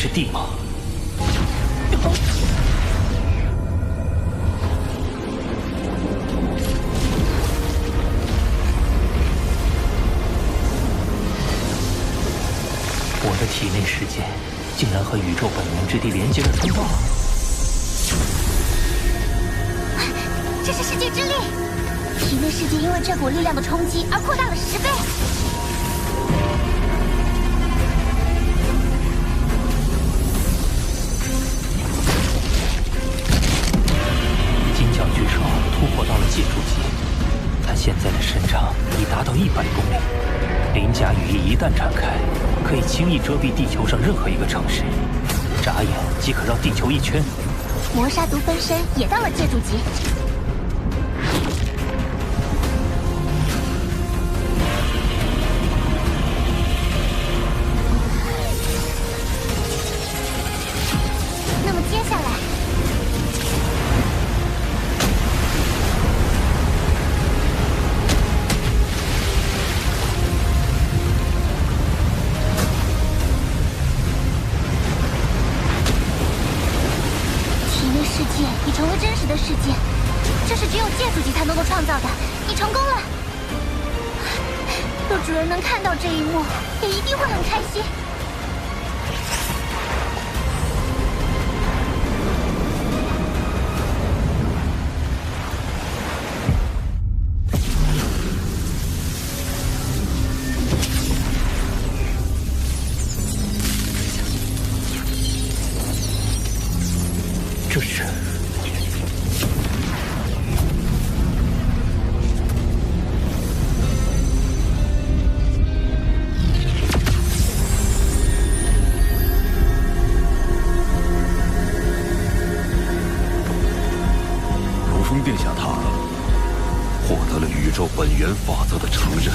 之地吗？我的体内世界竟然和宇宙本源之地连接了通道。这是世界之力，体内世界因为这股力量的冲击而扩大了10倍。金角巨兽突破到了借助级，它现在的身长已达到100公里，鳞甲羽翼一旦展开，可以轻易遮蔽地球上任何一个城市，眨眼即可绕地球1圈。磨砂毒分身也到了借助级。那么接下来，体内世界已成为真实的世界，这是只有借助级才能够创造的。你成功了！若主人能看到这一幕，也一定会很开心。这是如风殿下他获得了宇宙本源法则的承认。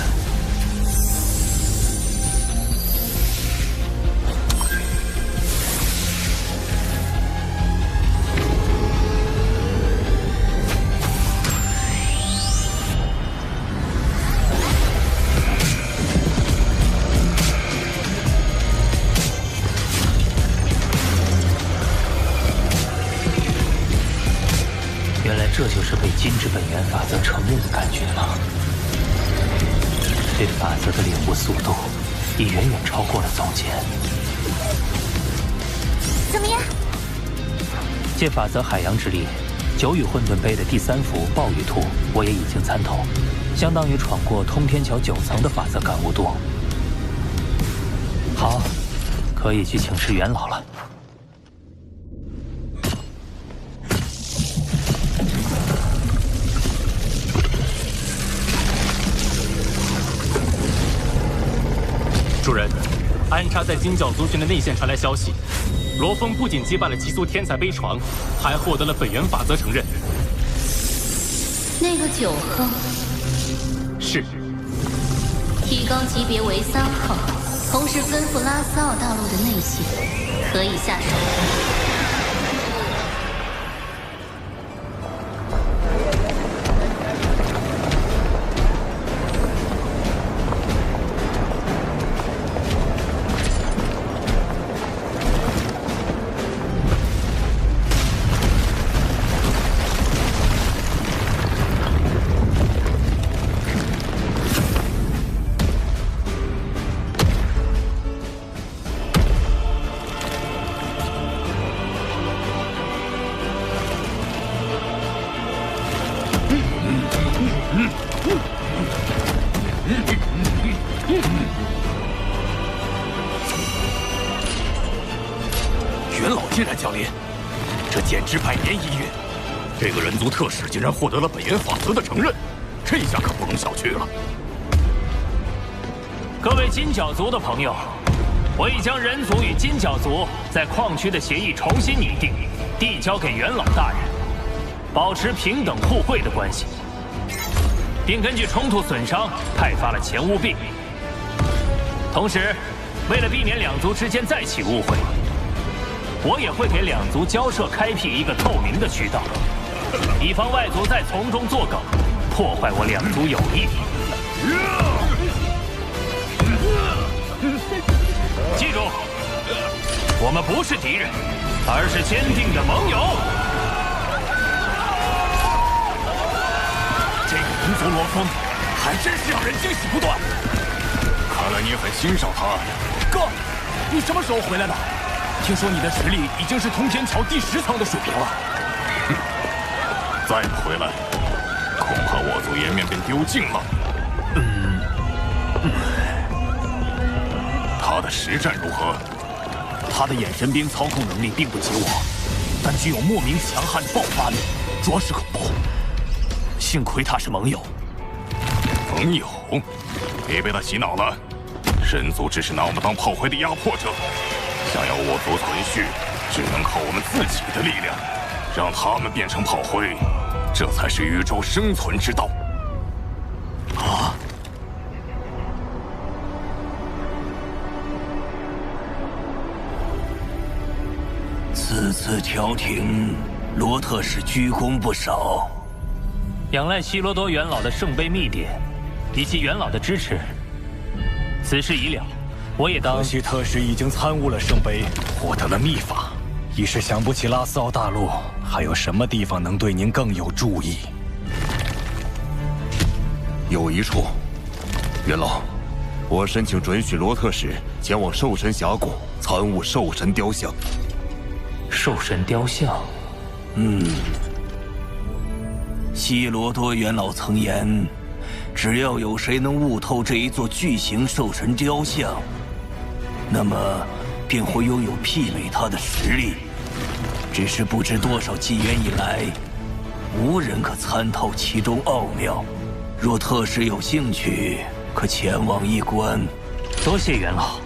原来这就是被金之本源法则承认的感觉吗？对法则的领悟速度已远远超过了总监。怎么样？借法则海洋之力，9羽混沌杯的第3幅暴雨图，我也已经参透，相当于闯过通天桥9层的法则感悟度。好，可以去请示元老了。主人，安插在金角族群的内线传来消息，罗峰不仅击败了极速天才悲床，还获得了本源法则承认。那个9号是，提高级别为3号，同时吩咐拉斯奥大陆的内线可以下手。元老竟然降临，这简直百年一遇。这个人族特使竟然获得了本源法则的承认，这下可不容小觑了。各位金角族的朋友，我已将人族与金角族在矿区的协议重新拟定，递交给元老大人，保持平等互惠的关系，并根据冲突损伤派发了前务兵。同时，为了避免两族之间再起误会，我也会给两族交涉开辟一个透明的渠道，以防外族再从中作梗，破坏我两族友谊。记住，我们不是敌人，而是坚定的盟友。这个人族罗峰，还真是让人惊喜不断。看来你很欣赏他。哥，你什么时候回来的？听说你的实力已经是通天桥第10层的水平了。再不回来，恐怕我族颜面便丢尽了。他的实战如何？他的眼神兵操控能力并不及我，但具有莫名强悍的爆发力，着实恐怖。幸亏他是盟友。盟友？别被他洗脑了。人族只是拿我们当炮灰的压迫者，想要我族存续，只能靠我们自己的力量，让他们变成炮灰，这才是宇宙生存之道。啊！此次调停，罗特使居功不少。仰赖希罗多元老的圣杯秘典，以及元老的支持。此事已了，我也当。可惜特使已经参悟了圣杯，获得了秘法，一时想不起拉斯奥大陆还有什么地方能对您更有助益。有一处，元老，我申请准许罗特使前往兽神峡谷参悟兽神雕像。兽神雕像，希罗多元老曾言，只要有谁能悟透这一座巨型兽神雕像，那么便会拥有媲美他的实力。只是不知多少纪元以来，无人可参透其中奥妙。若特使有兴趣，可前往一观。多谢元老。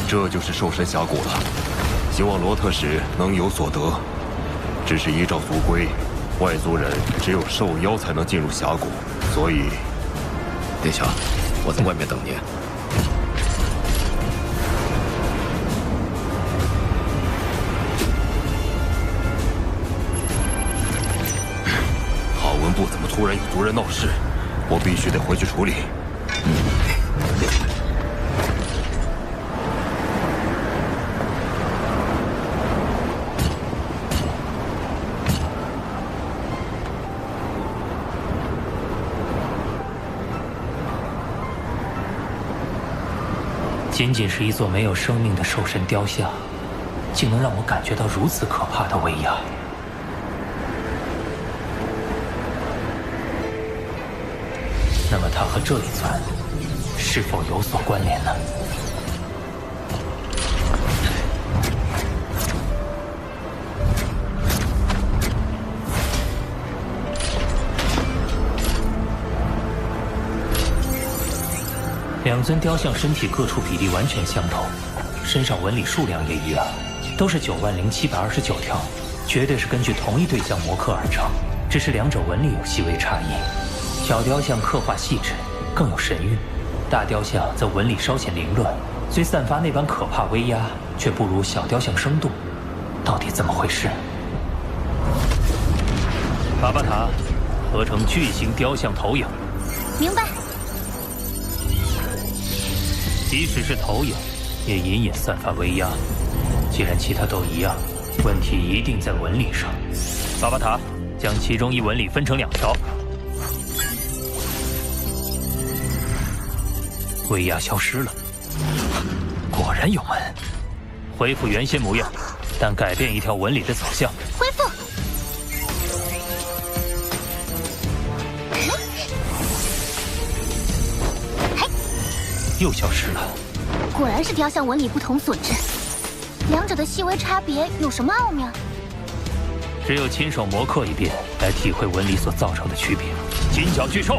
这就是兽神峡谷了，希望罗特使能有所得。只是依照族规，外族人只有兽妖才能进入峡谷，所以，殿下，我在外面等您。好文部怎么突然有族人闹事？我必须得回去处理。仅仅是一座没有生命的兽神雕像，竟能让我感觉到如此可怕的威压。那么，它和这一尊是否有所关联呢？两尊雕像身体各处比例完全相同，身上纹理数量也一样，都是90729条，绝对是根据同一对象磨刻而成，只是两者纹理有细微差异。小雕像刻画细致，更有神韵；大雕像则纹理稍显凌乱，虽散发那般可怕威压，却不如小雕像生动。到底怎么回事？巴巴塔，合成巨型雕像投影。明白。即使是投影，也隐隐散发威压。既然其他都一样，问题一定在纹理上。巴巴塔，将其中一纹理分成2条。威压消失了，果然有门。恢复原先模样，但改变一条纹理的走向。恢复。又消失了。果然是雕像纹理不同所致，两者的细微差别有什么奥妙？只有亲手磨刻一遍，来体会纹理所造成的区别。金角巨兽，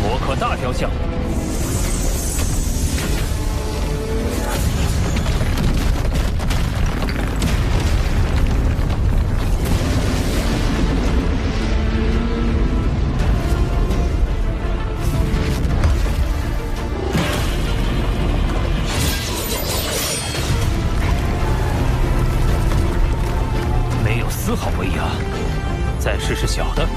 魔克大雕像。没有丝毫威压，再试试小的。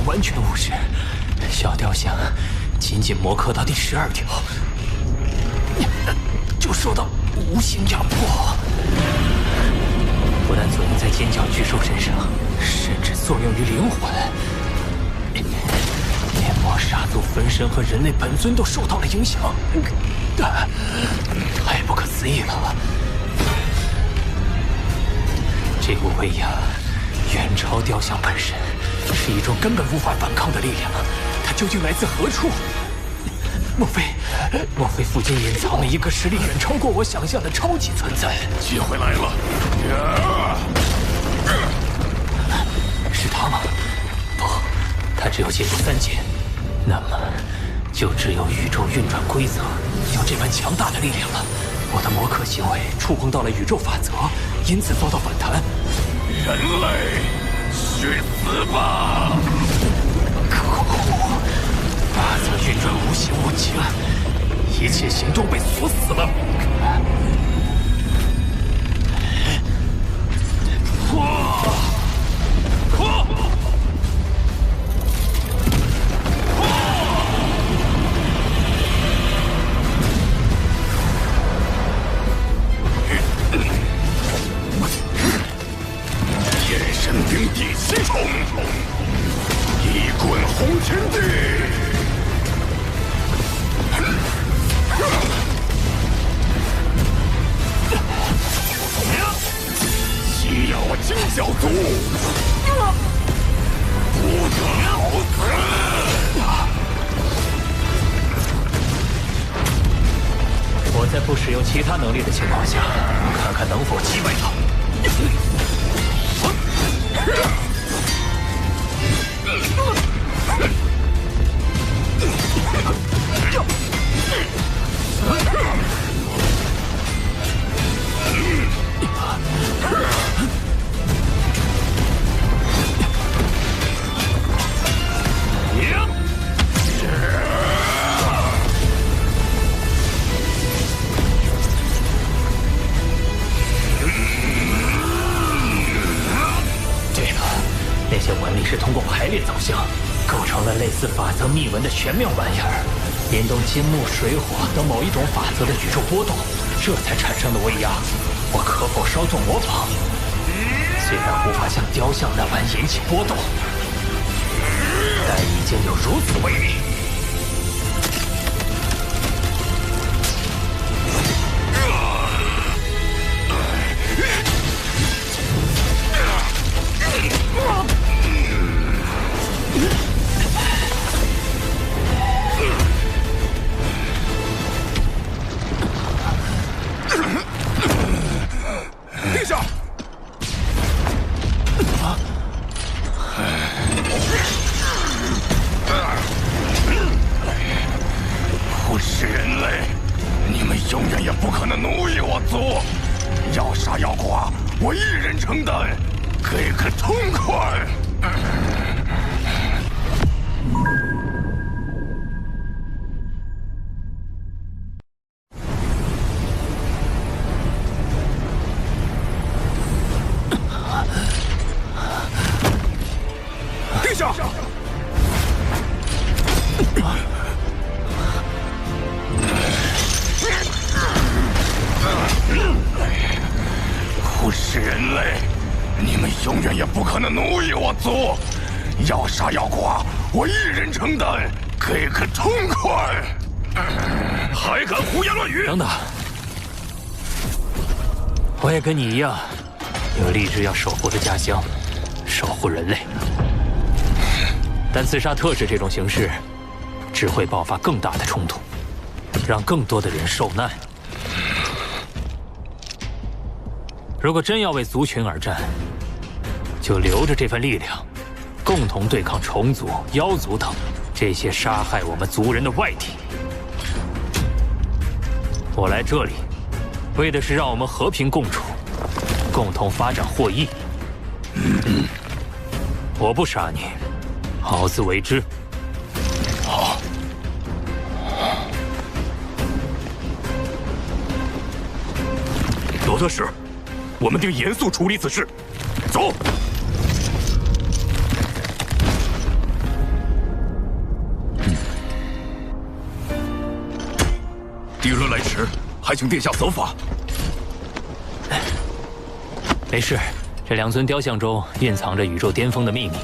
完全无视，小雕像仅仅磨刻到第12条，就受到无形压迫，不但作用在尖角巨兽身上，甚至作用于灵魂，连抹杀族分身和人类本尊都受到了影响，太不可思议了！这股威压远超雕像本身。 是一种根本无法反抗的力量，它究竟来自何处？莫非附近隐藏了一个实力远超过我想象的超级存在？机会来了！是他吗？不，他只有接触3阶，那么就只有宇宙运转规则有这般强大的力量了。我的魔克行为触碰到了宇宙法则，因此遭到反弹。人类。 去死吧！可恶！法则运转无形无情，一切行动被锁死了。神兵第7重，一棍轰天地。欺压我金角族，不得好死！我在不使用其他能力的情况下，看看能否击败他。 那些纹理是通过排列走向，构成了类似法则密文的玄妙玩意儿，联动金木水火等某一种法则的宇宙波动，这才产生的威压。我可否稍作模仿？虽然无法像雕像那般引起波动，但已经有如此威力。 殿下，不是人类，你们永远也不可能奴役我族。要杀要剐，我一人承担，给个痛快。殿下。 不是人类，你们永远也不可能奴役我族。要杀要剐，我一人承担，给个痛快！还敢胡言乱语！等等，我也跟你一样，有立志要守护着家乡，守护人类。但刺杀特使这种形式，只会爆发更大的冲突，让更多的人受难。如果真要为族群而战，就留着这份力量，共同对抗虫族、妖族等这些杀害我们族人的外敌。我来这里，为的是让我们和平共处，共同发展获益。我不杀你，好自为之。好。罗特使，我们定严肃处理此事。走。地论来迟，还请殿下责罚。没事，这2尊雕像中蕴藏着宇宙巅峰的秘密，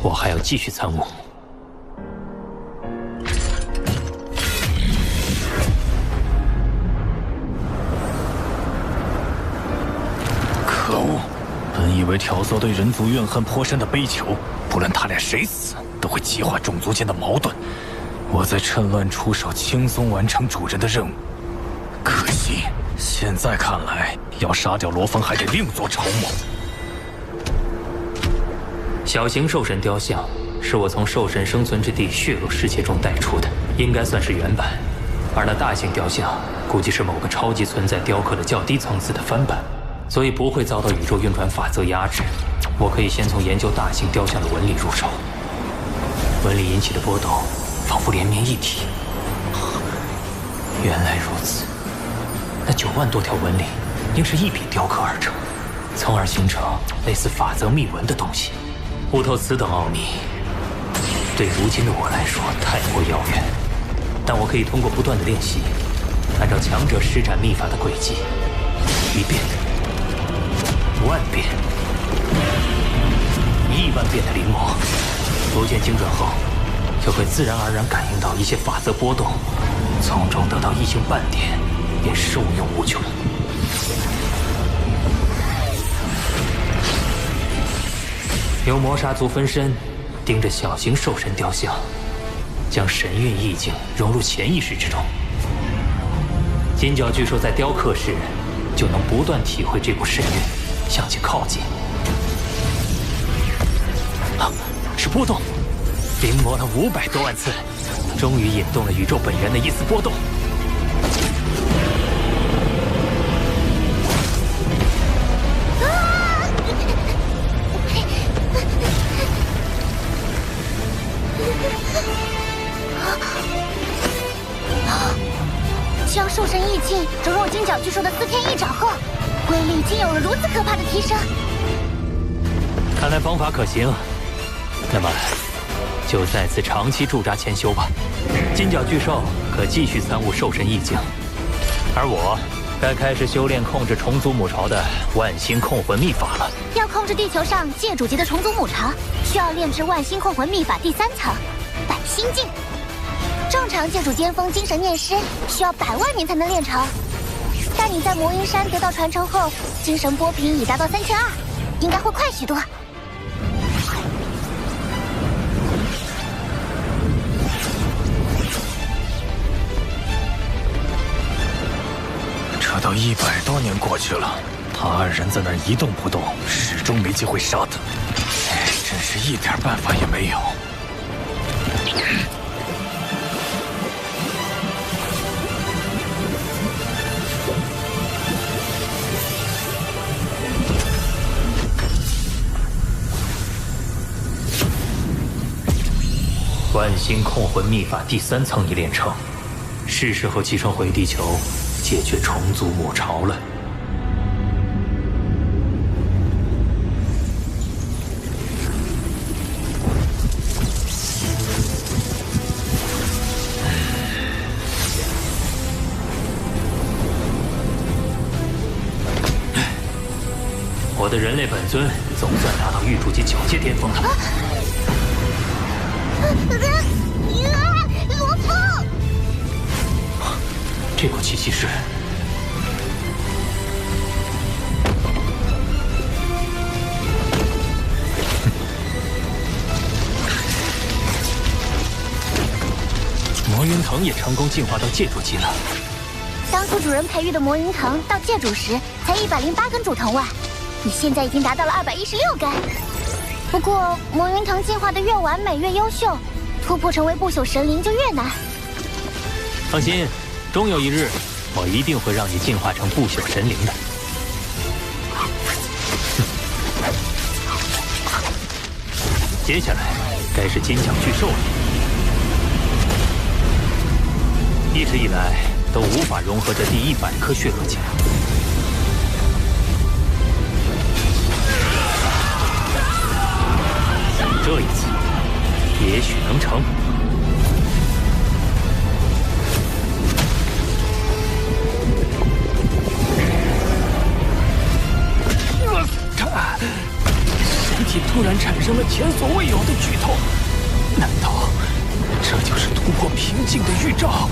我还要继续参悟。可恶！本以为调骚对人族怨恨颇深的悲求，不论他俩谁死，都会激化种族间的矛盾。我在趁乱出手，轻松完成主人的任务。可惜，现在看来，要杀掉罗峰还得另作筹谋。小型兽神雕像是我从兽神生存之地血肉世界中带出的，应该算是原版。而那大型雕像，估计是某个超级存在雕刻的较低层次的翻版，所以不会遭到宇宙运转法则压制。我可以先从研究大型雕像的纹理入手，纹理引起的波动仿佛连绵一体。原来如此，那9万多条纹理应是一笔雕刻而成，从而形成类似法则密纹的东西。悟透此等奥秘，对如今的我来说太过遥远。但我可以通过不断的练习，按照强者施展秘法的轨迹，1遍、1万遍、1亿万遍的临摹，逐渐精准后，就会自然而然感应到一些法则波动，从中得到异性半点，便受用无穷。由魔杀族分身盯着小型兽神雕像，将神韵意境融入潜意识之中。金角巨兽在雕刻时，就能不断体会这股神韵，向其靠近。啊，是波动！临摹了500多万次，终于引动了宇宙本源的一丝波动。将兽神意境融入金角巨兽的4天1爪后，威力竟有了如此可怕的提升。看来方法可行，那么就在此长期驻扎潜修吧。金角巨兽可继续参悟兽神意境，而我该开始修炼控制虫族母巢的万星控魂秘法了。要控制地球上界主级的虫族母巢，需要炼制万星控魂秘法第3层百星境。正常界主巅峰精神念师需要100万年才能炼成，但你在魔云山得到传承后，精神波频已达到3200，应该会快许多。这都100多年过去了，他2人在那儿一动不动，始终没机会杀他，真是一点办法也没有。万星控魂秘法第3层已炼成，是时候启程回地球，解决虫族母巢了。我的人类本尊总算达到玉柱级9阶巅峰了。这股气息是……魔云藤也成功进化到界主级了。当初主人培育的魔云藤到界主时才108根主藤外，你现在已经达到了216根。不过魔云藤进化的越完美越优秀，突破成为不朽神灵就越难。放心，终有一日，我一定会让你进化成不朽神灵的。接下来该是金角巨兽了。一直以来都无法融合这第100颗血罗晶，这一次也许能成。身体突然产生了前所未有的剧痛，难道这就是突破瓶颈的预兆？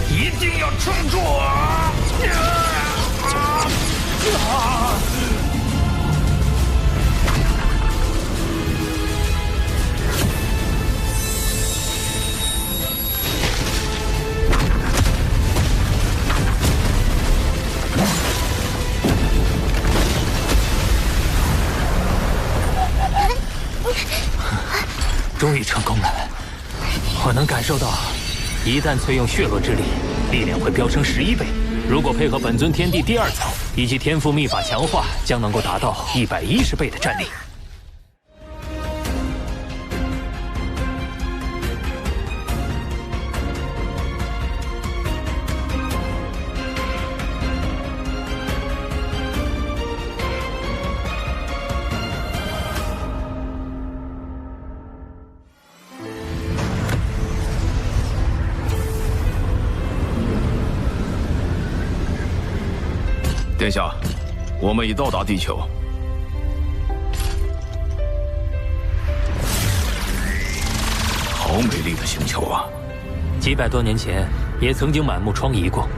一定要撑住啊！终于成功了！我能感受到，一旦淬用血络之力，力量会飙升11倍。如果配合本尊天地第2层以及天赋秘法强化，将能够达到110倍的战力。殿下，我们已到达地球。好美丽的星球啊！几百多年前也曾经满目疮痍过，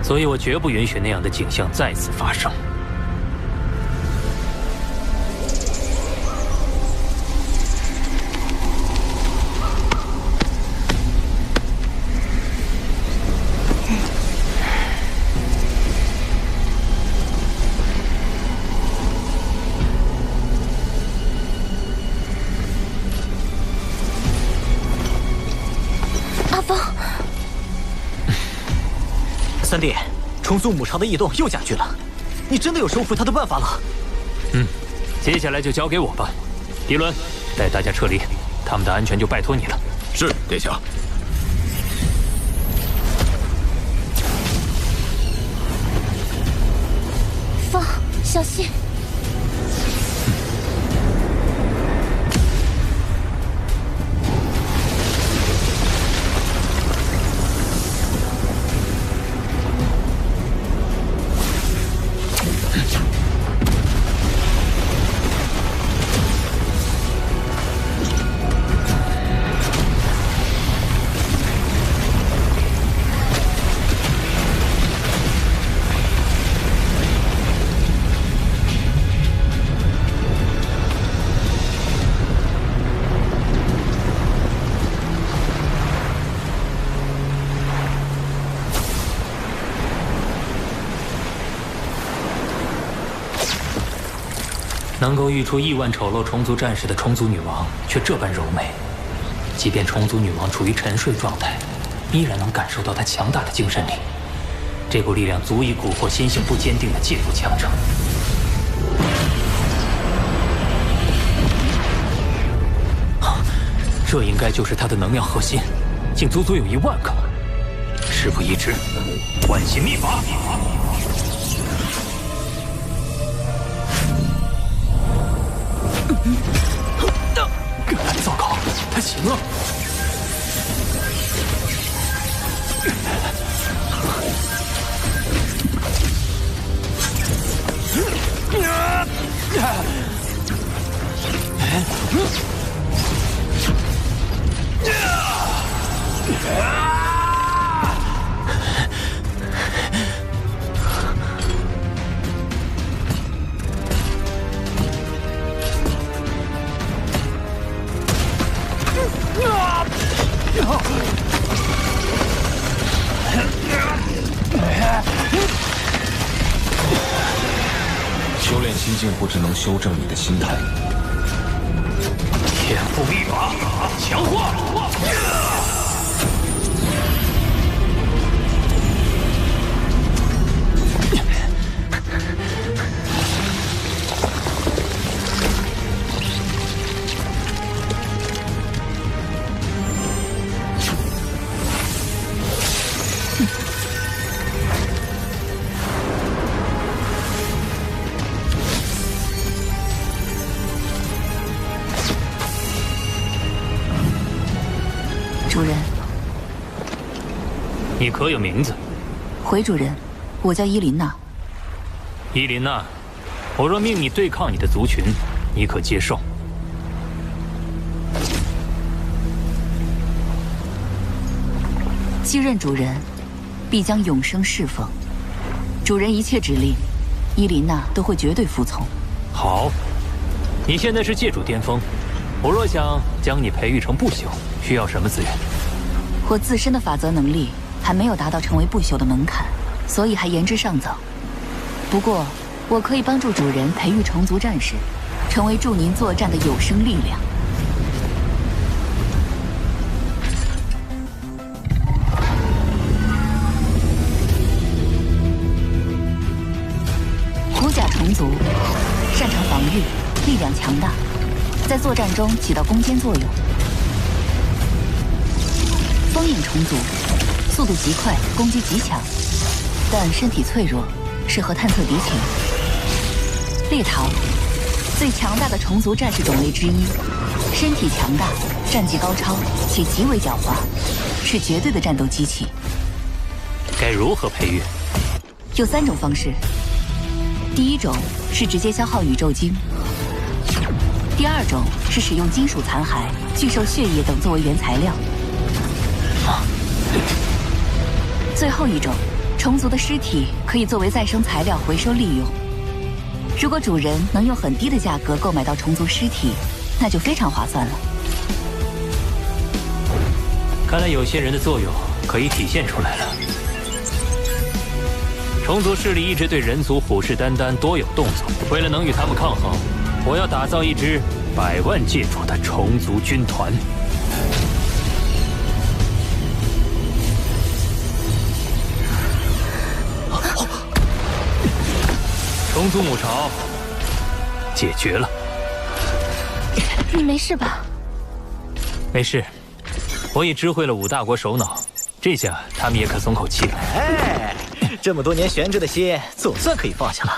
所以我绝不允许那样的景象再次发生。三弟，重塑母巢的异动又加剧了，你真的有收服它的办法了？接下来就交给我吧。迪伦，带大家撤离，他们的安全就拜托你了。是，殿下。风，小心！能够育出亿万丑陋虫族战士的虫族女王，却这般柔美。即便虫族女王处于沉睡状态，依然能感受到她强大的精神力。这股力量足以蛊惑心性不坚定的界主强者。这应该就是她的能量核心，竟足足有1万个。事不宜迟，唤醒秘法。糟糕，他醒了！修炼心境不只能修正你的心态。天赋秘法强化。主人，你可有名字？回主人，我叫伊琳娜。伊琳娜，我若命你对抗你的族群，你可接受？继任主人，必将永生侍奉。主人一切指令，伊琳娜都会绝对服从。好，你现在是界主巅峰，我若想将你培育成不朽，需要什么资源？我自身的法则能力还没有达到成为不朽的门槛，所以还言之尚早。不过，我可以帮助主人培育虫族战士，成为助您作战的有生力量。虎甲虫族擅长防御，力量强大，在作战中起到攻坚作用。风影虫族速度极快，攻击极强，但身体脆弱，适合探测敌情。猎桃，最强大的虫族战士种类之一，身体强大，战绩高超，且极为狡猾，是绝对的战斗机器。该如何培育？有3种方式。第一种是直接消耗宇宙晶，第二种是使用金属残骸、巨兽血液等作为原材料。最后一种，虫族的尸体可以作为再生材料回收利用。如果主人能用很低的价格购买到虫族尸体，那就非常划算了。看来有些人的作用可以体现出来了。虫族势力一直对人族虎视眈眈，多有动作。为了能与他们抗衡，我要打造一支100万界主的虫族军团。虫族母巢解决了。你没事吧？没事，我已知会了5大国首脑，这下他们也可松口气了。哎，这么多年悬着的心，总算可以放下了。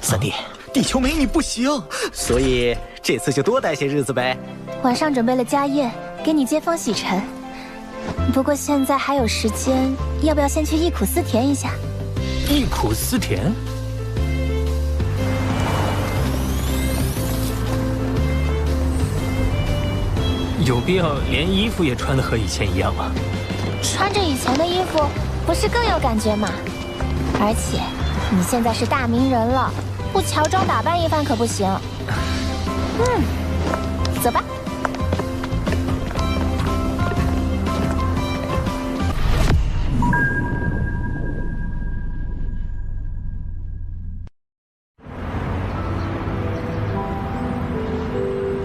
三弟，地球没你不行，所以这次就多待些日子呗。晚上准备了家宴，给你接风洗尘。不过现在还有时间，要不要先去忆苦思甜一下？忆苦思甜？有必要连衣服也穿得和以前一样吗？穿着以前的衣服，不是更有感觉吗？而且你现在是大名人了，不乔装打扮一番可不行。走吧。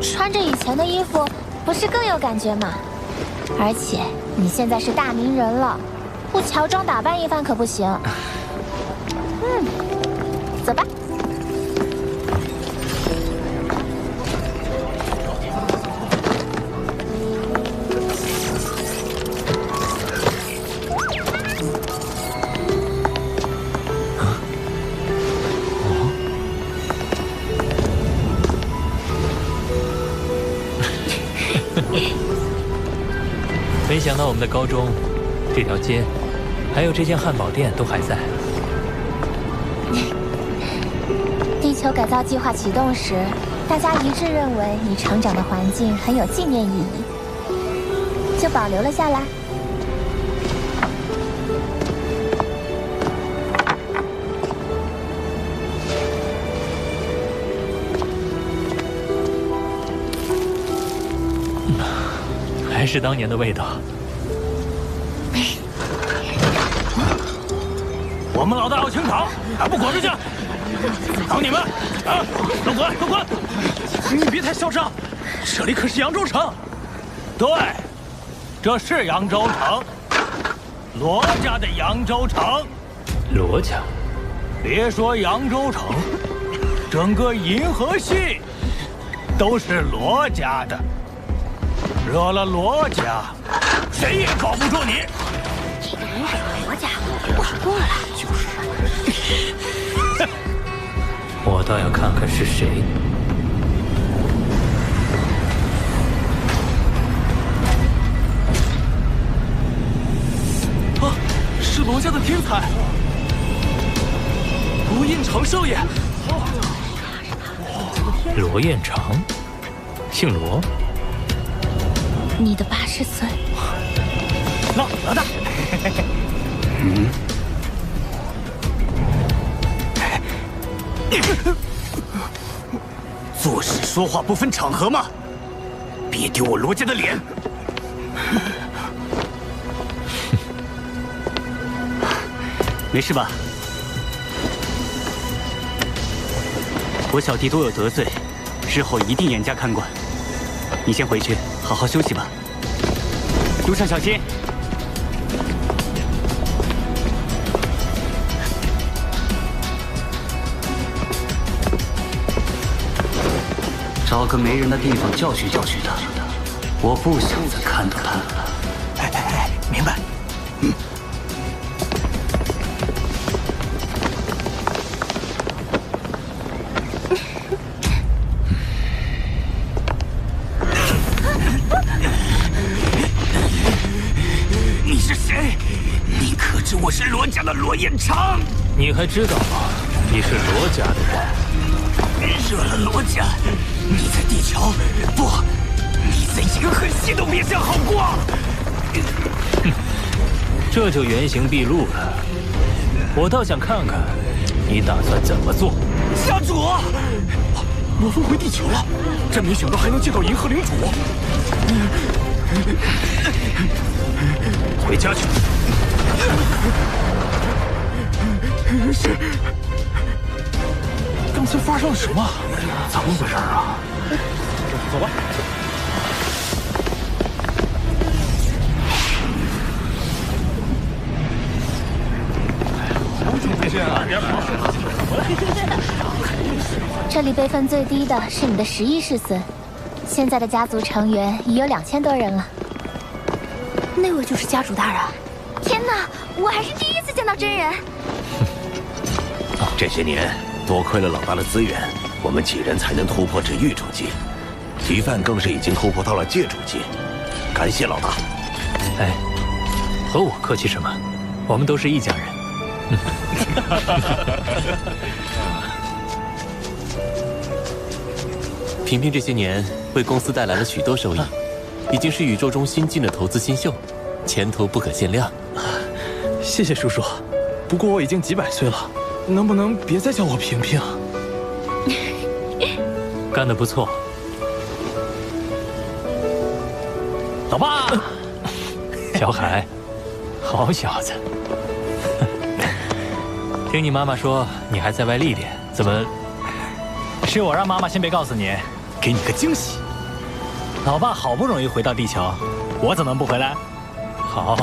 穿着以前的衣服，不是更有感觉吗？而且你现在是大名人了，不乔装打扮一番可不行。走吧。没想到我们的高中、这条街，还有这间汉堡店都还在。地球改造计划启动时，大家一致认为你成长的环境很有纪念意义，就保留了下来。还是当年的味道。我们老大要清场，还不滚出去！等你们！啊，都滚，都滚！你别太嚣张，这里可是扬州城。对，这是扬州城，罗家的扬州城。罗家？别说扬州城，整个银河系都是罗家的。惹了罗家，谁也搞不住你。这个人惹了罗家，我过了。就是。我倒要看看是谁。啊，是罗家的天才，罗彦长少爷。罗彦长，姓罗。你的80岁，老大，做事说话不分场合吗？别丢我罗家的脸！没事吧？我小弟多有得罪，日后一定严加看管。你先回去，好好休息吧。路上小心。找个没人的地方教训教训他。我不想再看到他。哎，明白。你是谁？你可知我是罗家的罗彦昌？你还知道吗？你是罗家的人。惹了罗家，你在地桥不，你在银河系都别想好过。这就原形毕露了。我倒想看看你打算怎么做。家主，罗峰回地球了，真没想到还能见到银河领主。回家去。是。刚才发生了什么？怎么回事啊？走吧。这里辈分最低的是你的11世孙，现在的家族成员已有2000多人了。那位就是家主大人。天哪，我还是第一次见到真人。这些年多亏了老大的资源，我们几人才能突破至玉主级，提范更是已经突破到了界主级。感谢老大。哎，和我客气什么？我们都是一家人。萍萍这些年为公司带来了许多收益，已经是宇宙中新晋的投资新秀，前途不可限量。谢谢叔叔，不过我已经几百岁了，能不能别再叫我萍萍？干得不错，老爸。小海，好小子。听你妈妈说你还在外历练，怎么？是我让妈妈先别告诉你，给你个惊喜。老爸好不容易回到地球，我怎么能不回来？好。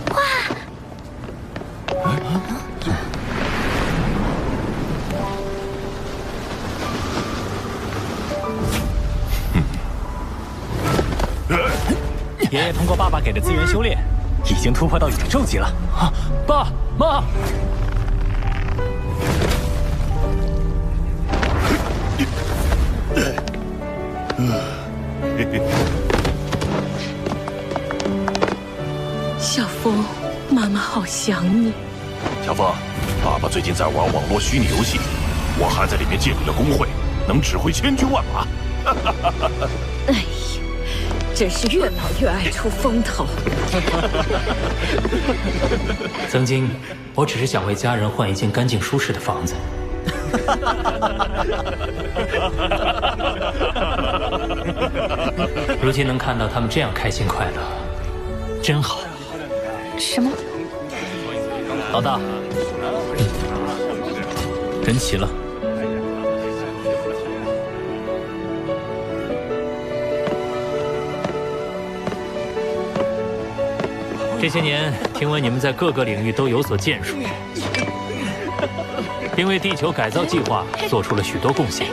哇！爷爷通过爸爸给的资源修炼，已经突破到宇宙级了。啊，爸妈！小风，妈妈好想你。小风，爸爸最近在玩网络虚拟游戏，我还在里面建立了工会，能指挥千军万马。哎呀，真是越老越爱出风头。曾经，我只是想为家人换一间干净舒适的房子。如今能看到他们这样开心快乐，真好。什么？老大，人齐了。这些年，听闻你们在各个领域都有所建树，并为地球改造计划做出了许多贡献。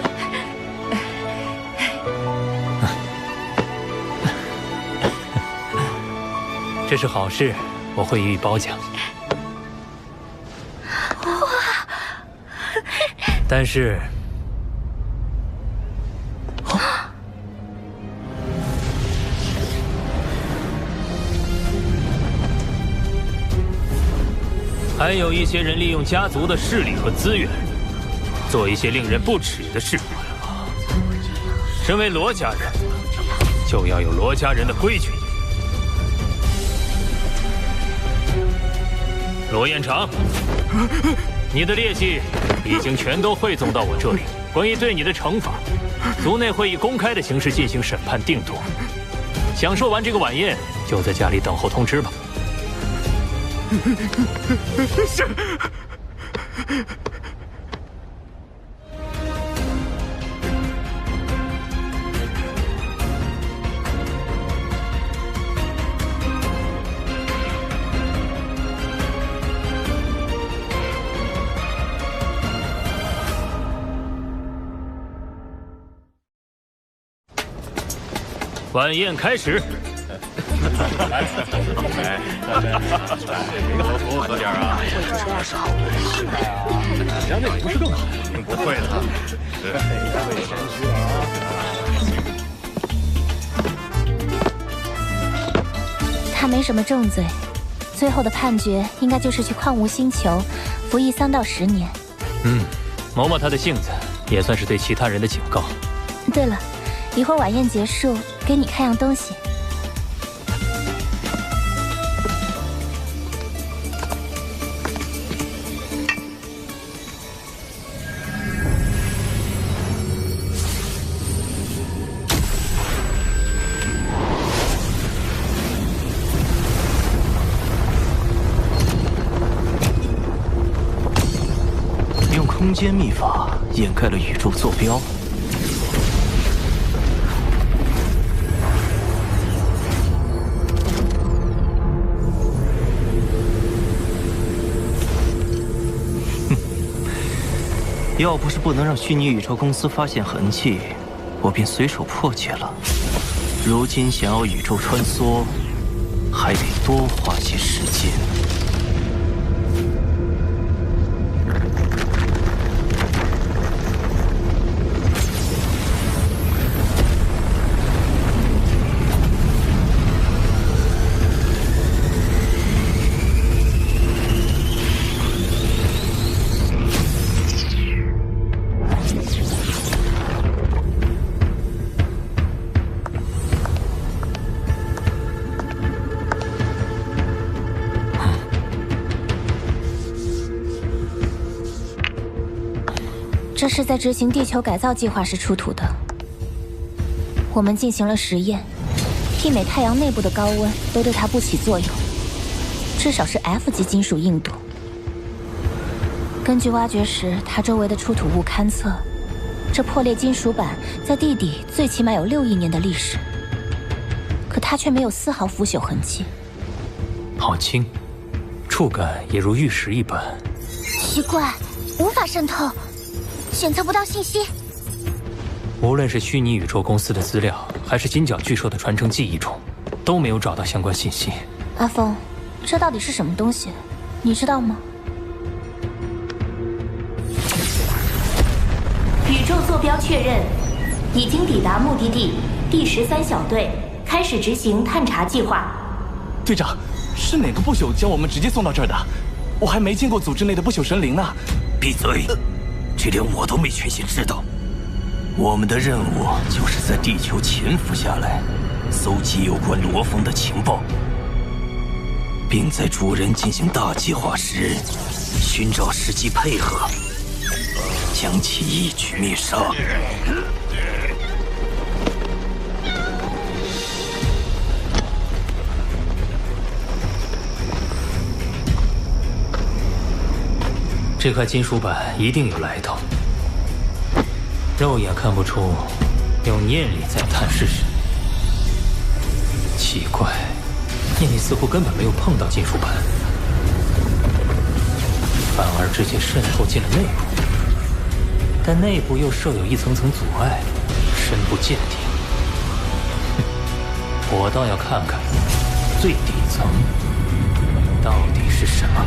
这是好事，我会予以褒奖。但是，还有一些人利用家族的势力和资源，做一些令人不齿的事。身为罗家人，就要有罗家人的规矩。罗彦长，你的劣迹已经全都汇总到我这里。关于对你的惩罚，族内会以公开的形式进行审判定夺。享受完这个晚宴，就在家里等候通知吧。是。晚宴开始。来，这个多喝点啊！让那不是更好？不会的，他没什么重罪，最后的判决应该就是去矿物星球服役3到10年。磨磨他的性子，也算是对其他人的警告。对了，一会儿晚宴结束，给你看样东西。空间秘法掩盖了宇宙坐标。要不是不能让虚拟宇宙公司发现痕迹，我便随手破解了。如今想要宇宙穿梭，还得多花些时间。这是在执行地球改造计划时出土的。我们进行了实验，媲美太阳内部的高温都对它不起作用，至少是 F 级金属硬度。根据挖掘时它周围的出土物勘测，这破裂金属板在地底最起码有6亿年的历史，可它却没有丝毫腐朽痕迹。好轻，触感也如玉石一般。奇怪，无法渗透。检测不到信息。无论是虚拟宇宙公司的资料，还是金角巨兽的传承记忆中，都没有找到相关信息。阿峰，这到底是什么东西？你知道吗？宇宙坐标确认，已经抵达目的地第13小队，开始执行探查计划。队长，是哪个不朽将我们直接送到这儿的？我还没见过组织内的不朽神灵呢。闭嘴！这连我都没权限知道。我们的任务就是在地球潜伏下来，搜集有关罗峰的情报，并在主人进行大计划时，寻找时机配合，将其一举灭杀。这块金属板一定有来头，肉眼看不出，用念力再探试试。奇怪，念力似乎根本没有碰到金属板，反而直接渗透进了内部，但内部又设有一层层阻碍，深不见底。我倒要看看最底层到底是什么。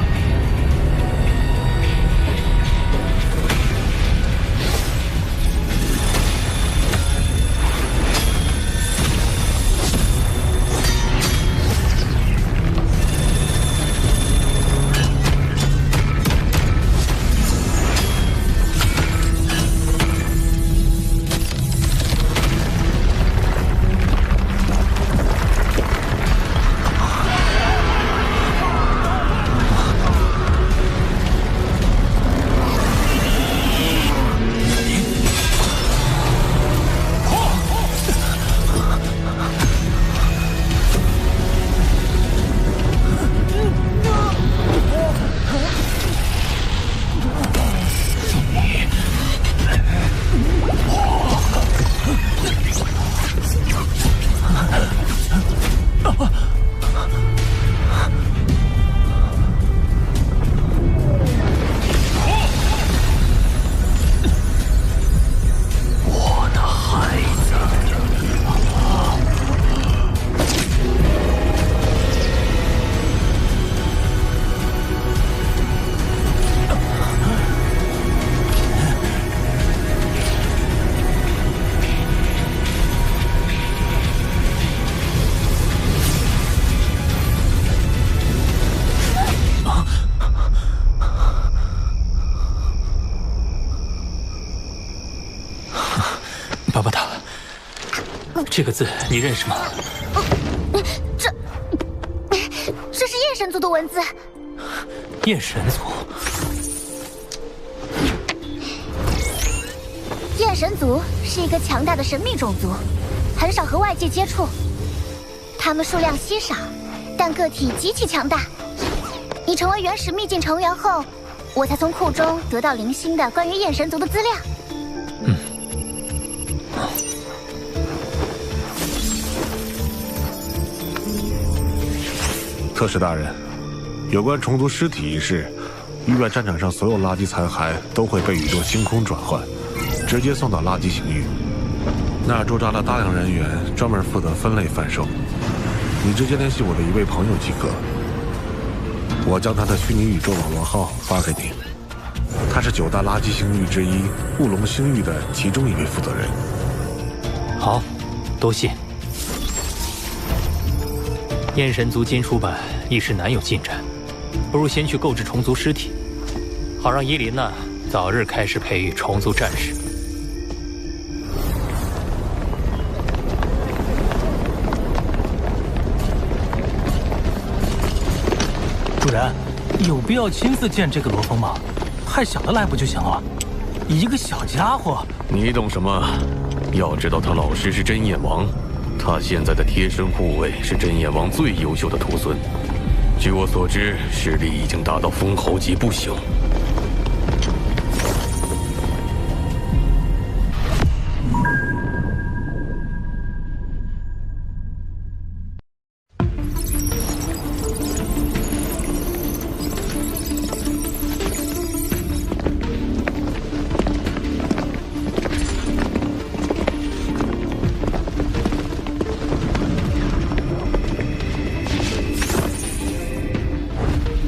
这个字你认识吗？这是夜神族的文字。夜神族。夜神族是一个强大的神秘种族，很少和外界接触。他们数量稀少，但个体极其强大。你成为原始秘境成员后，我才从库中得到零星的关于夜神族的资料。特使大人，有关虫族尸体一事，医院战场上所有垃圾残骸都会被宇宙星空转换，直接送到垃圾星域。那儿驻扎了大量人员，专门负责分类贩售。你直接联系我的一位朋友即可，我将他的虚拟宇宙网络号发给你。他是9大垃圾星域之一雾龙星域的其中一位负责人。好，多谢。燕神族金属板一时难有进展，不如先去购置虫族尸体，好让伊琳娜早日开始培育虫族战士。主人，有必要亲自见这个罗峰吗？派小的来不就行了？一个小家伙，你懂什么？要知道，他老师是真眼王。他现在的贴身护卫是真眼王最优秀的徒孙，据我所知，实力已经达到封侯级不朽。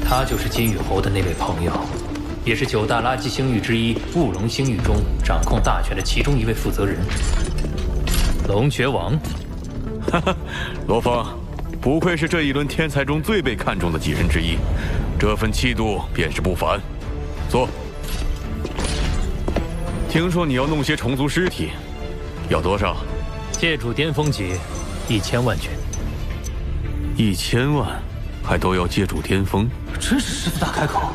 他就是金羽侯的那位朋友，也是9大垃圾星域之一雾龙星域中掌控大权的其中一位负责人。龙爵王，哈哈，罗峰，不愧是这一轮天才中最被看重的几人之一，这份气度便是不凡。坐。听说你要弄些虫族尸体，要多少？界主巅峰级，1000万军。1000万，还都要界主巅峰？真是狮子大开口，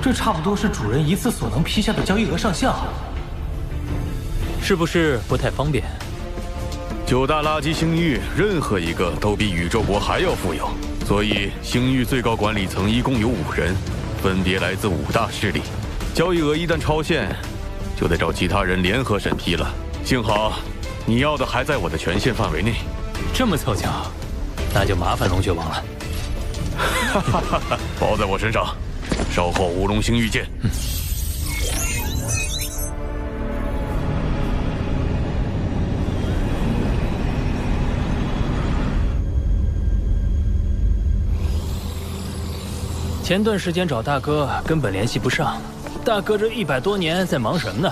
这差不多是主人一次所能批下的交易额上限啊！是不是不太方便？9大垃圾星域，任何一个都比宇宙国还要富有，所以星域最高管理层一共有5人，分别来自5大势力。交易额一旦超限，就得找其他人联合审批了。幸好，你要的还在我的权限范围内。这么凑巧，那就麻烦龙爵王了。哈哈哈哈，包在我身上。稍后乌龙星遇见。前段时间找大哥根本联系不上，大哥这100多年在忙什么呢？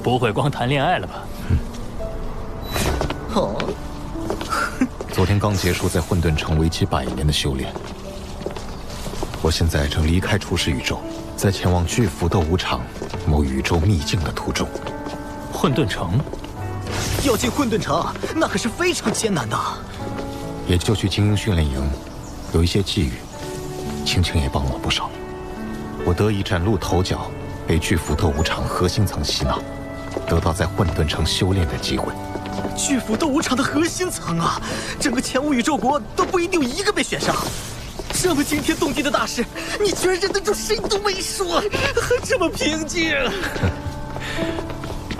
不会光谈恋爱了吧？哦，昨天刚结束在混沌城为期100年的修炼，我现在正离开初始宇宙，在前往巨斧斗武场某宇宙秘境的途中。混沌城？要进混沌城，那可是非常艰难的。也就去精英训练营，有一些际遇。青青也帮我不少，我得以崭露头角，被巨斧斗武场核心层吸纳，得到在混沌城修炼的机会。巨斧斗武场的核心层啊，整个前5宇宙国都不一定有1个被选上。这么惊天动地的大事，你居然忍得住谁都没说，还这么平静。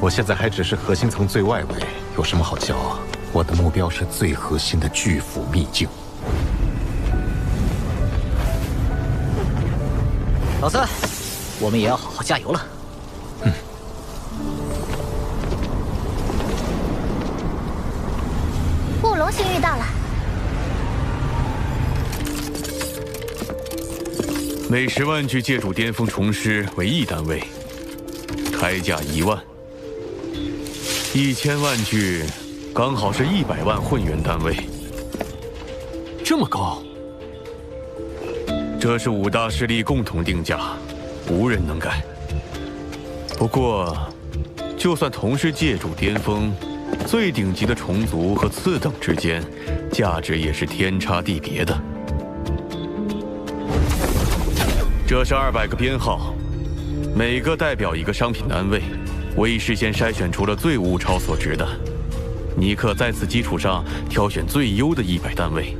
我现在还只是核心层最外围，有什么好骄傲？我的目标是最核心的巨斧秘境。老三，我们也要好好加油了。雾龙星域到了。每10万具界主巅峰虫尸为1单位，开价1万。1000万具，刚好是100万混元单位。这么高？这是5大势力共同定价，无人能改。不过，就算同是界主巅峰，最顶级的虫族和次等之间，价值也是天差地别的。这是200个编号，每个代表一个商品单位，我已事先筛选出了最物超所值的。你可在此基础上挑选最优的100单位。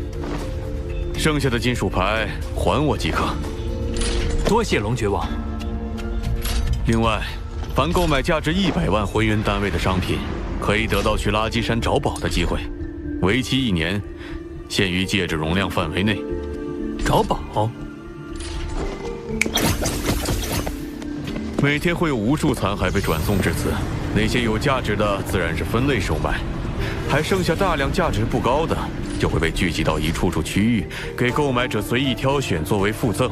剩下的金属牌还我即可。多谢龙爵王。另外，凡购买价值100万混元单位的商品，可以得到去垃圾山找宝的机会，为期1年，限于戒指容量范围内。找宝？每天会有无数残骸被转送至此，那些有价值的自然是分类售卖，还剩下大量价值不高的。就会被聚集到一处区域，给购买者随意挑选作为附赠。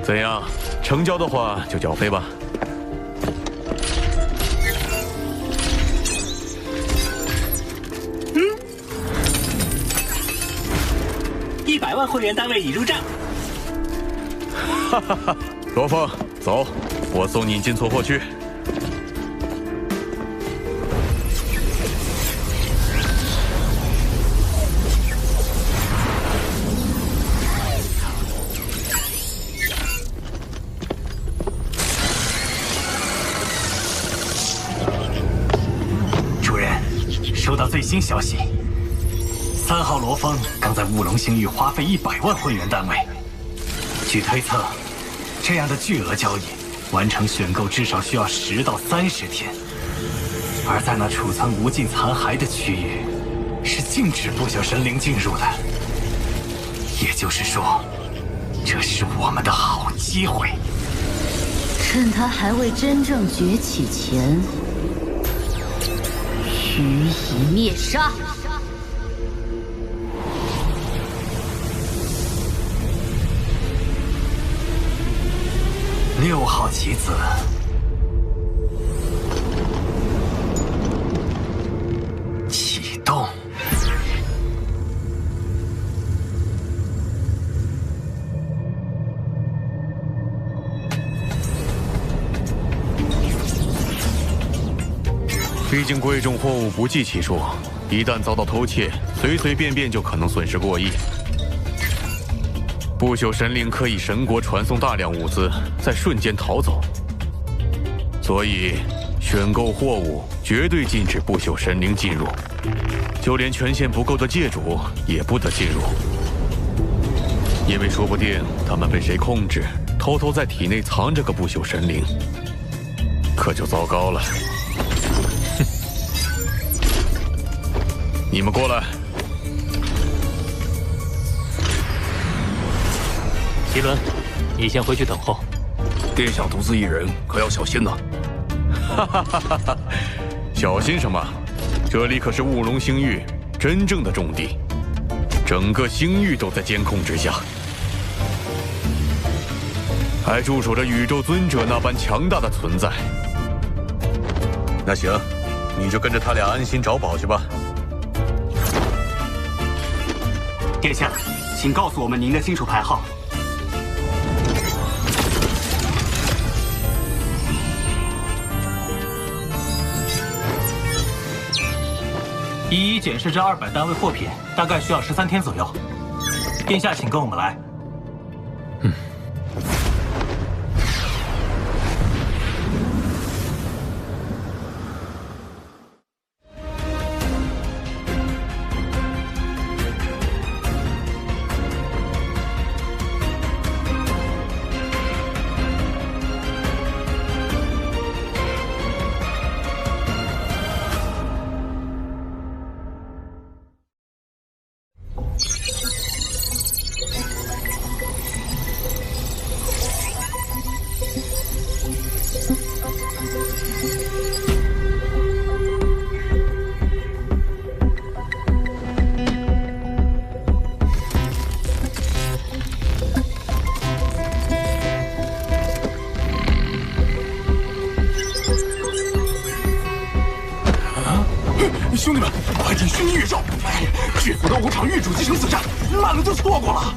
怎样？成交的话就缴费吧。100万混元单位已入账。哈哈哈！罗峰，走，我送你进错货区。收到最新消息，3号罗峰刚在雾龙星域花费100万混元单位。据推测，这样的巨额交易完成选购至少需要10到30天，而在那储藏无尽残骸的区域，是禁止不朽神灵进入的。也就是说，这是我们的好机会。趁他还未真正崛起前。予以灭杀。6号棋子，启动。毕竟贵重货物不计其数，一旦遭到偷窃，随随便便就可能损失过亿。不朽神灵可以神国传送大量物资，在瞬间逃走，所以选购货物绝对禁止不朽神灵进入，就连权限不够的界主也不得进入，因为说不定他们被谁控制，偷偷在体内藏着个不朽神灵，可就糟糕了。哼！你们过来。吉伦，你先回去等候。殿下独自一人，可要小心呐。哈哈哈哈哈！小心什么？这里可是雾龙星域真正的重地，整个星域都在监控之下，还驻守着宇宙尊者那般强大的存在。那行，你就跟着他俩安心找宝去吧。殿下，请告诉我们您的星属牌号。一一检视这200单位货品，大概需要13天左右。殿下，请跟我们来。兄弟们，快进虚拟宇宙！巨斧的5场域主级生死战，慢了就错过了。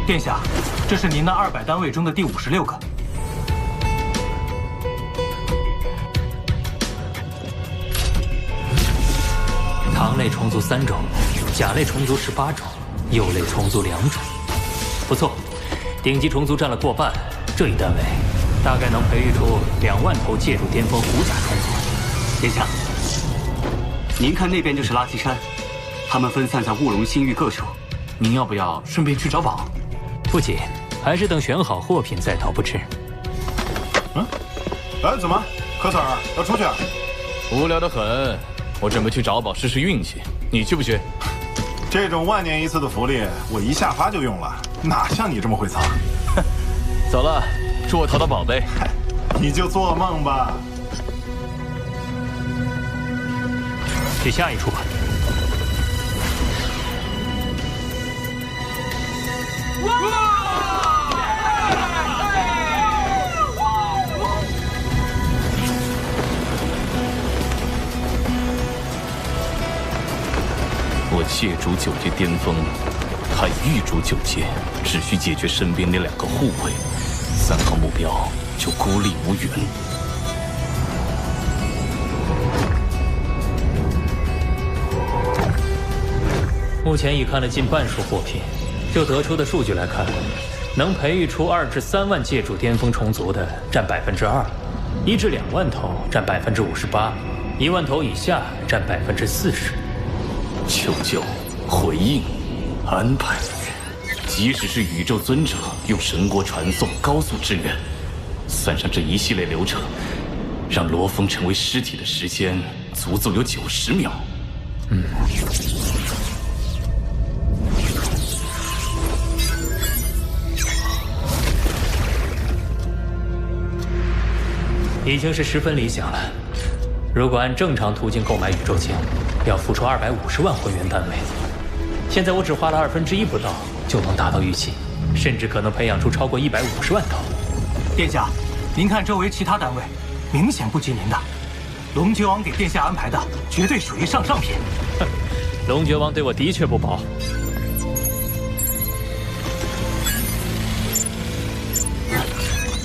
殿下，这是您的200单位中的第56个。糖类虫族3种，甲类虫族18种，鼬类虫族2种。不错，顶级虫族占了过半。这一单位大概能培育出2万头界主巅峰虎甲虫族。殿下，您看那边就是垃圾山，他们分散在雾龙星域各处。您要不要顺便去找宝？不急，还是等选好货品再逃不迟。哎，怎么，科萨尔要出去啊？无聊得很，我准备去找宝试试运气，你去不去？这种1年1次的福利，我一下发就用了，哪像你这么会藏？走了，祝我淘到宝贝。你就做梦吧。去下一处吧。我界主9阶巅峰，他域主9阶，只需解决身边那2个护卫，3号目标就孤立无援。目前已看了近半数货品，就得出的数据来看，能培育出2至3万界主巅峰虫族的占2%，1至2万头占58%，1万头以下占40%。求救、回应、安排，即使是宇宙尊者用神国传送高速支援，算上这一系列流程，让罗峰成为尸体的时间足足有90秒。已经是十分理想了。如果按正常途径购买宇宙晶，要付出250万会员单位。现在我只花了1/2不到，就能达到预期，甚至可能培养出超过150万头。殿下，您看周围其他单位，明显不及您的。龙爵王给殿下安排的，绝对属于上品。龙爵王对我的确不薄。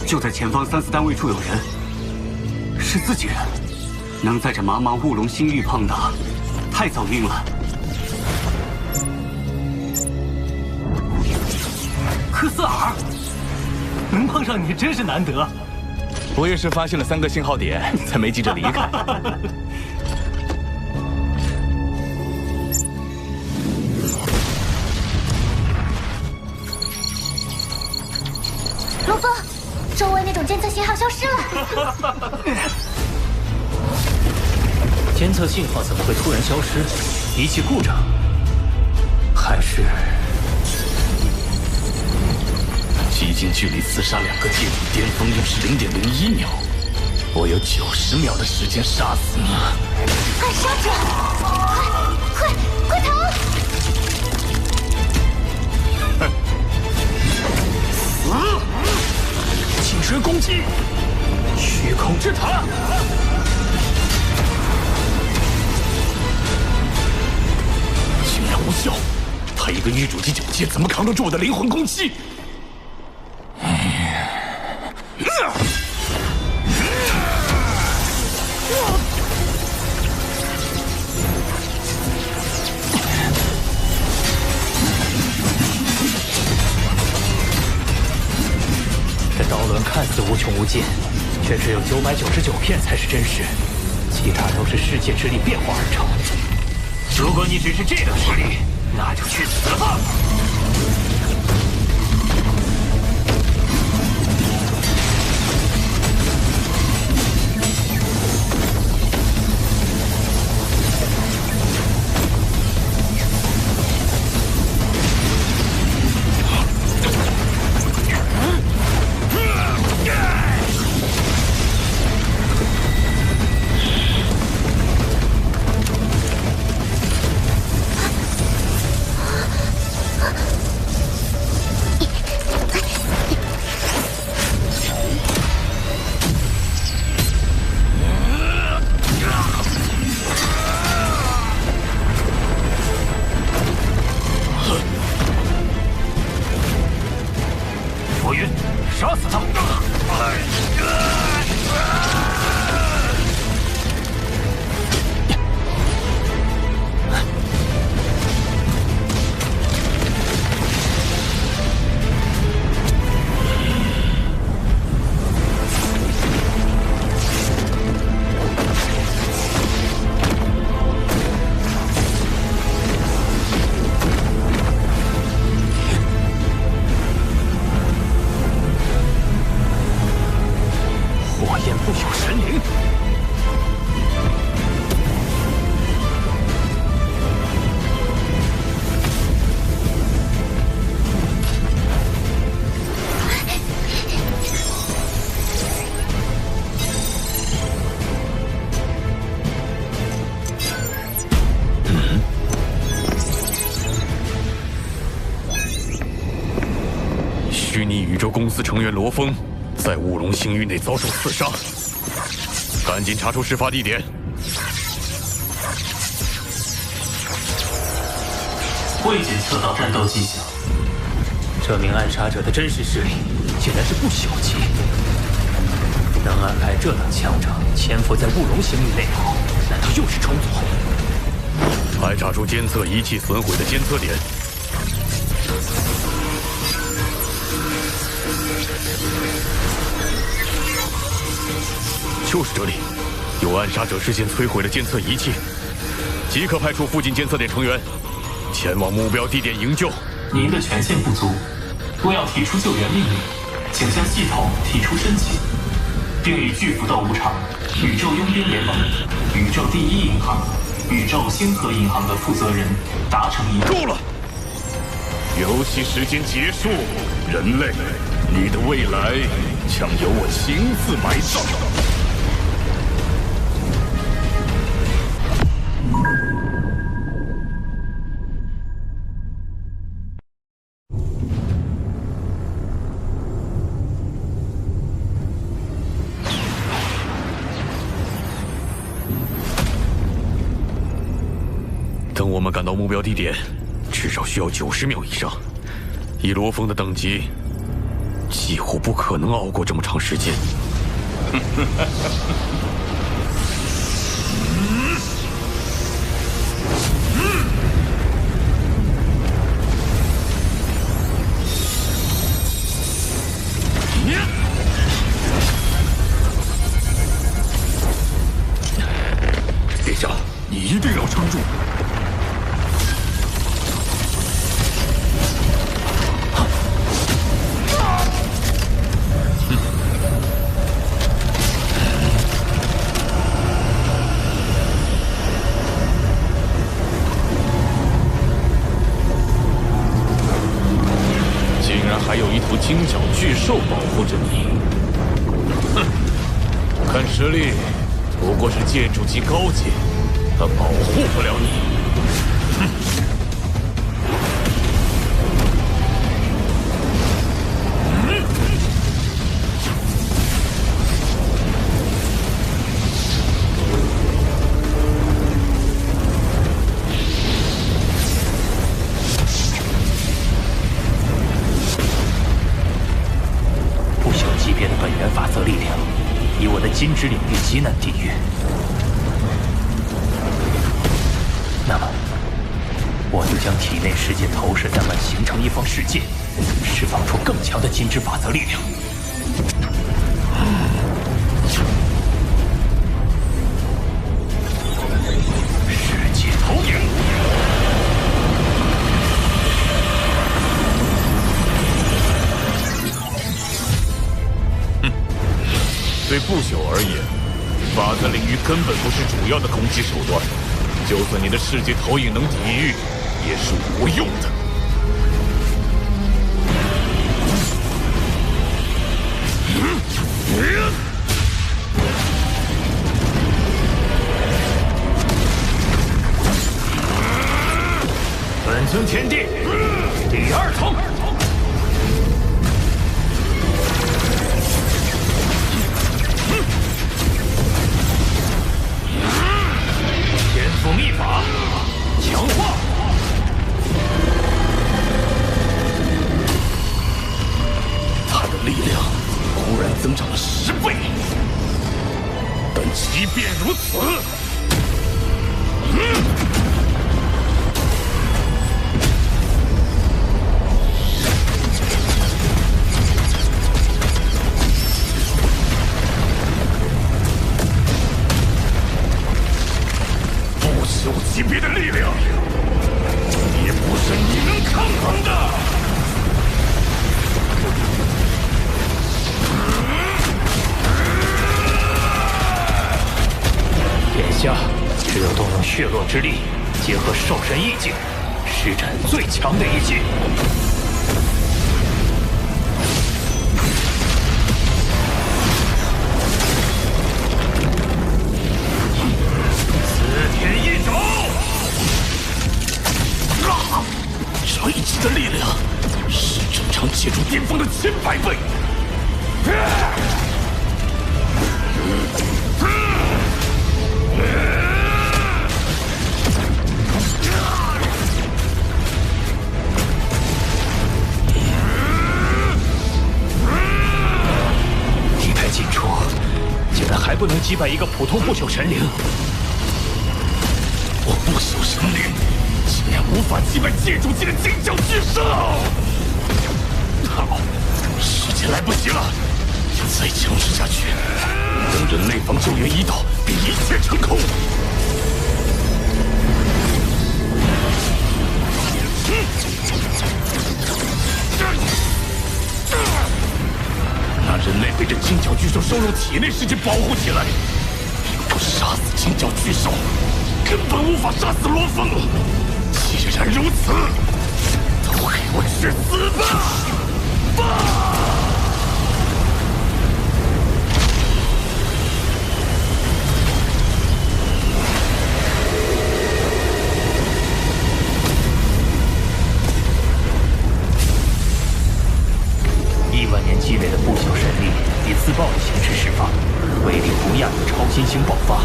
就在前方3、4单位处有人，是自己人，能在这茫茫雾龙星域碰到，太走运了。科斯尔，能碰上你真是难得。我也是发现了3个信号点，才没急着离开。罗峰，周围那种监测信号消失了。监测信号怎么会突然消失？仪器故障？还是……极近距离刺杀2个界主巅峰又是0.01秒，我有90秒的时间杀死你。暗杀者，快逃！紧追攻击，虚空之塔。竟然无效！他一个狱主级9阶，怎么扛得住我的灵魂攻击？这刀轮看似无穷无尽，却只有999片才是真实，其他都是世界之力变化而成。如果你只是这等实力，那就去死吧！杀死他！虚拟宇宙公司成员罗峰在雾龙星域内遭受刺杀，赶紧查出事发地点。未检测到战斗迹象，这名暗杀者的真实实力竟然是不朽级，能安排这等强者潜伏在雾龙星域内部，难道又是重组？排查出监测仪器损毁的监测点。就是这里，有暗杀者事先摧毁了监测仪器，即刻派出附近监测点成员前往目标地点营救。您的权限不足，若要提出救援命令，请向系统提出申请，并与巨福斗无常、宇宙佣兵联盟、宇宙第一银行、宇宙星河银行的负责人达成一致。够了！游戏时间结束，人类，你的未来将由我亲自埋葬。等我们赶到目标地点，至少需要90秒以上。以罗峰的等级，几乎不可能熬过这么长时间。殿下，你一定要撑住！竟然还有一头金角巨兽保护着你！哼，看实力。 不过是界主级高阶，他保护不了你。哼！不朽级别的本源法则力量。 以我的金之领域极难抵御，那么我就将体内世界投射弹丸形成一方世界，释放出更强的金之法则力量。世界投影。 对不朽而言，法则领域根本不是主要的攻击手段，就算你的世界投影能抵御，也是无用的。本尊天地，第二层。 天赋秘法强化，他的力量忽然增长了10倍，但即便如此，不朽级别的力量，也不是你能抗衡的。眼下只有动用血络之力，结合兽神意境，施展最强的一击。 这一击的力量是正常界主巅峰的100倍。地派进出，竟然还不能击败一个普通不朽神灵。我不朽神灵。 竟然无法击败界主级的金角巨兽！好，时间来不及了，再强持下去，等人类方救援一到，便一切成空。那人类被这金角巨兽收入体内世界保护起来，不杀死金角巨兽，根本无法杀死罗峰。 既然如此，都给我去死吧！1万年积累的不朽神力以自爆的形式释放，威力不亚于超新星爆发。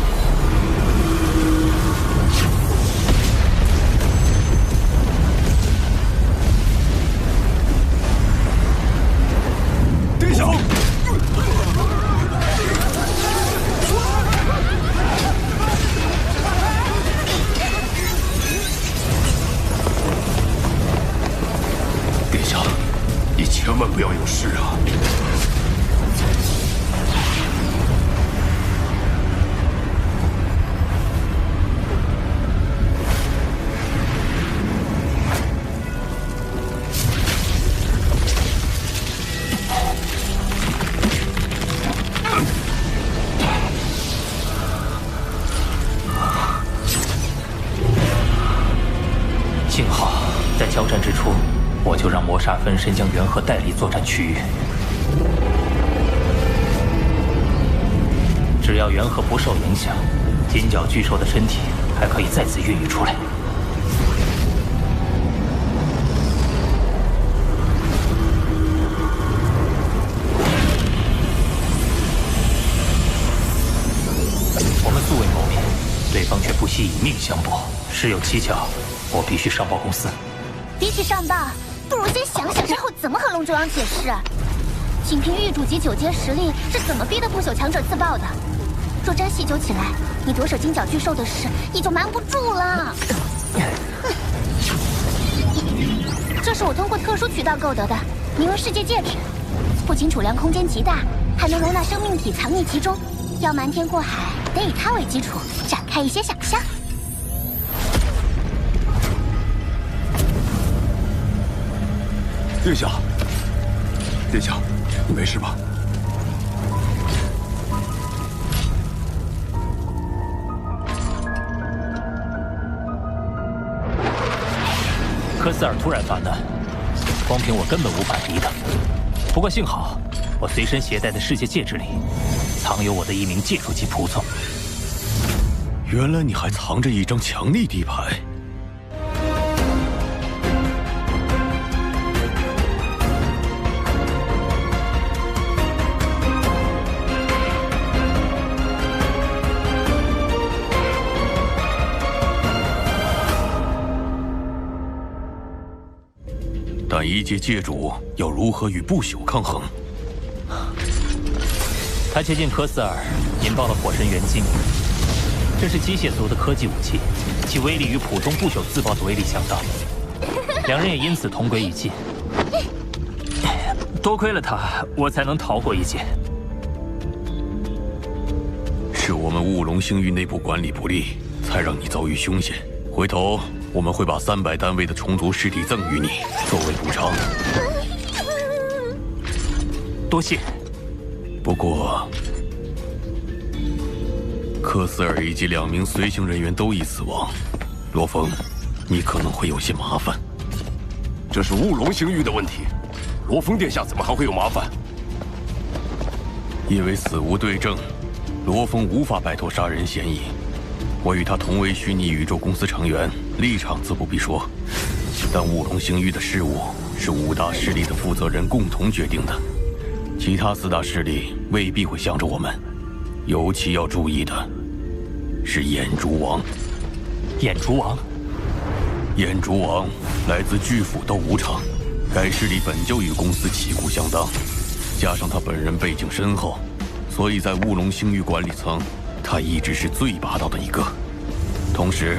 千万不要有事啊！幸好在交战之初，我就让魔煞分身将元和带离作战区域。只要元和不受影响，金角巨兽的身体还可以再次孕育出来。我们素未谋面，对方却不惜以命相搏，事有蹊跷。 我必须上报公司。比起上报，不如先想想之后怎么和龙之王解释。仅凭玉主级9阶实力，是怎么逼得不朽强者自爆的？若真细究起来，你夺舍金角巨兽的事也就瞒不住了。这是我通过特殊渠道购得的，名为世界戒指，不仅储量空间极大，还能容纳生命体藏匿其中。要瞒天过海，得以它为基础，展开一些想象。 殿下，殿下，你没事吧？科斯尔突然发难，光凭我根本无法敌他。不过幸好，我随身携带的世界戒指里，藏有我的一名戒主级仆从。原来你还藏着一张强力底牌。 但一阶界主要如何与不朽抗衡？他接近科斯尔，引爆了火神元晶，这是机械族的科技武器，其威力与普通不朽自爆的威力相当，两人也因此同归于尽。多亏了他，我才能逃过一劫。是我们雾龙星域内部管理不力，才让你遭遇凶险。回头。 我们会把300单位的虫族尸体赠予你，作为补偿。多谢。不过，科斯尔以及2名随行人员都已死亡，罗峰，你可能会有些麻烦。这是雾龙星域的问题，罗峰殿下怎么还会有麻烦？因为死无对证，罗峰无法摆脱杀人嫌疑。 我与他同为虚拟宇宙公司成员，立场自不必说。但雾龙星域的事务是5大势力的负责人共同决定的，其他4大势力未必会向着我们。尤其要注意的是眼烛王。眼烛王，眼烛王来自巨斧斗武场，该势力本就与公司旗鼓相当，加上他本人背景深厚，所以在雾龙星域管理层。 他一直是最霸道的一个，同时，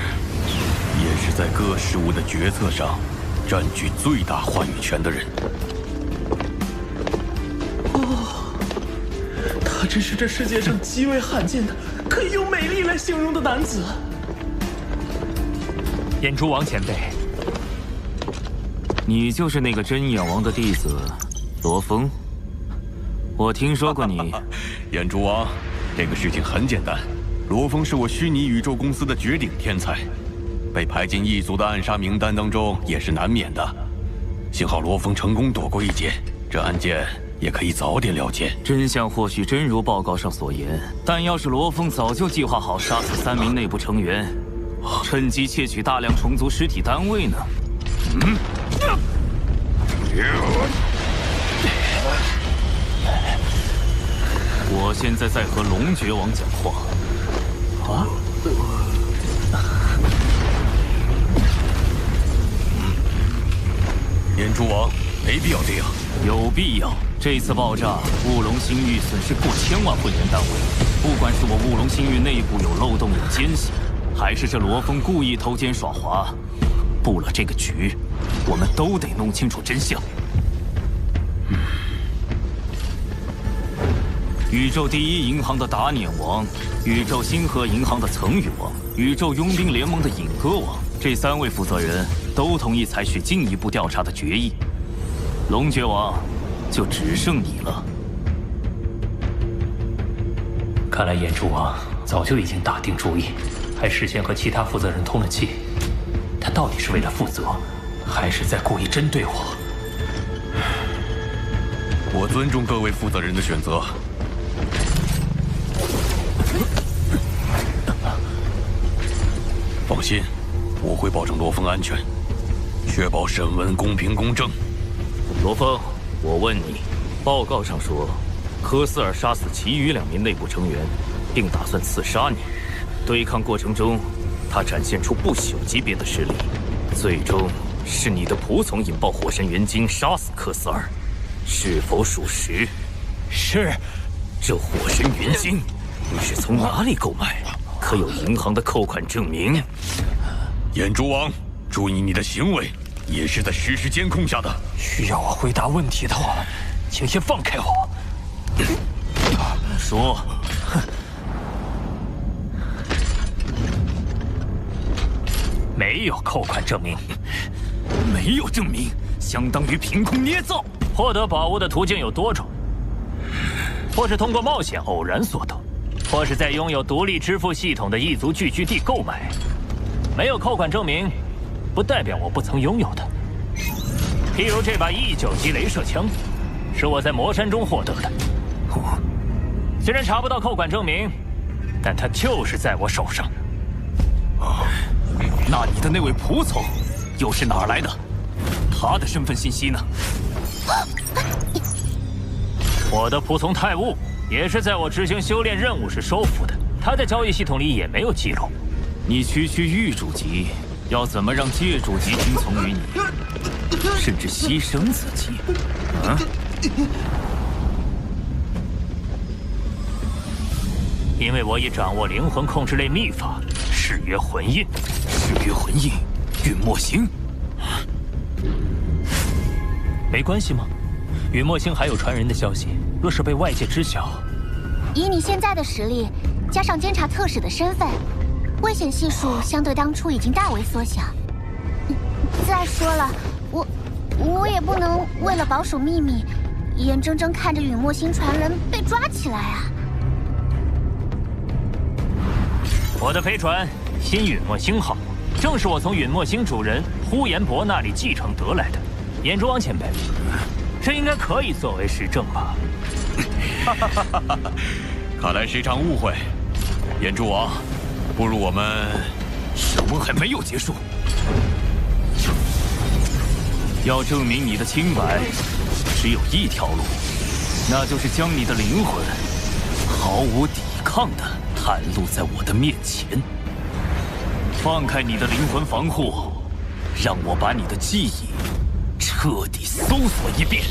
也是在各事务的决策上占据最大话语权的人。哦，他真是这世界上极为罕见的可以用美丽来形容的男子。眼珠王前辈，你就是那个真眼王的弟子罗峰？我听说过你。眼珠王。 这个事情很简单，罗峰是我虚拟宇宙公司的绝顶天才，被排进异族的暗杀名单当中也是难免的。幸好罗峰成功躲过一劫，这案件也可以早点了结。真相或许真如报告上所言，但要是罗峰早就计划好杀死3名内部成员，趁机窃取大量虫族尸体单位呢？我现在在和龙爵王讲话。啊？眼珠王，没必要这样。有必要。这次爆炸，雾龙星域损失过千万会员单位。不管是我雾龙星域内部有漏洞、有奸细，还是这罗峰故意偷奸耍滑，布了这个局，我们都得弄清楚真相。宇宙第一银行的达碾王，宇宙星河银行的层宇王，宇宙佣兵联盟的尹歌王，这3位负责人都同意采取进一步调查的决议。龙爵王，就只剩你了。看来眼珠王早就已经打定主意，还事先和其他负责人通了气。他到底是为了负责，还是在故意针对我？我尊重各位负责人的选择。放心，我会保证罗峰安全，确保审问公平公正。罗峰，我问你，报告上说，科斯尔杀死其余2名内部成员，并打算刺杀你。对抗过程中，他展现出不朽级别的实力，最终是你的仆从引爆火神元晶杀死科斯尔，是否属实？是。这火神元晶，你是从哪里购买？可有银行的扣款证明？眼珠王，注意你的行为，也是在实时监控下的。需要我回答问题的话，请先放开我。说。没有扣款证明。没有证明，相当于凭空捏造。获得宝物的途径有多种，或是通过冒险偶然所得，或是在拥有独立支付系统的异族聚居地购买。没有扣款证明，不代表我不曾拥有的。譬如这把E9级镭射枪，是我在魔山中获得的。虽然查不到扣款证明，但它就是在我手上。那你的那位仆从又是哪儿来的？他的身份信息呢？我的仆从泰悟也是在我执行修炼任务时收服的，他在交易系统里也没有记录。你区域主级，要怎么让界主级听从于你，甚至牺牲自己？啊？因为我已掌握灵魂控制类秘法，誓约魂印。誓约魂印，陨墨星。没关系吗？陨墨星还有传人的消息，若是被外界知晓，以你现在的实力，加上监察特使的身份，危险系数相对当初已经大为缩小。再说了，我也不能为了保守秘密，眼睁睁看着陨墨星传人被抓起来啊！我的飞船新陨墨星号，正是我从陨墨星主人呼延博那里继承得来的。眼珠王前辈，这应该可以作为实证吧？看来是一场误会。眼珠王，不如我们……审问还没有结束。要证明你的清白，只有一条路，那就是将你的灵魂毫无抵抗地袒露在我的面前。放开你的灵魂防护，让我把你的记忆彻底搜索一遍。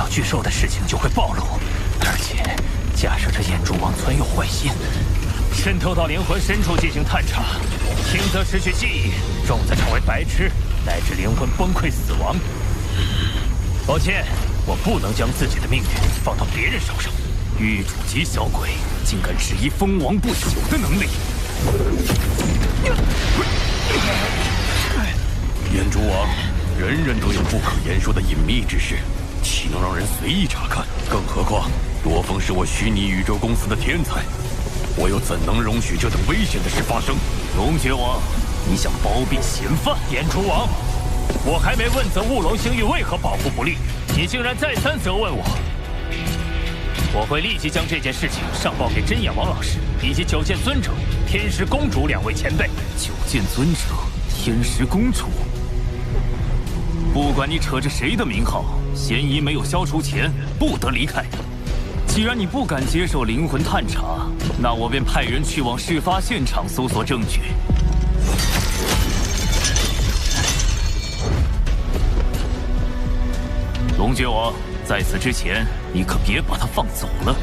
巨兽的事情就会暴露，而且假设这眼珠王存有坏心，渗透到灵魂深处进行探查，轻则失去记忆，重则成为白痴，乃至灵魂崩溃死亡。抱歉，我不能将自己的命运放到别人手上。狱主级小鬼竟敢质疑封王不朽的能力！眼珠王，人人都有不可言说的隐秘之事，岂能让人随意查看？更何况，罗峰是我虚拟宇宙公司的天才，我又怎能容许这等危险的事发生？龙觉王，你想包庇嫌犯？燕楚王，我还没问责雾龙星域为何保护不力，你竟然再三责问我。我会立即将这件事情上报给真眼王老师以及九剑尊者、天石公主2位前辈。九剑尊者、天石公主，不管你扯着谁的名号，嫌疑没有消除前，不得离开。既然你不敢接受灵魂探查，那我便派人去往事发现场搜索证据。龙觉王，在此之前，你可别把他放走了。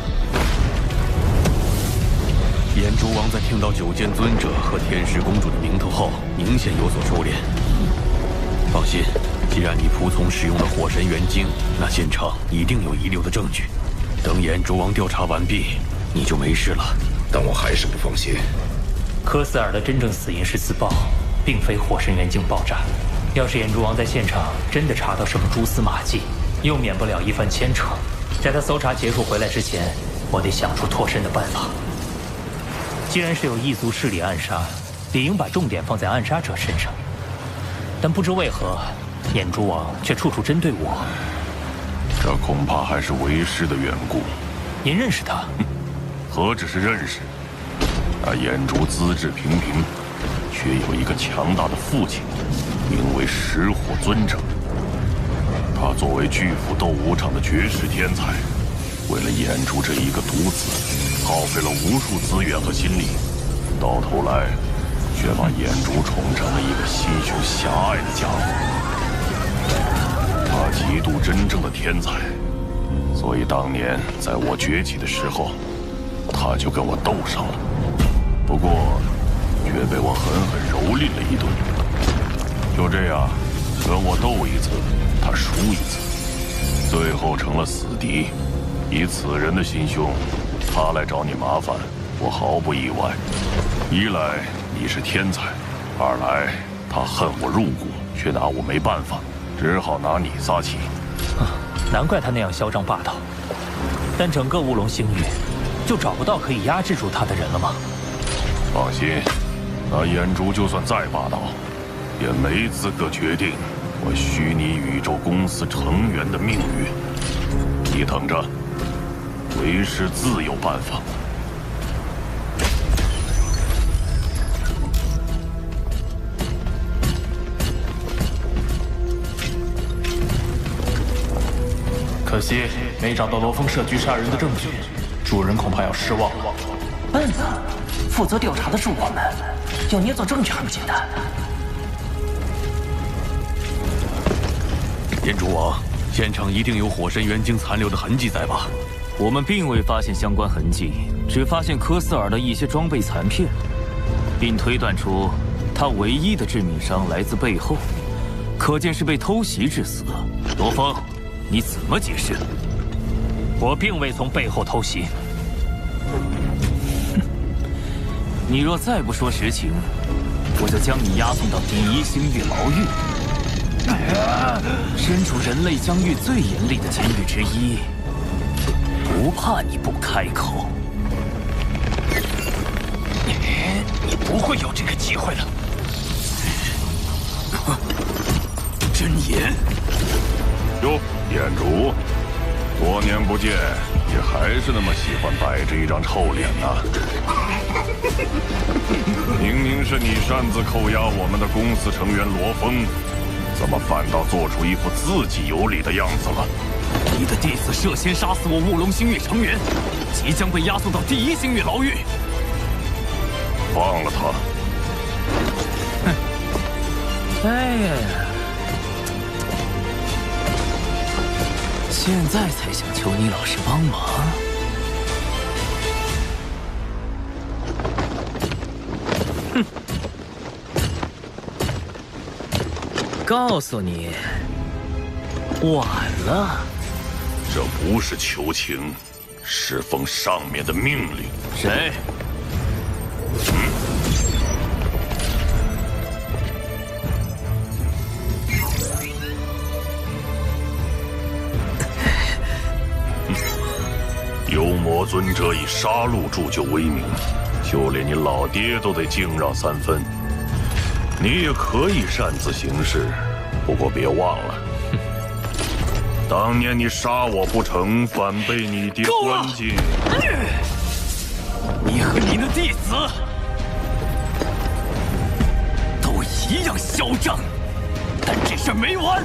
眼珠王在听到九剑尊者和天石公主的名头后，明显有所收敛。放心，既然你仆从使用了火神元晶，那现场一定有遗留的证据。等眼珠王调查完毕，你就没事了。但我还是不放心。科斯尔的真正死因是自爆，并非火神元晶爆炸。要是眼珠王在现场真的查到什么蛛丝马迹，又免不了一番牵扯。在他搜查结束回来之前，我得想出脱身的办法。既然是有异族势力暗杀，理应把重点放在暗杀者身上。但不知为何，眼珠王却处处针对我。这恐怕还是为师的缘故。您认识他？何止是认识，那眼珠资质平平，却有一个强大的父亲，名为石火尊者。他作为巨斧斗武场的绝世天才，为了眼珠这一个独子，耗费了无数资源和心力，到头来却把眼珠宠成了一个心胸狭隘的家伙。他极度真正的天才，所以当年在我崛起的时候，他就跟我斗上了。不过，却被我狠狠蹂躏了一顿。就这样，跟我斗一次，他输一次，最后成了死敌。以此人的心胸，他来找你麻烦，我毫不意外。一来你是天才，二来他恨我入骨，却拿我没办法。只好拿你撒气，难怪他那样嚣张霸道。但整个乌龙星域，就找不到可以压制住他的人了吗？放心，那眼珠就算再霸道，也没资格决定我虚拟宇宙公司成员的命运。你等着，为师自有办法。可惜没找到罗峰设局杀人的证据，主人恐怕要失望了。笨啊！负责调查的是我们，要捏造证据还不简单？眼珠王，现场一定有火神元晶残留的痕迹在吧？我们并未发现相关痕迹，只发现科斯尔的一些装备残片，并推断出他唯一的致命伤来自背后，可见是被偷袭致死。罗峰，你怎么解释？我并未从背后偷袭。你若再不说实情，我就将你押送到第1星域牢狱，身处人类疆域最严厉的监狱之一。不怕你不开口。你不会有这个机会了。真言。哟，眼珠，多年不见，也还是那么喜欢摆着一张臭脸呐。明明是你擅自扣押我们的公司成员罗峰，怎么反倒做出一副自己有理的样子了？你的弟子涉嫌杀死我乌龙星域成员，即将被押送到第1星域牢狱。放了他。哎呀，现在才想求你老师帮忙。哼！告诉你，晚了。这不是求情，是奉上面的命令。谁？我尊者以杀戮铸就威名，就连你老爹都得敬让3分。你也可以擅自行事，不过别忘了，当年你杀我不成，反被你爹关进。你和你的弟子都一样嚣张，但这事儿没完。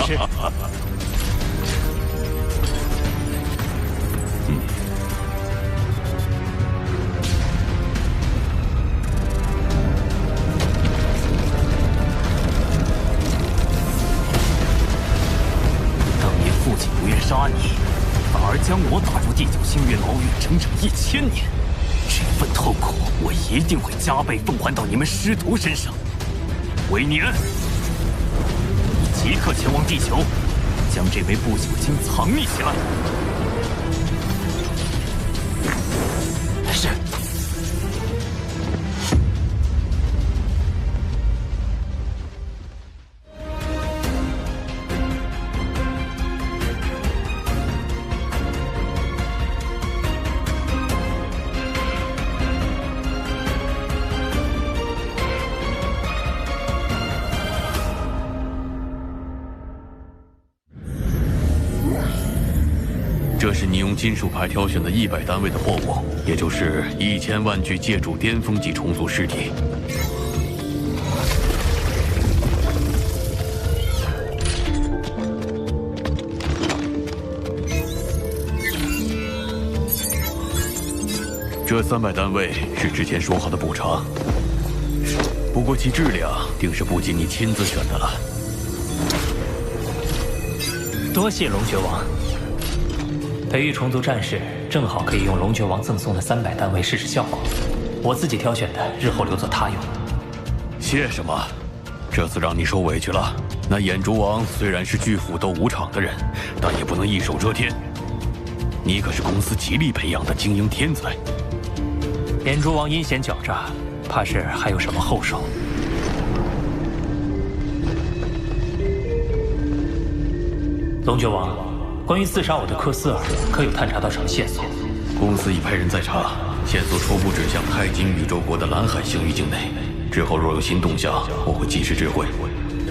是。当年父亲不愿杀你，反而将我打入第9星月牢狱，整整1000年。这份痛苦，我一定会加倍奉还到你们师徒身上。维尼恩，你即刻前往地球，将这枚不朽经藏匿起来。是。这是你用金属牌挑选的100单位的货物，也就是1000万具借助巅峰级虫族尸体。这300单位是之前说好的补偿，不过其质量定是不及你亲自选的了。多谢龙爵王。培育虫族战士正好可以用龙爵王赠送的300单位试试效果，我自己挑选的，日后留作他用。谢什么？这次让你受委屈了。那眼珠王虽然是巨斧斗武场的人，但也不能一手遮天。你可是公司极力培养的精英天才。眼珠王阴险狡诈，怕是还有什么后手。龙爵王，关于刺杀我的科斯尔，可有探查到什么线索？公司已派人在查，线索初步指向太金宇宙国的蓝海星域境内。之后若有新动向，我会及时知会。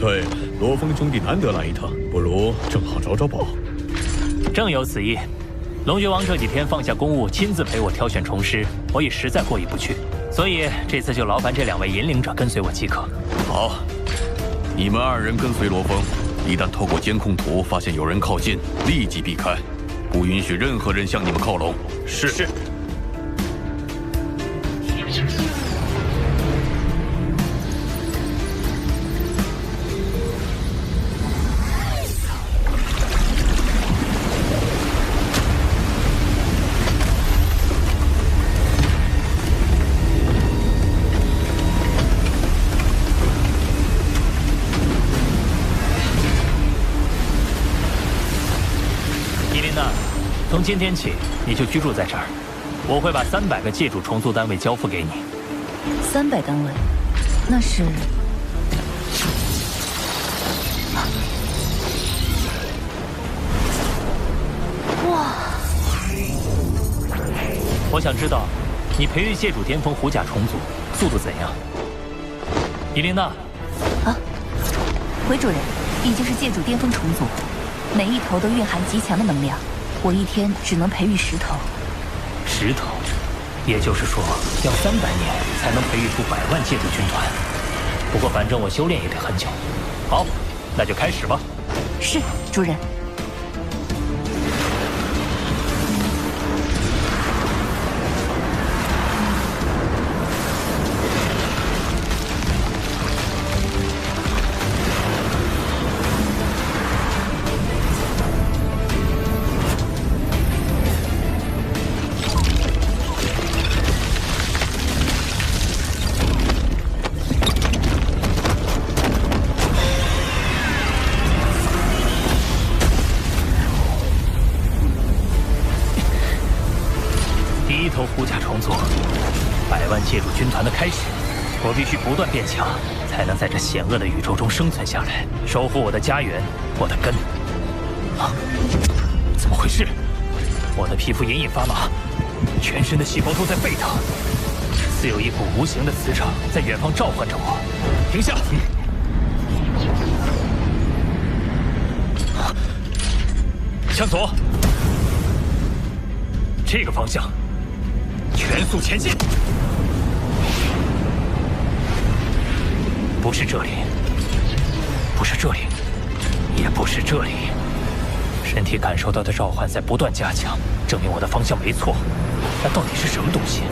对，罗峰兄弟难得来一趟，不如正好找找宝。正有此意。龙爵王这几天放下公务，亲自陪我挑选虫师，我也实在过意不去，所以这次就劳烦这2位引领者跟随我即可。好，你们2人跟随罗峰。一旦透过监控图发现有人靠近，立即避开，不允许任何人向你们靠拢。是。从今天起，你就居住在这儿。我会把300个借主重组单位交付给你。300单位，那是……哇！我想知道，你培育借主巅峰虎甲虫族速度怎样？伊琳娜。啊，回主人，已经是借主巅峰虫族，每一头都蕴含极强的能量。我一天只能培育10头，10头，也就是说要300年才能培育出100万借主军团。不过反正我修炼也得很久。好，那就开始吧。是，主人。虎甲虫族100万借助军团的开始。我必须不断变强，才能在这险恶的宇宙中生存下来，守护我的家园，我的根。啊！怎么回事？我的皮肤隐隐发麻，全身的细胞都在沸腾，似有一股无形的磁场在远方召唤着我。停下！向左，这个方向，全速前进。不是这里，不是这里，也不是这里。身体感受到的召唤在不断加强，证明我的方向没错。那到底是什么东西？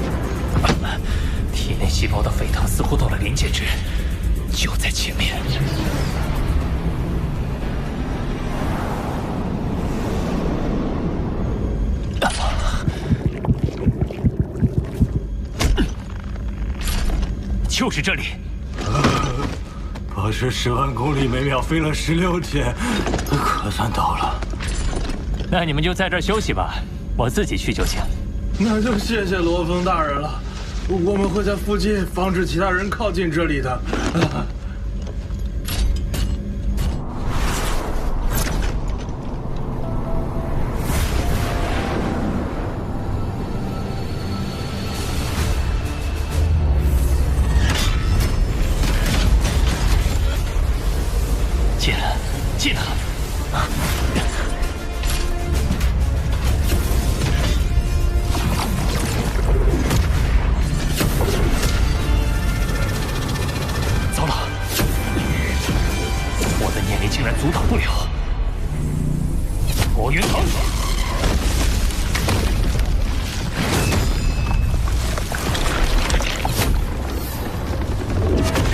体内细胞的沸腾似乎到了临界值，就在前面。就是这里。保持10万公里每秒飞了16天，可算到了。那你们就在这儿休息吧，我自己去就行。那就谢谢罗峰大人了，我们会在附近防止其他人靠近这里的。进了。糟了，我的念力竟然阻挡不了。火云腾，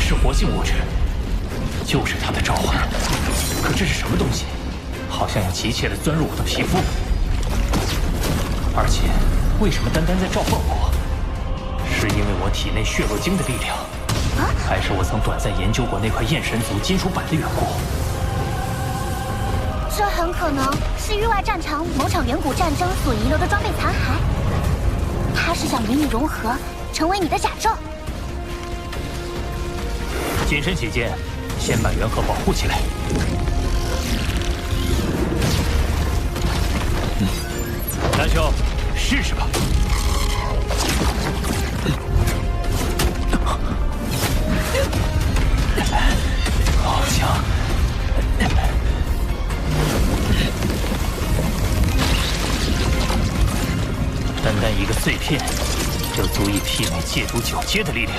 是活性物质，就是它的召唤。可这是什么东西？好像要急切地钻入我的皮肤，而且为什么单单在召唤我？是因为我体内血络晶的力量，还是我曾短暂研究过那块焰神族金属板的缘故？这很可能是域外战场某场远古战争所遗留的装备残骸。它是想与你融合，成为你的甲胄。谨慎起见，先把元核保护起来。蓝秋，试试吧。好强！单单一个碎片，就足以媲美界主9阶的力量。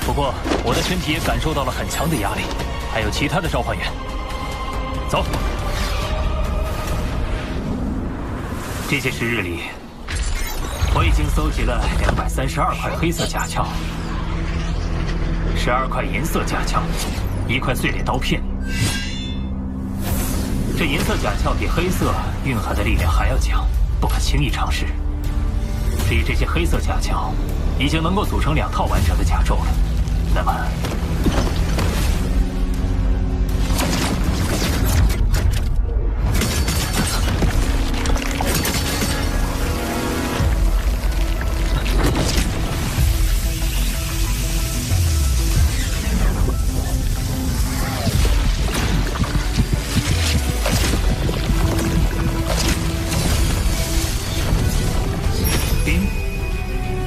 不过，我的身体也感受到了很强的压力，还有其他的召唤员。走。这些时日里，我已经搜集了232块黑色甲壳，12块银色甲壳，1块碎裂刀片。这银色甲壳比黑色蕴含的力量还要强，不可轻易尝试。至于这些黑色甲壳，已经能够组成2套完整的甲胄了。那么，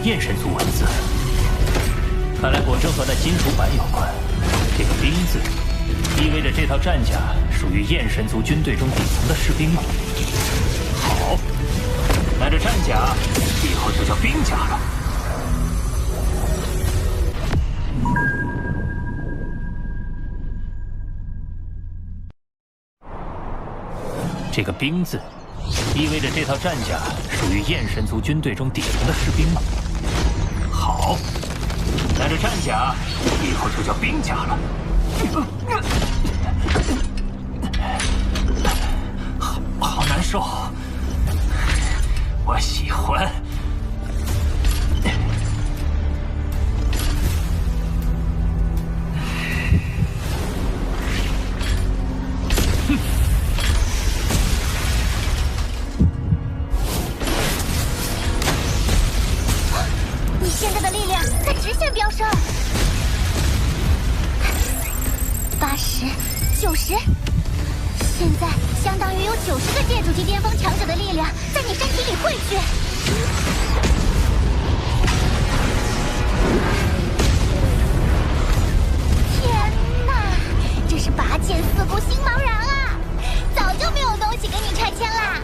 焰神族文字，看来果真和那金属板有关。这个兵字，意味着这套战甲属于焰神族军队中底层的士兵吗？好，那这战甲以后就叫兵甲了。这个兵字，意味着这套战甲属于焰神族军队中底层的士兵吗？好，那这战甲以后就叫兵甲了。好难受，我喜欢。你现在的力量90个界主级巅峰强者的力量在你身体里汇聚。天哪，这是拔剑四顾心茫然啊！早就没有东西给你拆迁啦。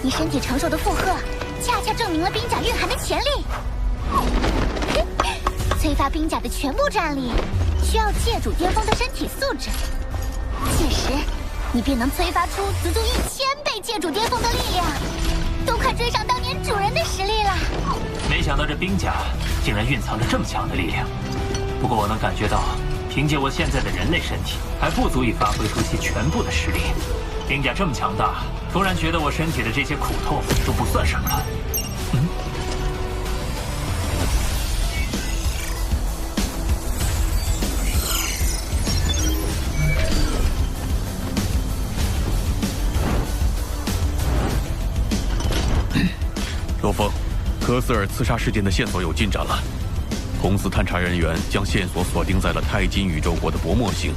你身体承受的负荷，恰恰证明了冰甲蕴含的潜力。催发冰甲的全部战力，需要界主巅峰的身体素质。届时，你便能催发出足足1000倍界主巅峰的力量，都快追上当年主人的实力了。没想到这冰甲竟然蕴藏着这么强的力量。不过我能感觉到，凭借我现在的人类身体，还不足以发挥出其全部的实力。冰甲这么强大，突然觉得我身体的这些苦痛都不算什么了。罗峰，科斯尔刺杀事件的线索有进展了。公司探查人员将线索锁定在了钛金宇宙国的薄墨星。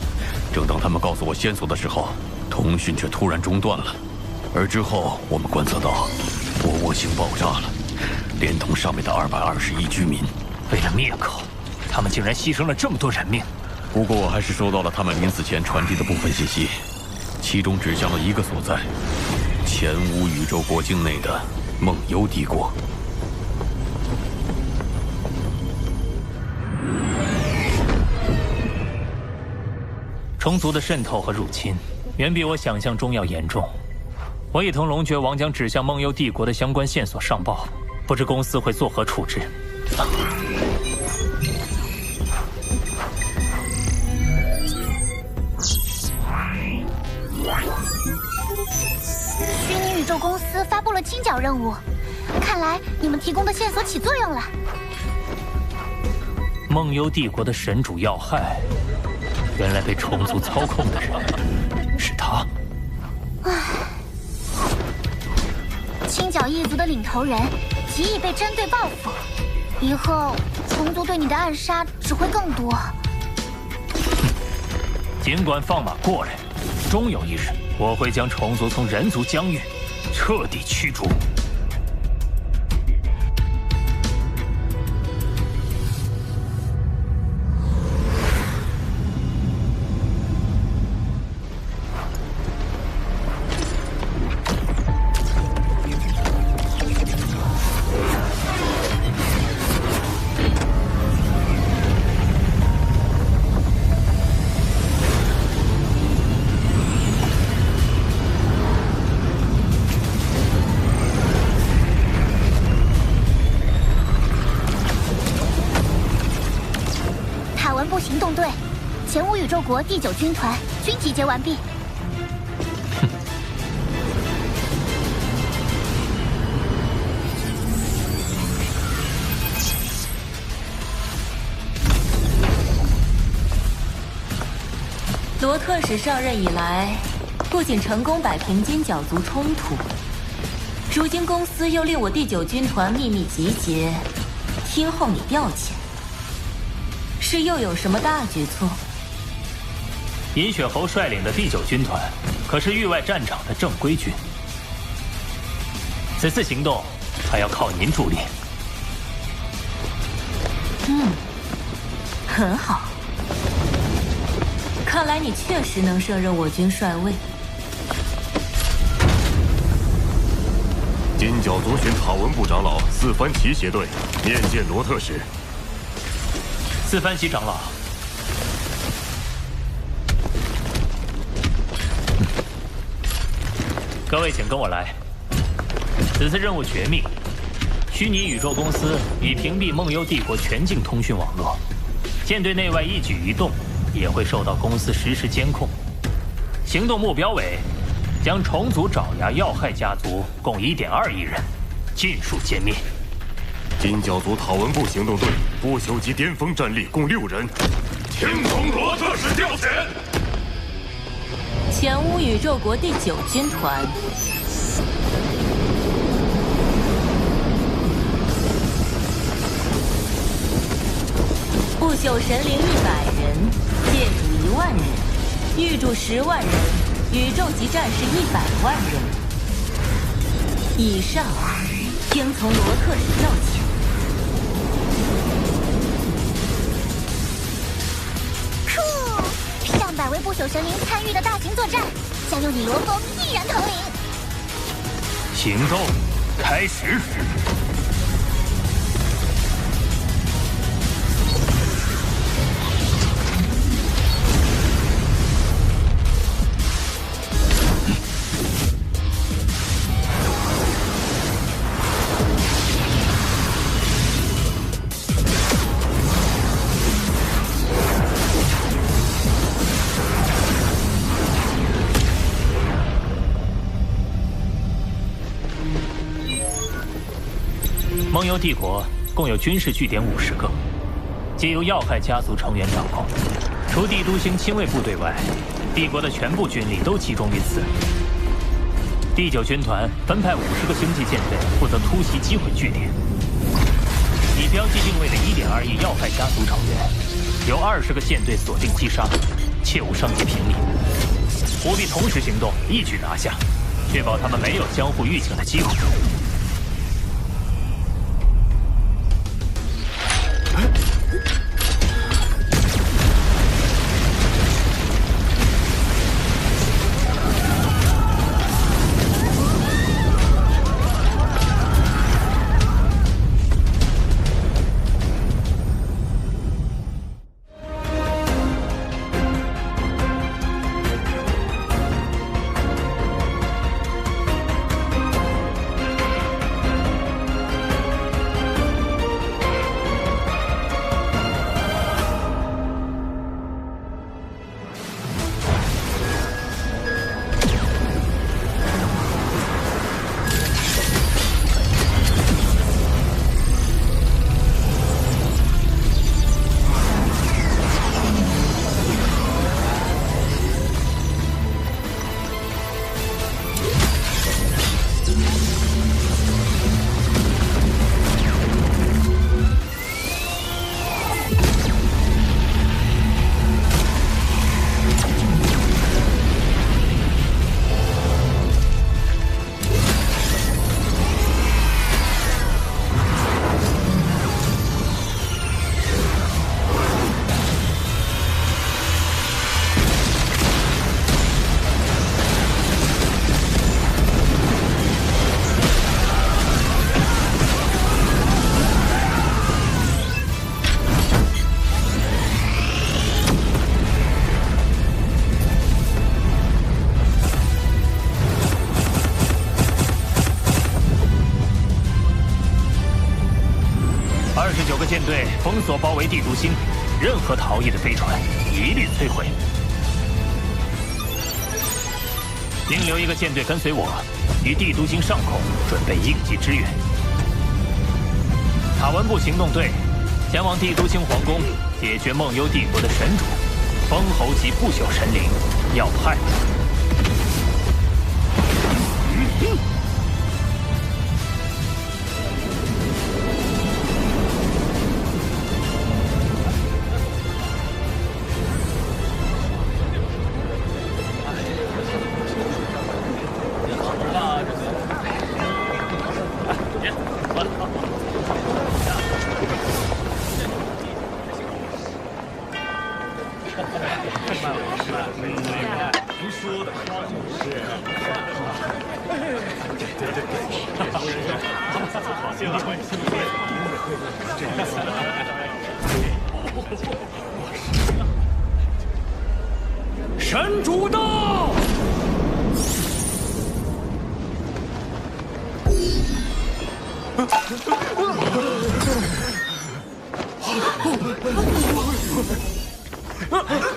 正当他们告诉我线索的时候，通讯却突然中断了。而之后，我们观测到薄墨星爆炸了，连同上面的220亿居民。为了灭口，他们竟然牺牲了这么多人命。不过我还是收到了他们临死前传递的部分信息，其中指向了一个所在：前无宇宙国境内的梦幽帝国。虫族的渗透和入侵远比我想象中要严重。我已同龙爵王将指向梦幽帝国的相关线索上报，不知公司会作何处置。虚拟宇宙公司发布了金角任务，看来你们提供的线索起作用了。梦幽帝国的神主要害，原来被虫族操控的人是他。青角一族的领头人极易被针对报复，以后虫族对你的暗杀只会更多。尽管放马过来，终有一日我会将虫族从人族疆域彻底驱逐。行动队，前无宇宙国第9军团均集结完毕。罗特使上任以来，不仅成功摆平金角族冲突，如今公司又令我第9军团秘密集结，听候你调遣。是又有什么大举措？尹雪侯率领的第9军团可是域外战场的正规军，此次行动还要靠您助力。很好。看来你确实能胜任我军帅位。金角族巡塔文部长老四番旗携队面见罗特使。四番旗长老，各位请跟我来。此次任务绝密，虚拟宇宙公司已屏蔽梦幽帝国全境通讯网络，舰队内外一举一动也会受到公司实时监控。行动目标为将虫族爪牙要害家族共1.2亿人尽数歼灭。金角族塔文部行动队不朽级巅峰战力共6人，听从罗特使调遣。前无宇宙国第9军团，不朽神灵100人，界主1万人，狱主10万人，宇宙级战士100万人，以上应从罗特使调遣。酷！上百位不朽神灵参与的大型作战，将用你罗峰毅然统领。行动开始。盟友帝国共有军事据点50个，皆由要害家族成员掌控。除帝都星亲卫部队外，帝国的全部军力都集中于此。第9军团分派50个星际舰队，负责突袭击毁据点。以标记定位的1.2亿要害家族成员，由20个舰队锁定击杀，切勿伤及平民。务必同时行动，一举拿下，确保他们没有相互预警的机会。29个舰队封锁包围帝都星，任何逃逸的飞船一律摧毁。另留一个舰队跟随我，于帝都星上空准备应急支援。塔文部行动队前往帝都星皇宫，解决梦幽帝国的神主封侯级不朽神灵要害。神主到！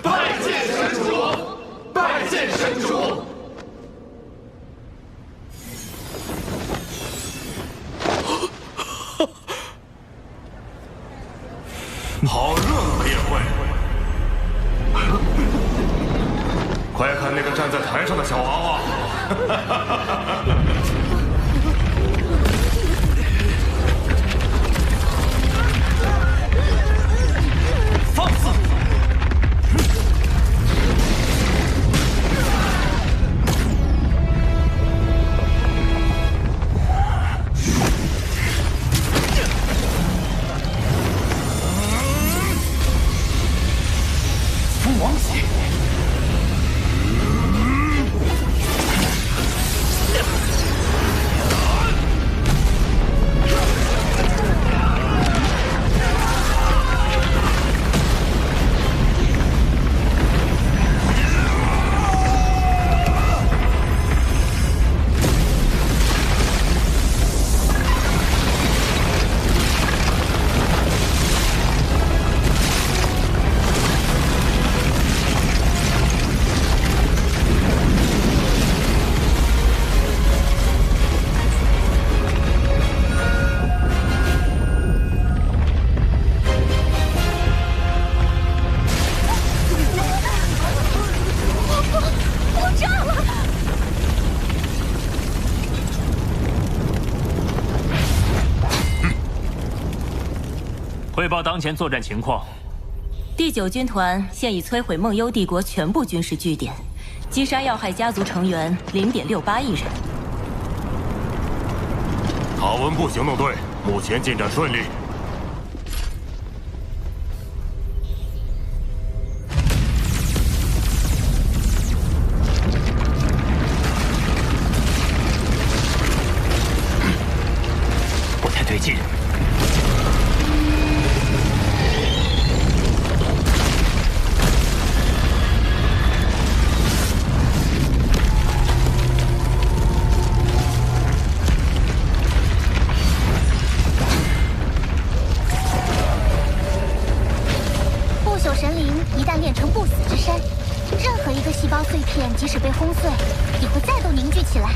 拜见神主！拜见神主！好热闹的宴会！快看那个站在台上的小娃娃！放肆！汇报当前作战情况。第9军团现已摧毁梦幽帝国全部军事据点，击杀要害家族成员0.68亿人。塔文部行动队目前进展顺利。不太对劲。碎片即使被轰碎，也会再度凝聚起来。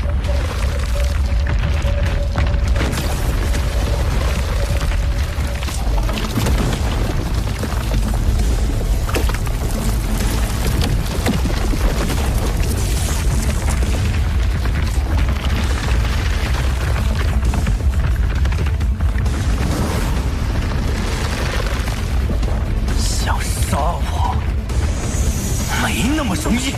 想杀我，没那么容易。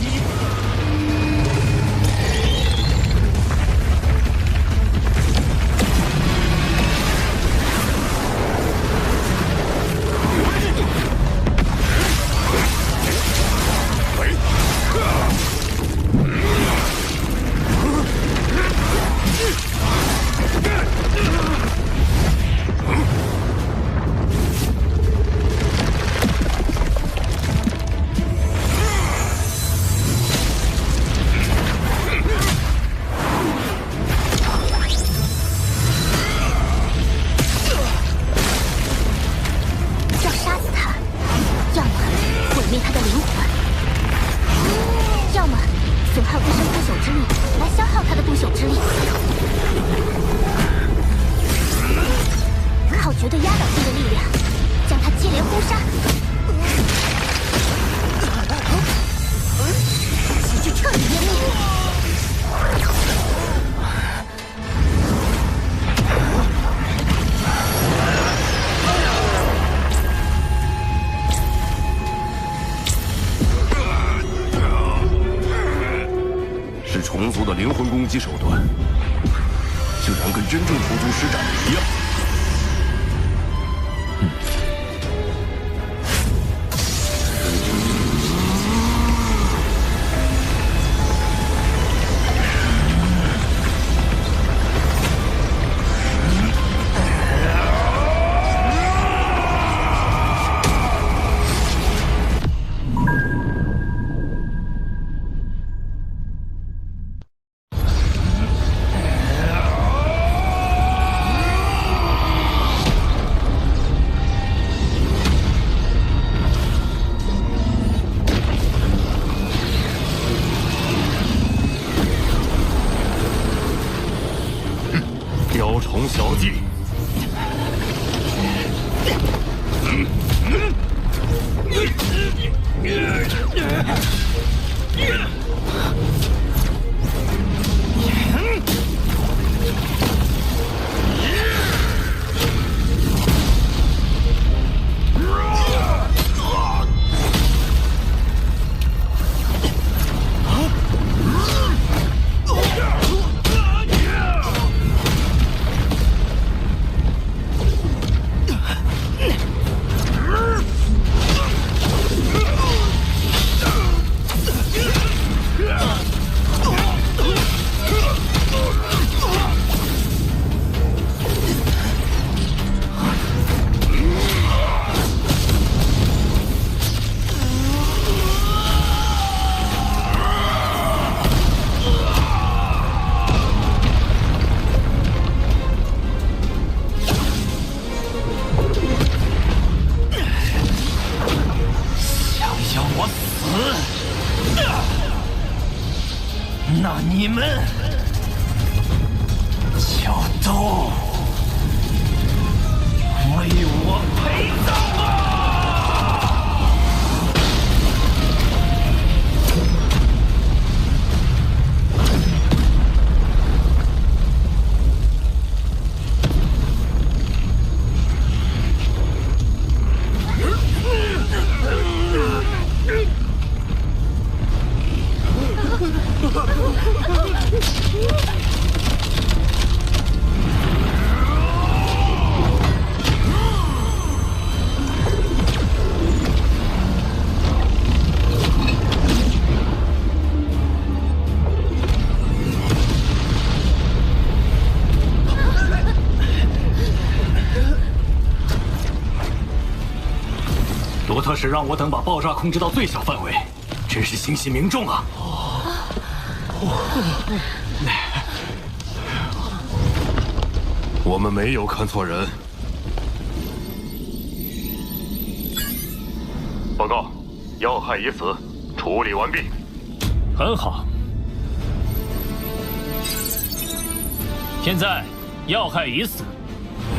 虫族的灵魂攻击手段，竟然跟真正虫族施展的一样。雕虫小技，使让我等把爆炸控制到最小范围，真是心系民众啊！我们没有看错人。报告，要害已死，处理完毕。很好。现在要害已死，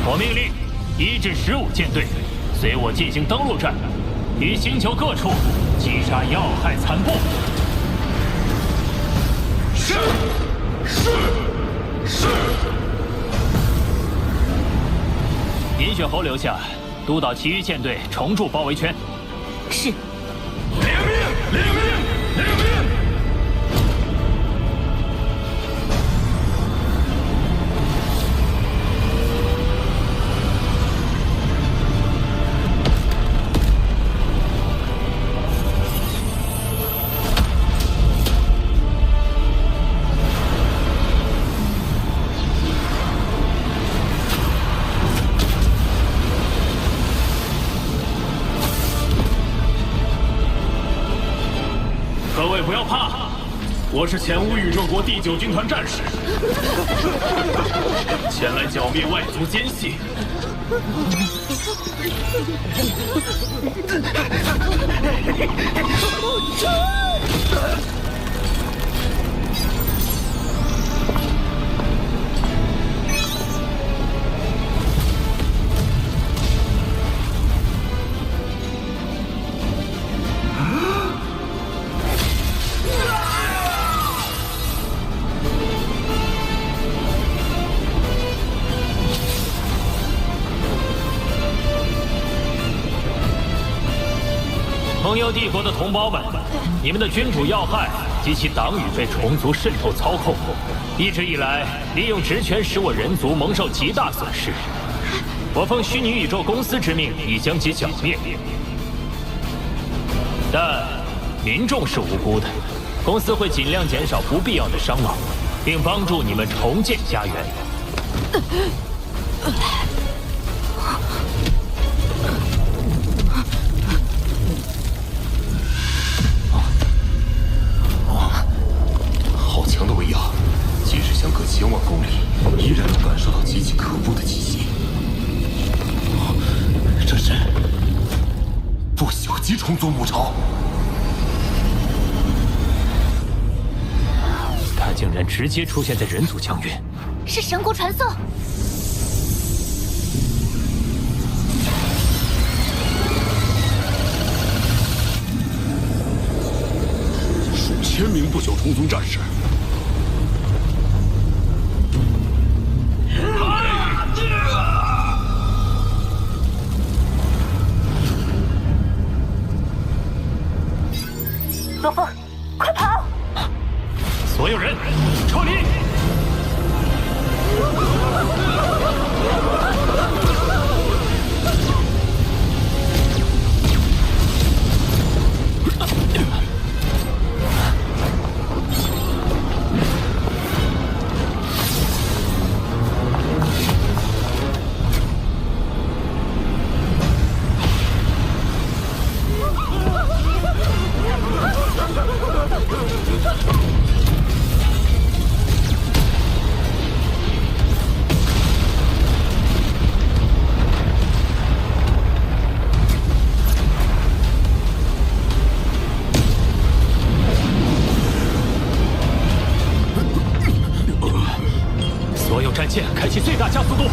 我命令1至15舰队随我进行登陆战，于星球各处击杀要害残部。是。银雪侯留下，督导其余舰队重筑包围圈。是。领命！各位不要怕，我是前无宇宙国第9军团战士，前来剿灭外族奸细。盟友帝国的同胞们，你们的君主要害及其党羽被虫族渗透操控，一直以来利用职权使我人族蒙受极大损失。我奉虚拟宇宙公司之命，已将其剿灭。但民众是无辜的，公司会尽量减少不必要的伤亡，并帮助你们重建家园。好强的威压，即使相隔1000万公里，依然能感受到极其可怖的气息。这是不朽级虫族母巢。它竟然直接出现在人族疆域，是神国传送。数千名不朽虫族战士。罗峰，快跑！所有人撤离！所有战舰开启最大加速度。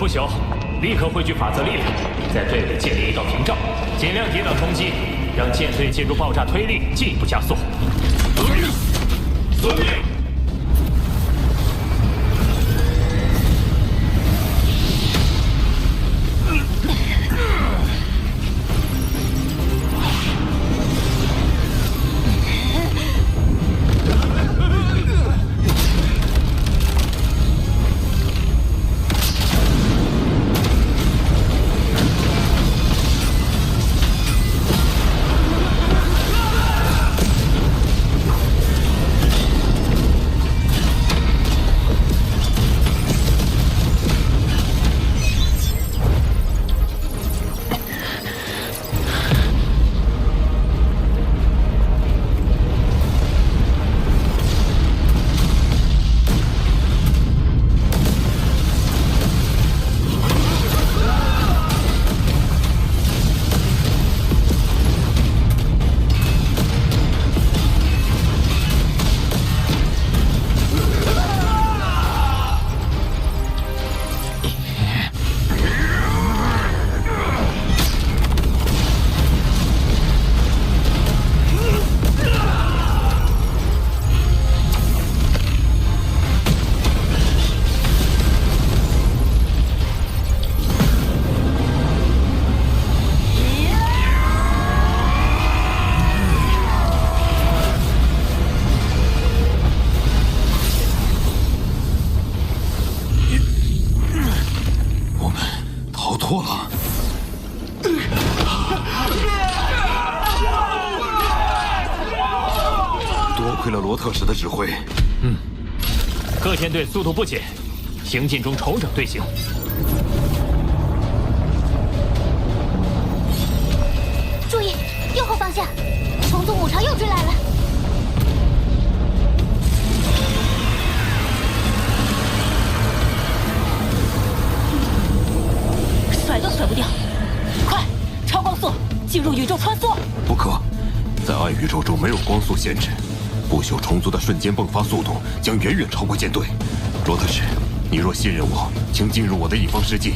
不朽，立刻汇聚法则力量，在队里建立一道屏障，尽量抵挡冲击，让舰队借助爆炸推力进一步加速。遵命，遵命。特使的指挥。各舰队速度不减，行进中重整队形。注意，右后方向，虫族母巢又追来了。甩都甩不掉，快，超光速，进入宇宙穿梭。不可，在暗宇宙中没有光速限制。不朽虫族的瞬间迸发速度将远远超过舰队。罗特使，你若信任我，请进入我的一方世界，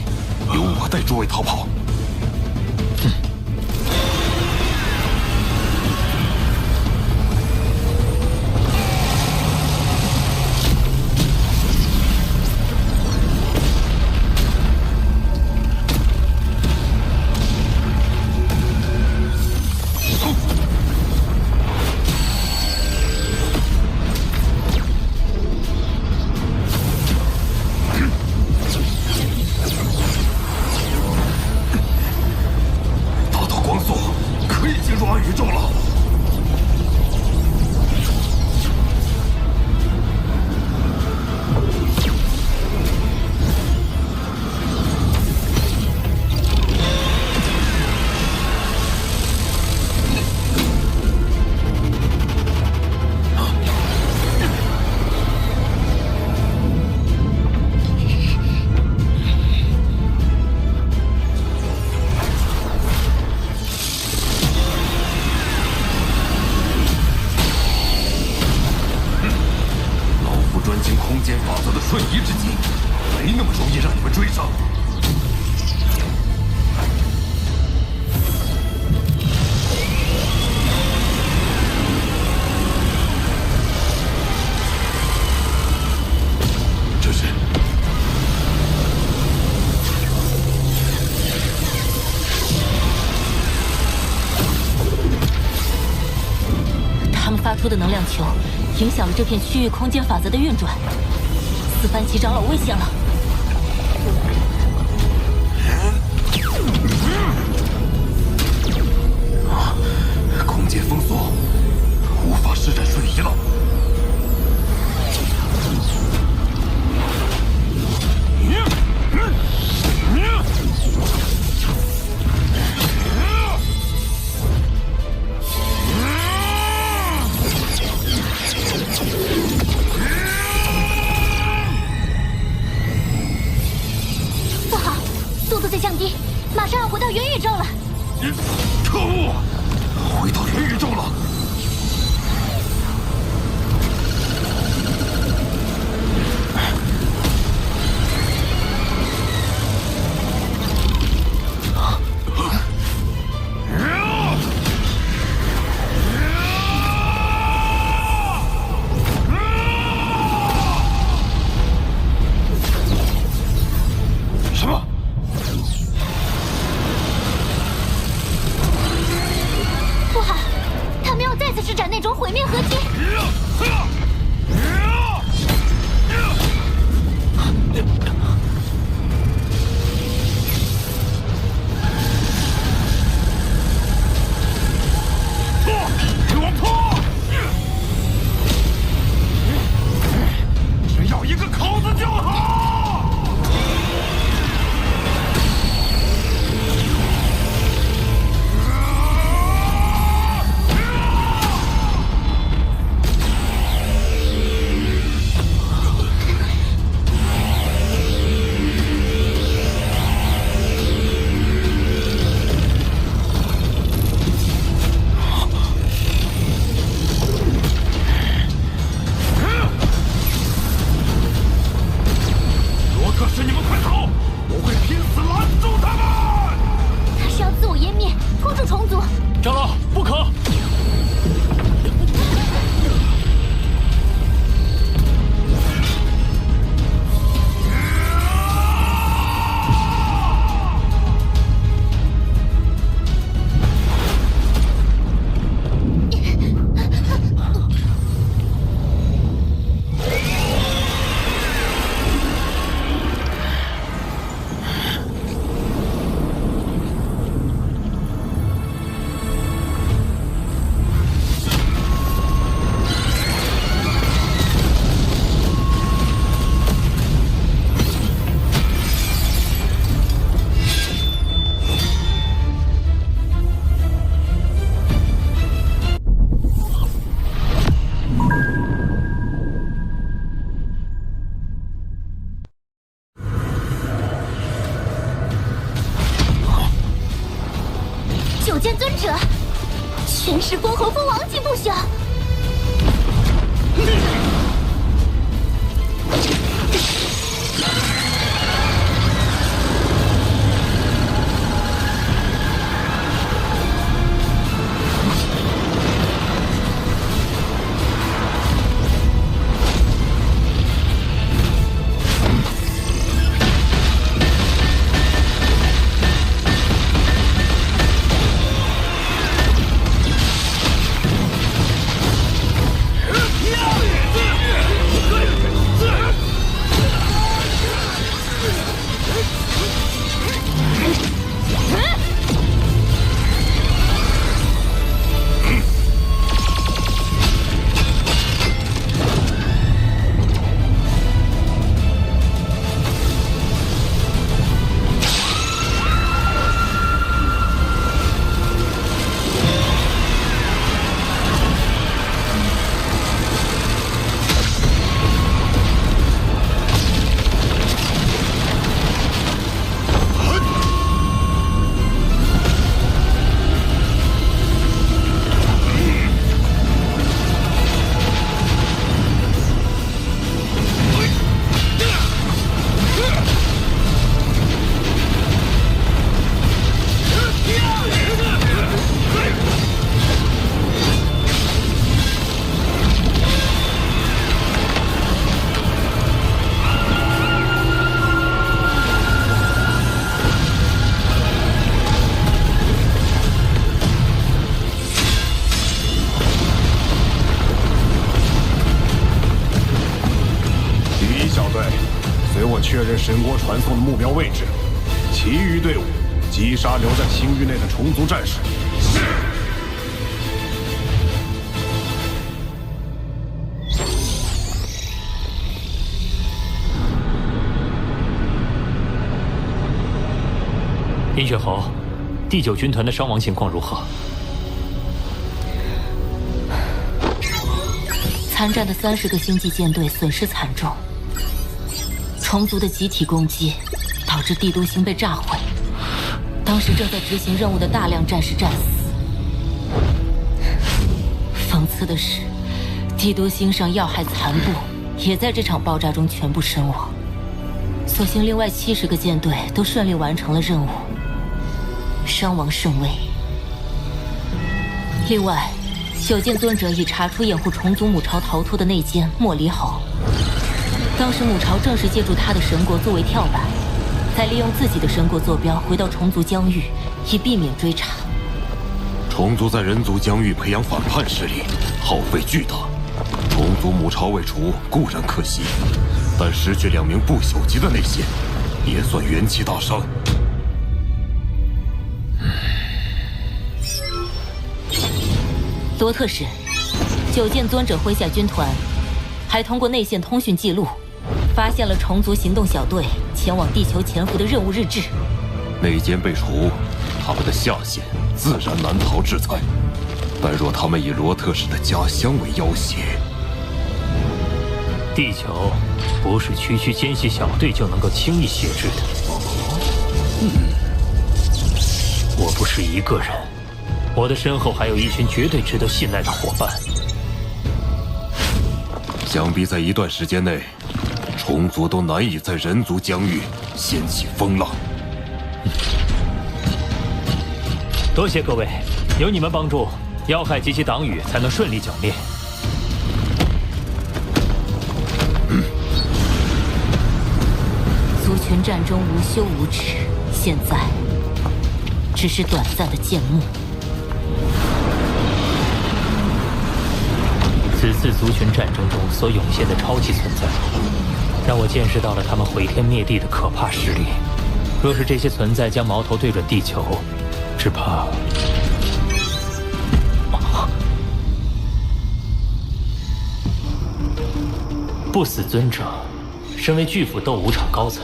由我带诸位逃跑。出的能量球影响了这片区域空间法则的运转，斯班奇长老危险了！空间封锁，无法施展瞬移了。马上要回到元宇宙了！可恶，回到元宇宙了！是封侯封王级不小。确认神国传送的目标位置，其余队伍击杀留在星域内的虫族战士。是。林雪侯，第9军团的伤亡情况如何？参战的30个星际舰队损失惨重。虫族的集体攻击导致帝都星被炸毁，当时正在执行任务的大量战士战死。讽刺的是，帝都星上要害残部也在这场爆炸中全部身亡。所幸另外70个舰队都顺利完成了任务，伤亡甚微。另外，9剑尊者已查出掩护虫族母巢逃脱的内奸莫离侯。当时母巢正是借助他的神国作为跳板，再利用自己的神国坐标回到虫族疆域，以避免追查。虫族在人族疆域培养反叛势力，耗费巨大。虫族母巢未除固然可惜，但失去2名不朽级的内线，也算元气大伤。罗特使，9剑尊者麾下军团还通过内线通讯记录，发现了虫族行动小队前往地球潜伏的任务日志。内奸被除，他们的下线自然难逃制裁。但若他们以罗特使的家乡为要挟，地球不是区区奸细小队就能够轻易挟制的。我不是一个人，我的身后还有一群绝对值得信赖的伙伴。想必在一段时间内，虫族都难以在人族疆域掀起风浪。多谢各位，有你们帮助，要害及其党羽才能顺利剿灭。族群战争无休无止，现在只是短暂的缄默。此次族群战争中所涌现的超级存在，让我见识到了他们毁天灭地的可怕实力。若是这些存在将矛头对准地球，只怕……不死尊者，身为巨斧斗武场高层，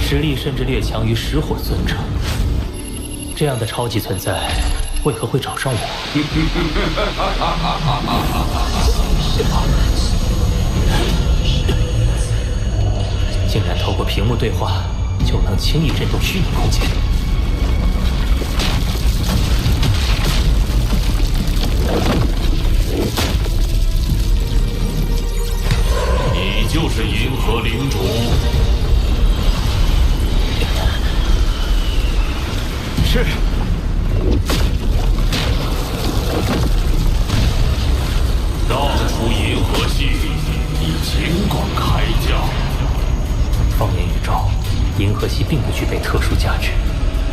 实力甚至略强于石火尊者。这样的超级存在，为何会找上我？竟然透过屏幕对话就能轻易震动虚拟空间。就是银河领主。是。让出银河系，你尽管开价。放眼宇宙，银河系并不具备特殊价值，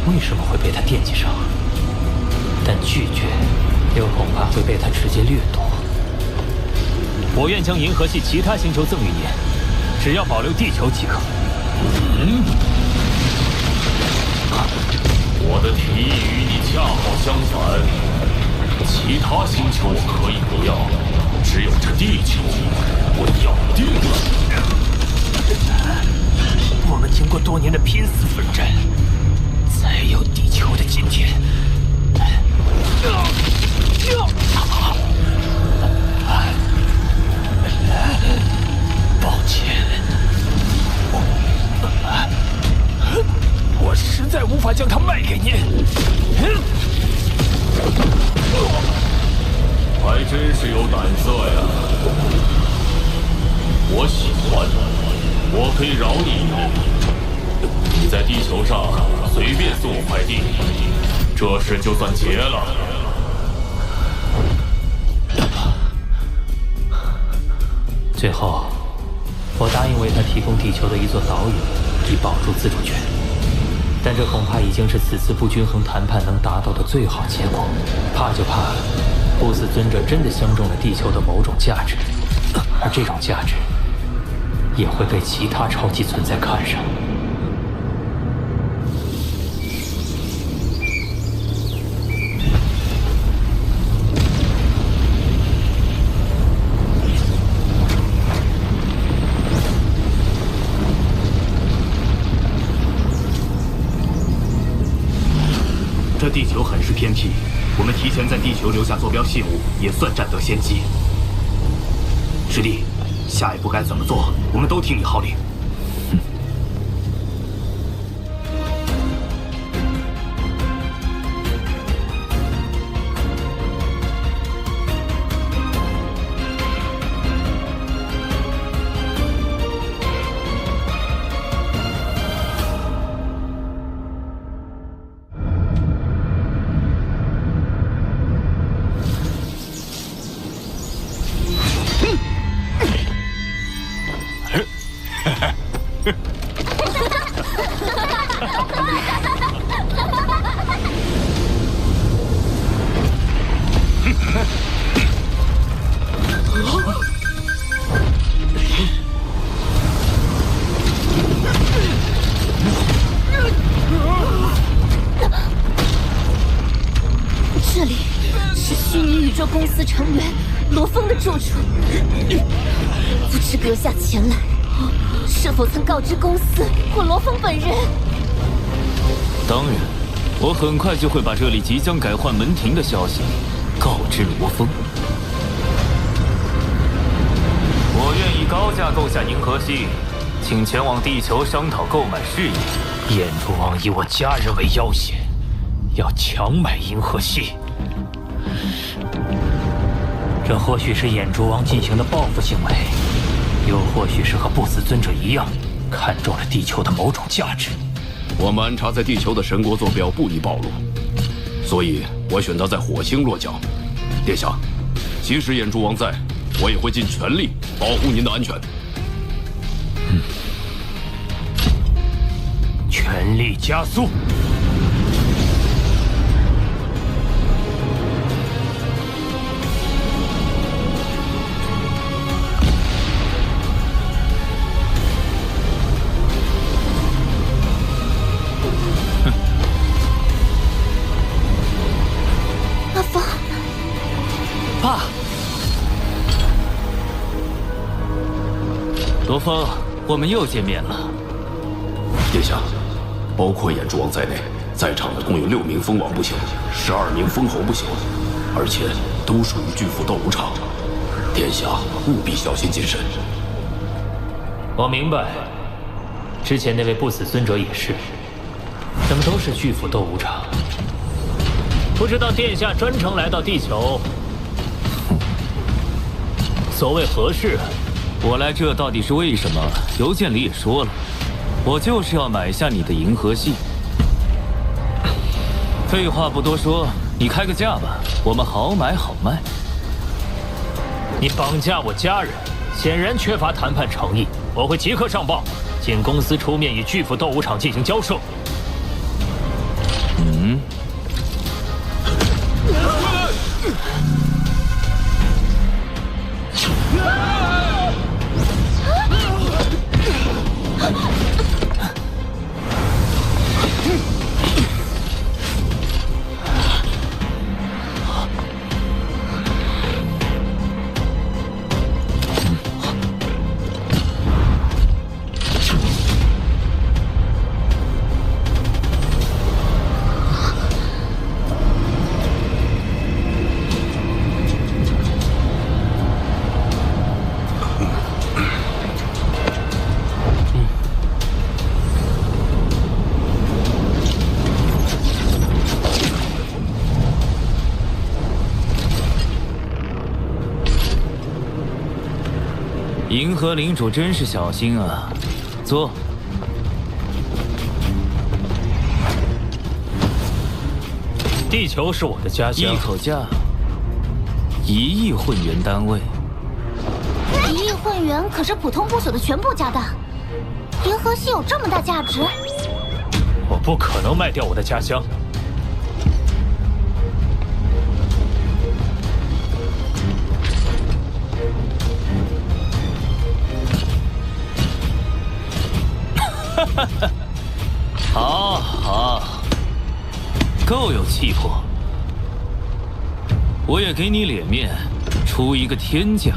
为什么会被他惦记上？但拒绝，又恐怕会被他直接掠夺。我愿将银河系其他星球赠予您，只要保留地球即可。我的提议与你恰好相反，其他星球我可以不要，只有这地球我要定了。我们经过多年的拼死奋战，才有地球的今天。抱歉，我实在无法将它卖给您。还真是有胆色呀！我喜欢，我可以饶你一命。你在地球上随便送我快递，这事就算结了。最后，我答应为他提供地球的一座岛屿，以保住自主权。但这恐怕已经是此次不均衡谈判能达到的最好结果。怕就怕，不死尊者真的相中了地球的某种价值，而这种价值也会被其他超级存在看上。这地球很是偏僻，我们提前在地球留下坐标信物，也算占得先机。师弟，下一步该怎么做？我们都听你号令。这里是虚拟宇宙公司成员罗峰的住处，不知阁下前来，是否曾告知公司或罗峰本人？当然，我很快就会把这里即将改换门庭的消息告知罗峰。我愿以高价购下银河系，请前往地球商讨购买事宜。眼珠王以我家人为要挟，要强买银河系。这或许是眼珠王进行的报复行为，又或许是和不死尊者一样，看中了地球的某种价值。我们安插在地球的神国坐标不宜暴露，所以我选择在火星落脚。殿下，即使眼珠王在，我也会尽全力保护您的安全。全力加速。阿峰，爸，罗峰，我们又见面了。殿下，包括眼珠王在内，在场的共有6名封王不朽，12名封侯不朽，而且都属于巨斧斗武场。殿下务必小心谨慎。我明白，之前那位不死尊者也是，怎么都是巨斧斗武场？不知道殿下专程来到地球，所谓何事，我来这到底是为什么？邮件里也说了，我就是要买下你的银河系。废话不多说，你开个价吧，我们好买好卖。你绑架我家人，显然缺乏谈判诚意，我会即刻上报，请公司出面与巨斧斗武场进行交涉。银河领主真是小心啊！坐。地球是我的家乡。一口价1亿混元单位。1亿混元可是普通部所的全部家当。银河系有这么大价值？我不可能卖掉我的家乡。好好，够有气魄。我也给你脸面，出一个天价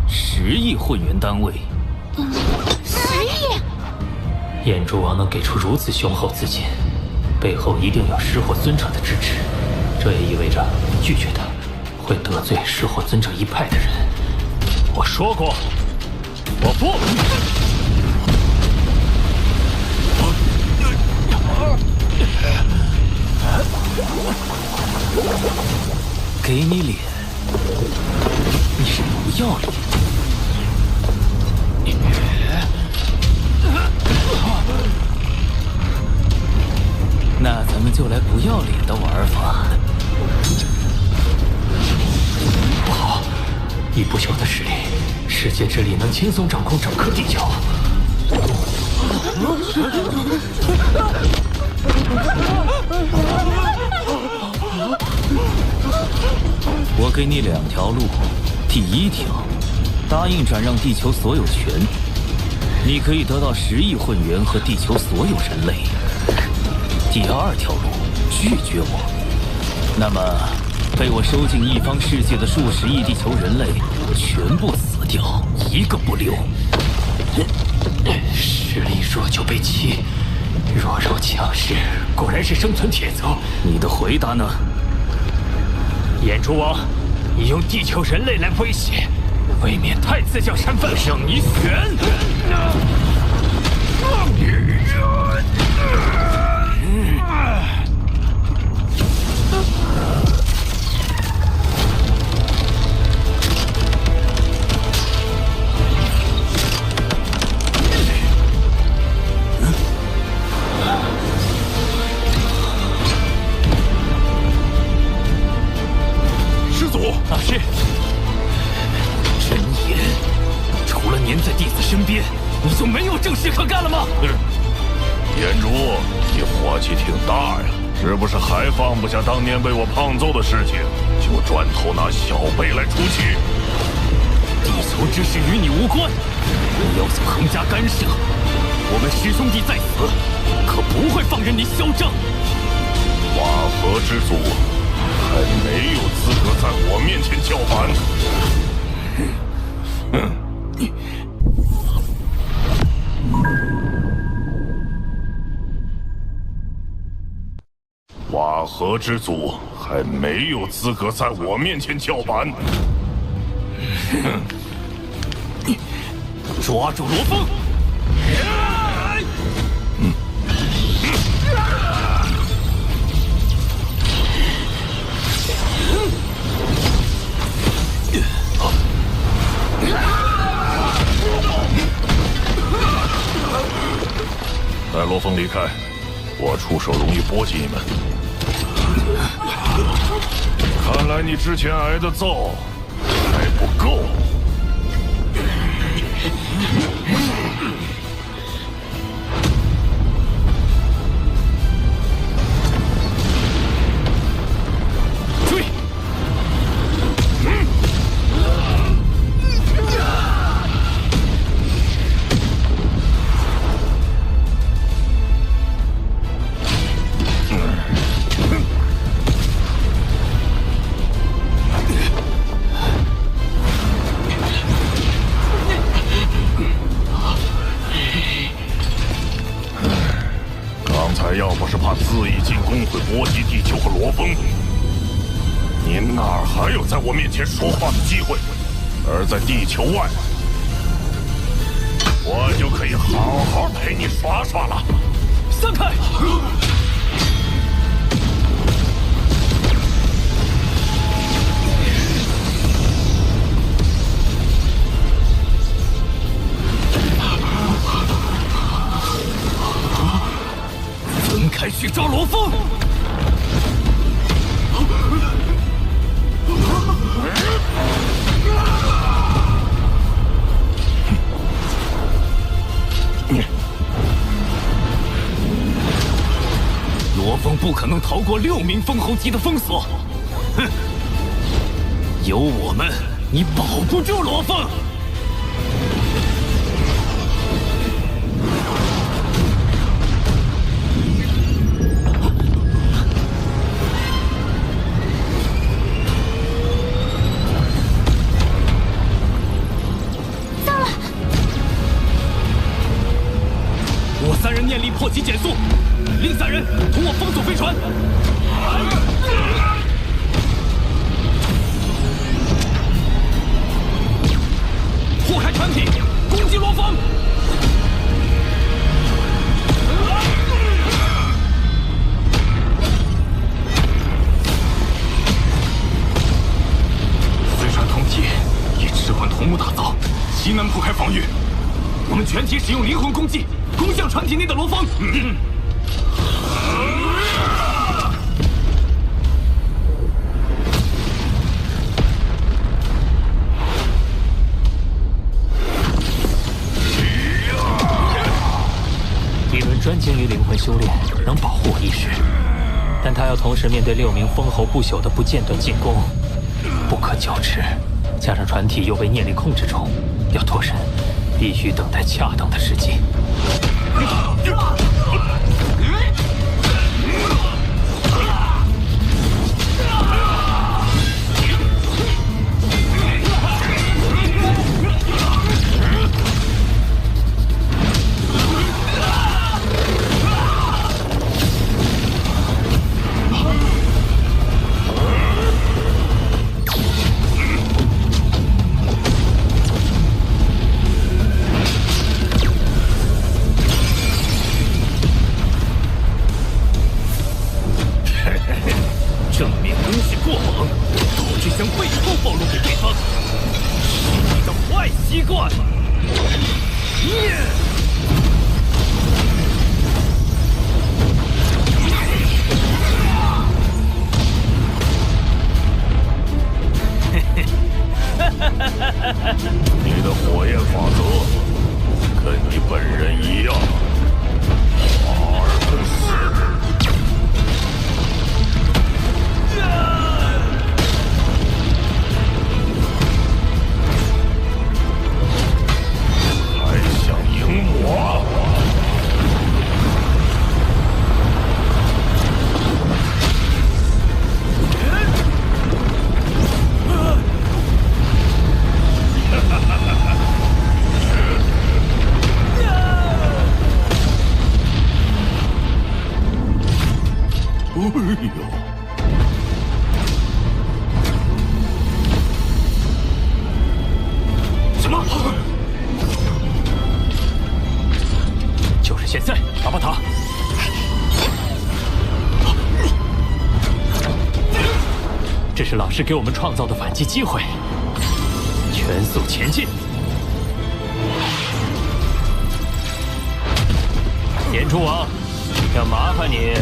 ，10亿混元单位。10亿！眼珠王能给出如此雄厚资金，背后一定有失火尊者的支持。这也意味着拒绝他，会得罪失火尊者一派的人。我说过，我不。给你脸，你是不要脸。那咱们就来不要脸的玩法。不好，以不朽的实力，世界之力能轻松掌控整个地球。我给你2条路，第1条，答应转让地球所有权，你可以得到10亿混元和地球所有人类。第2条路，拒绝我，那么被我收进一方世界的数十亿地球人类全部死掉，一个不留。实力弱就被欺，弱肉强食，果然是生存铁则。你的回答呢？眼珠王，你用地球人类来威胁，未免太自降身份，让你选。是真言，除了黏在弟子身边，你就没有正事可干了吗？眼珠，你火气挺大呀，是不是还放不下当年被我胖揍的事情，就转头拿小辈来出气？地球之事与你无关，你要想横加干涉，我们师兄弟在此，可不会放任你嚣张。瓦合之祖还没有资格在我面前叫板。瓦合之祖还没有资格在我面前叫板。抓住罗峰！待罗峰离开，我出手容易波及你们。看来你之前挨的揍还不够。追！要不是怕恣意进攻会波及地球和罗峰，你哪儿还有在我面前说话的机会？而在地球外，我就可以好好陪你耍耍了。散开！分开去找罗峰！罗峰不可能逃过6名封侯级的封锁。哼！有我们，你保不住罗峰。3人念力破击减速，另3人同我封锁飞船。破开船体，攻击罗峰。飞船同体以赤魂同木打造，极难破开防御。我们全体使用灵魂攻击。攻向船体内的罗峰。迪伦专精于灵魂修炼，能保护我一时，但他要同时面对6名封侯不朽的不间断进攻，不可久持。加上船体又被念力控制中，要脱身，必须等待恰当的时机。你的火焰法则跟你本人一样，华而不实。还想赢我？哎呦！什么？就是现在，阿巴塔！这是老师给我们创造的反击机会，全速前进！前炎蛛王，要麻烦你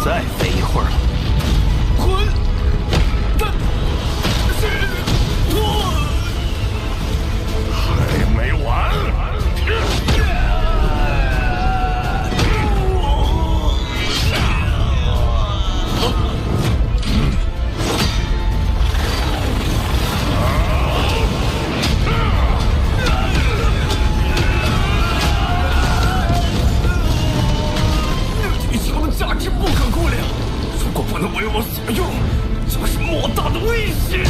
再飞一会儿了。混蛋！还没完！价值不可估量，如果不能为我所用，就是莫大的威胁。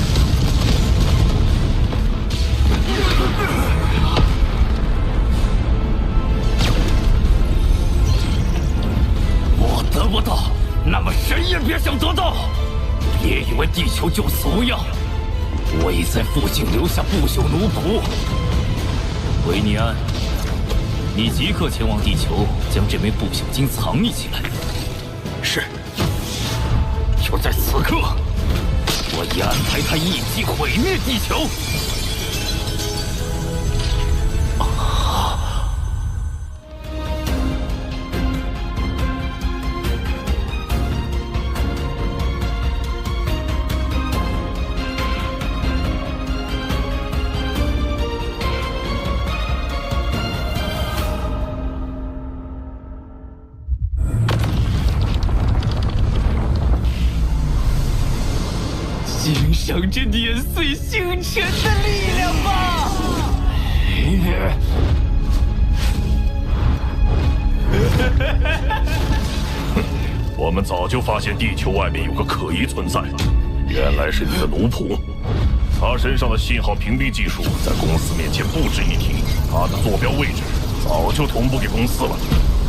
我得不到，那么谁也别想得到。别以为地球就俗样，我已在附近留下不朽奴仆。维尼安，你即刻前往地球，将这枚不朽金藏匿起来。是，就在此刻，我已安排他一击毁灭地球。欣赏这碾碎星辰的力量吧！我们早就发现地球外面有个可疑存在，原来是你的奴仆。他身上的信号屏蔽技术在公司面前不值一提，他的坐标位置早就同步给公司了。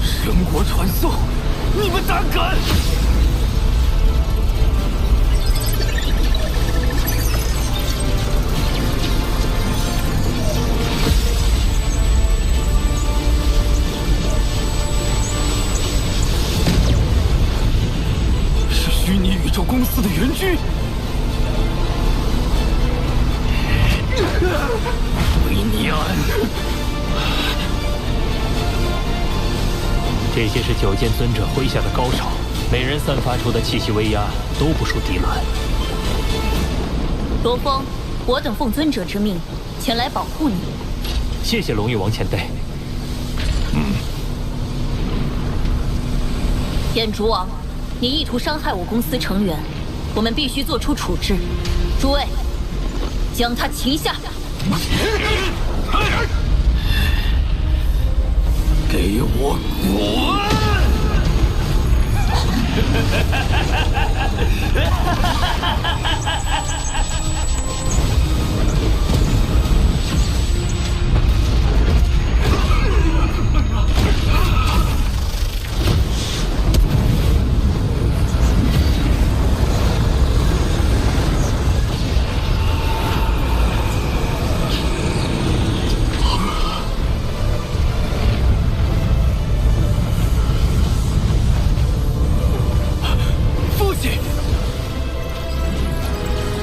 神国传送，你们胆敢！虚拟宇宙公司的援军，维尼安，这些是9剑尊者麾下的高手，每人散发出的气息威压都不输迪伦。罗峰，我等奉尊者之命前来保护你。谢谢龙玉王前辈。炎烛王，你意图伤害我公司成员，我们必须做出处置。诸位，将他擒下！给我滚！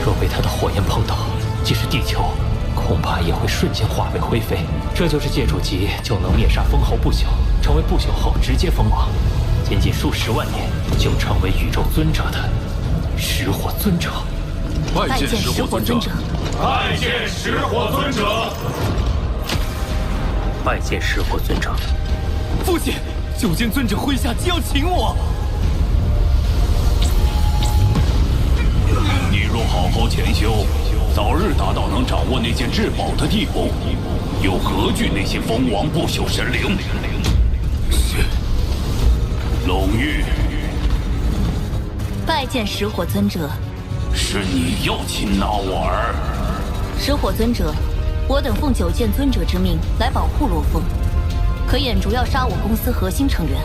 若被他的火焰碰到，即使地球，恐怕也会瞬间化为灰飞。这就是借主级就能灭杀封侯不朽，成为不朽后直接封王，仅仅数十万年就成为宇宙尊者的石火尊者。拜见石火尊者！拜见石火尊者！拜见石火尊者！父亲，9剑尊者麾下即要擒我。你若好好潜修，早日达到能掌握那件至宝的地步，又何惧那些封王不朽神灵？是。龙玉，拜见石火尊者。是你要擒拿我儿？石火尊者，我等奉9剑尊者之命来保护罗峰，可眼烛要杀我公司核心成员，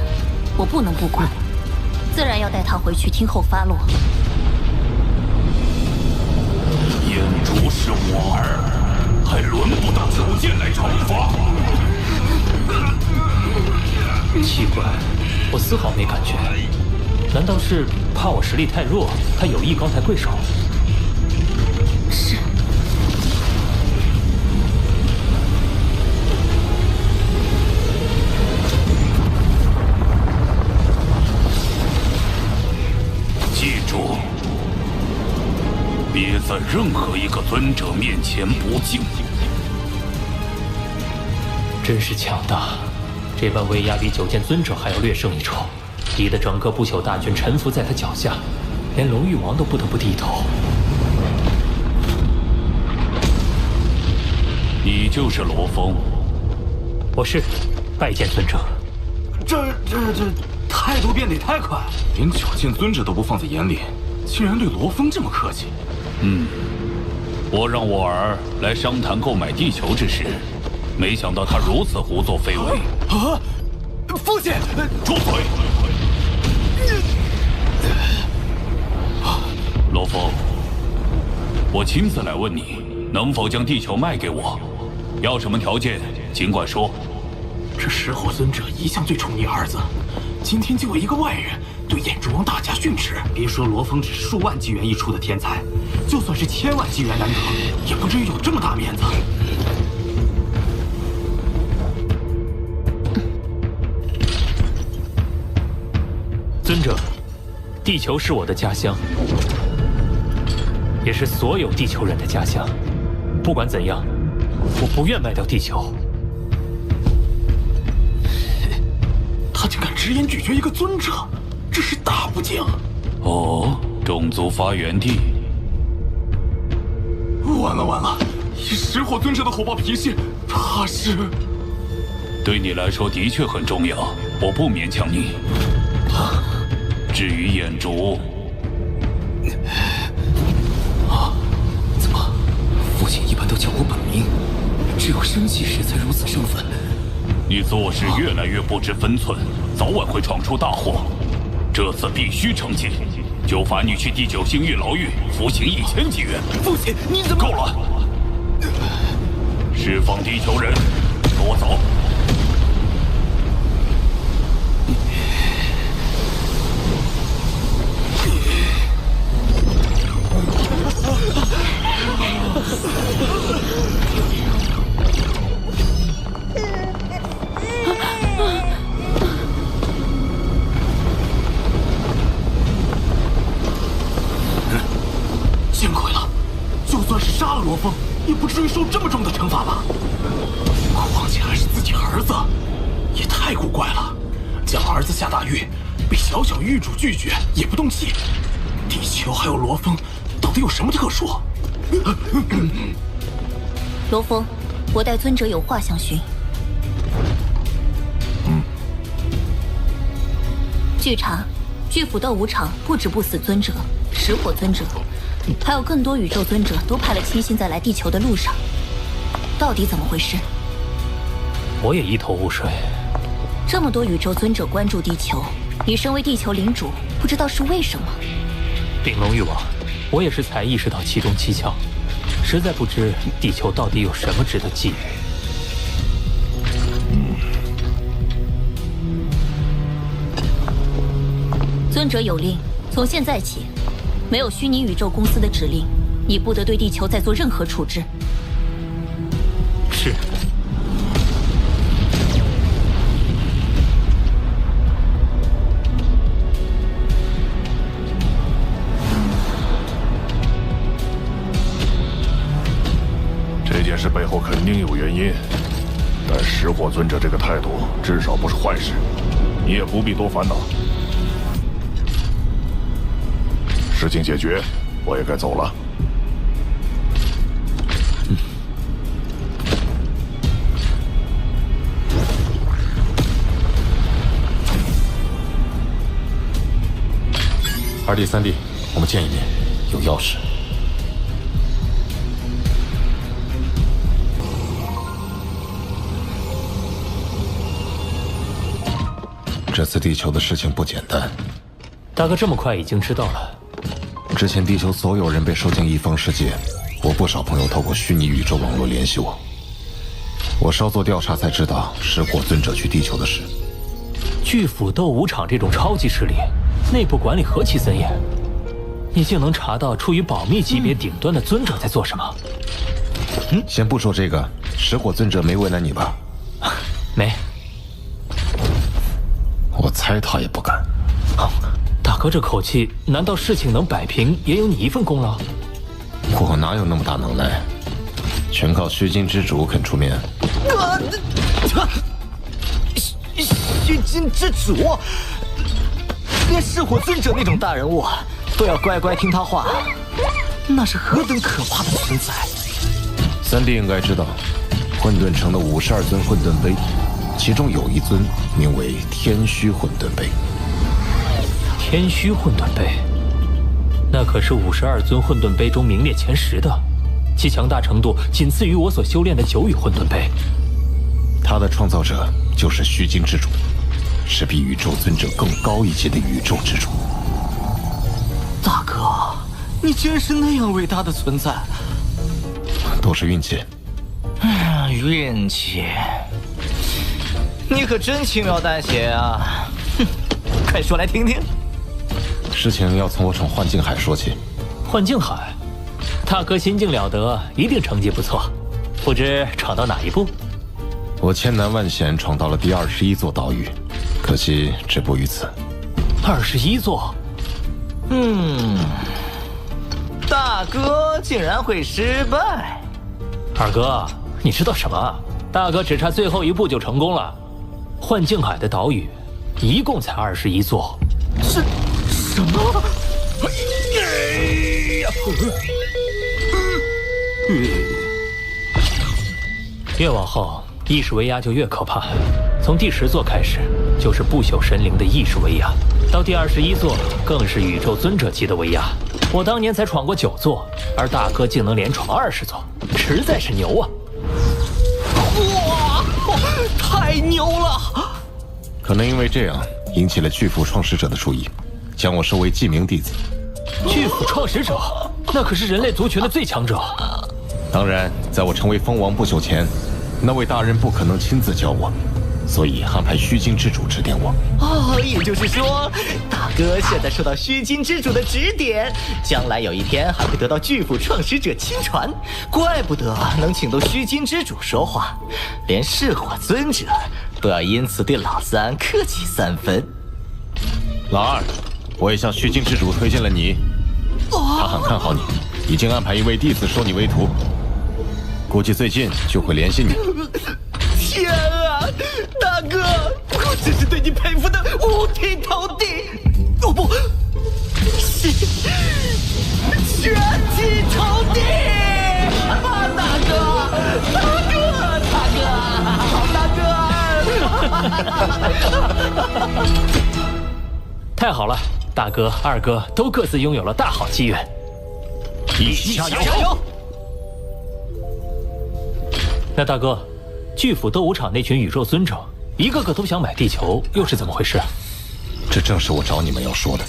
我不能不管，自然要带他回去听候发落。眼烛是我儿，还轮不到9剑来惩罚。奇怪，我丝毫没感觉。难道是怕我实力太弱，他有意高抬贵手？是。任何一个尊者面前不敬。真是强大！这般威压比九剑尊者还要略胜一筹，逼得整个不朽大军臣服在他脚下，连龙玉王都不得不低头。你就是罗峰？我是，拜见尊者。这态度变得太快，连九剑尊者都不放在眼里，竟然对罗峰这么客气。我让我儿来商谈购买地球之事，没想到他如此胡作非为。啊！父亲，住嘴！罗峰，我亲自来问你，能否将地球卖给我？要什么条件，尽管说。这石火尊者一向最宠溺儿子，今天就为一个外人对眼珠王大加训斥。别说罗峰只是数万纪元一出的天才，就算是千万纪元难得，也不至于有这么大面子。尊者，地球是我的家乡，也是所有地球人的家乡。不管怎样，我不愿卖掉地球。他竟敢直言拒绝一个尊者，这是大不敬。哦，种族发源地。完了！以石火尊者的火爆脾气，怕是……对你来说的确很重要，我不勉强你。至于眼烛，怎么？父亲一般都叫我本名，只有生气时才如此生分。你做事越来越不知分寸，早晚会闯出大祸。这次必须惩戒，就罚你去第9星域牢狱服刑1000纪元。父亲，你怎么……够了！释放地球人，跟我走。幸亏了，就算是杀了罗峰，也不至于受这么重的惩罚吧。况且还是自己儿子，也太古怪了。将儿子下大狱，被小小狱主拒绝也不动气。地球还有罗峰，到底有什么特殊？罗峰，我待尊者有话相询。据查，巨斧斗武场不止不死尊者、石火尊者，还有更多宇宙尊者都派了亲信在来地球的路上。到底怎么回事？我也一头雾水。这么多宇宙尊者关注地球，你身为地球领主，不知道是为什么？秉龙玉王，我也是才意识到其中蹊跷，实在不知地球到底有什么值得觊觎。尊者有令，从现在起，没有虚拟宇宙公司的指令，你不得对地球再做任何处置。是。这件事背后肯定有原因，但石火尊者这个态度至少不是坏事，你也不必多烦恼。事情解决，我也该走了。2弟、3弟，我们见一面，有要事。这次地球的事情不简单。大哥这么快已经知道了？之前地球所有人被收进异方世界，我不少朋友透过虚拟宇宙网络联系我。我稍作调查才知道石火尊者去地球的事。巨斧斗武场这种超级势力，内部管理何其森严，你竟能查到处于保密级别顶端的尊者在做什么？先不说这个，石火尊者没为难你吧？没。我猜他也不敢。大哥这口气，难道事情能摆平也有你一份功劳？我哪有那么大能耐？全靠虚金之主肯出面。虚金之主，连噬火尊者那种大人物都要乖乖听他话，那是何等可怕的存在！三弟应该知道，混沌城的52尊混沌杯，其中有一尊名为天虚混沌杯。天虚混沌杯，那可是52尊混沌杯中名列前10的，其强大程度仅次于我所修炼的9羽混沌杯。它的创造者就是虚金之主，是比宇宙尊者更高一阶的宇宙之主。大哥，你居然是那样伟大的存在！都是运气。运气，你可真轻描淡写啊！哼，快说来听听。事情要从我闯幻境海说起。幻境海，大哥心境了得，一定成绩不错。不知闯到哪一步？我千难万险闯到了第21座岛屿，可惜止步于此。21座？大哥竟然会失败。二哥，你知道什么？大哥只差最后一步就成功了。幻境海的岛屿一共才21座。什么？越往后，意识威压就越可怕。从第10座开始，就是不朽神灵的意识威压，到第21座更是宇宙尊者级的威压。我当年才闯过9座，而大哥竟能连闯20座，实在是牛啊！哇，太牛了！可能因为这样引起了巨斧创始者的注意，将我收为记名弟子。巨斧创始者，那可是人类族群的最强者。当然，在我成为蜂王不久前，那位大人不可能亲自教我，所以安排虚金之主指点我。也就是说，大哥现在受到虚金之主的指点，将来有一天还会得到巨斧创始者亲传。怪不得能请到虚金之主说话，连噬火尊者都要因此对老三客气3分。老二，我也向虚金之主推荐了你，他很看好你，已经安排一位弟子收你为徒，估计最近就会联系你。天啊，大哥，我真是对你佩服的五体投地，不，是全体投地！大哥，太好了，大哥、二哥都各自拥有了大好机缘，一起加油！那大哥，巨斧斗武场那群宇宙尊者，一个个都想买地球，又是怎么回事？这正是我找你们要说的。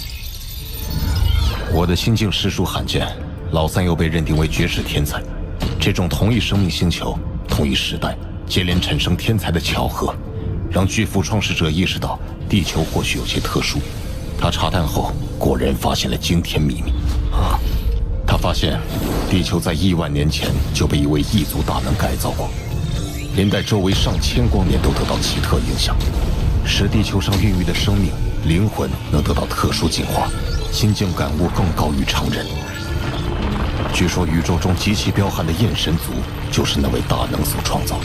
我的心境实属罕见，老三又被认定为绝世天才，这种同一生命星球、同一时代接连产生天才的巧合，让巨斧创始者意识到地球或许有些特殊。他查探后果然发现了惊天秘密。他发现地球在亿万年前就被一位异族大能改造过，连带周围上千光年都得到奇特影响，使地球上孕育的生命灵魂能得到特殊进化，心境感悟更高于常人。据说宇宙中极其彪悍的焰神族就是那位大能所创造，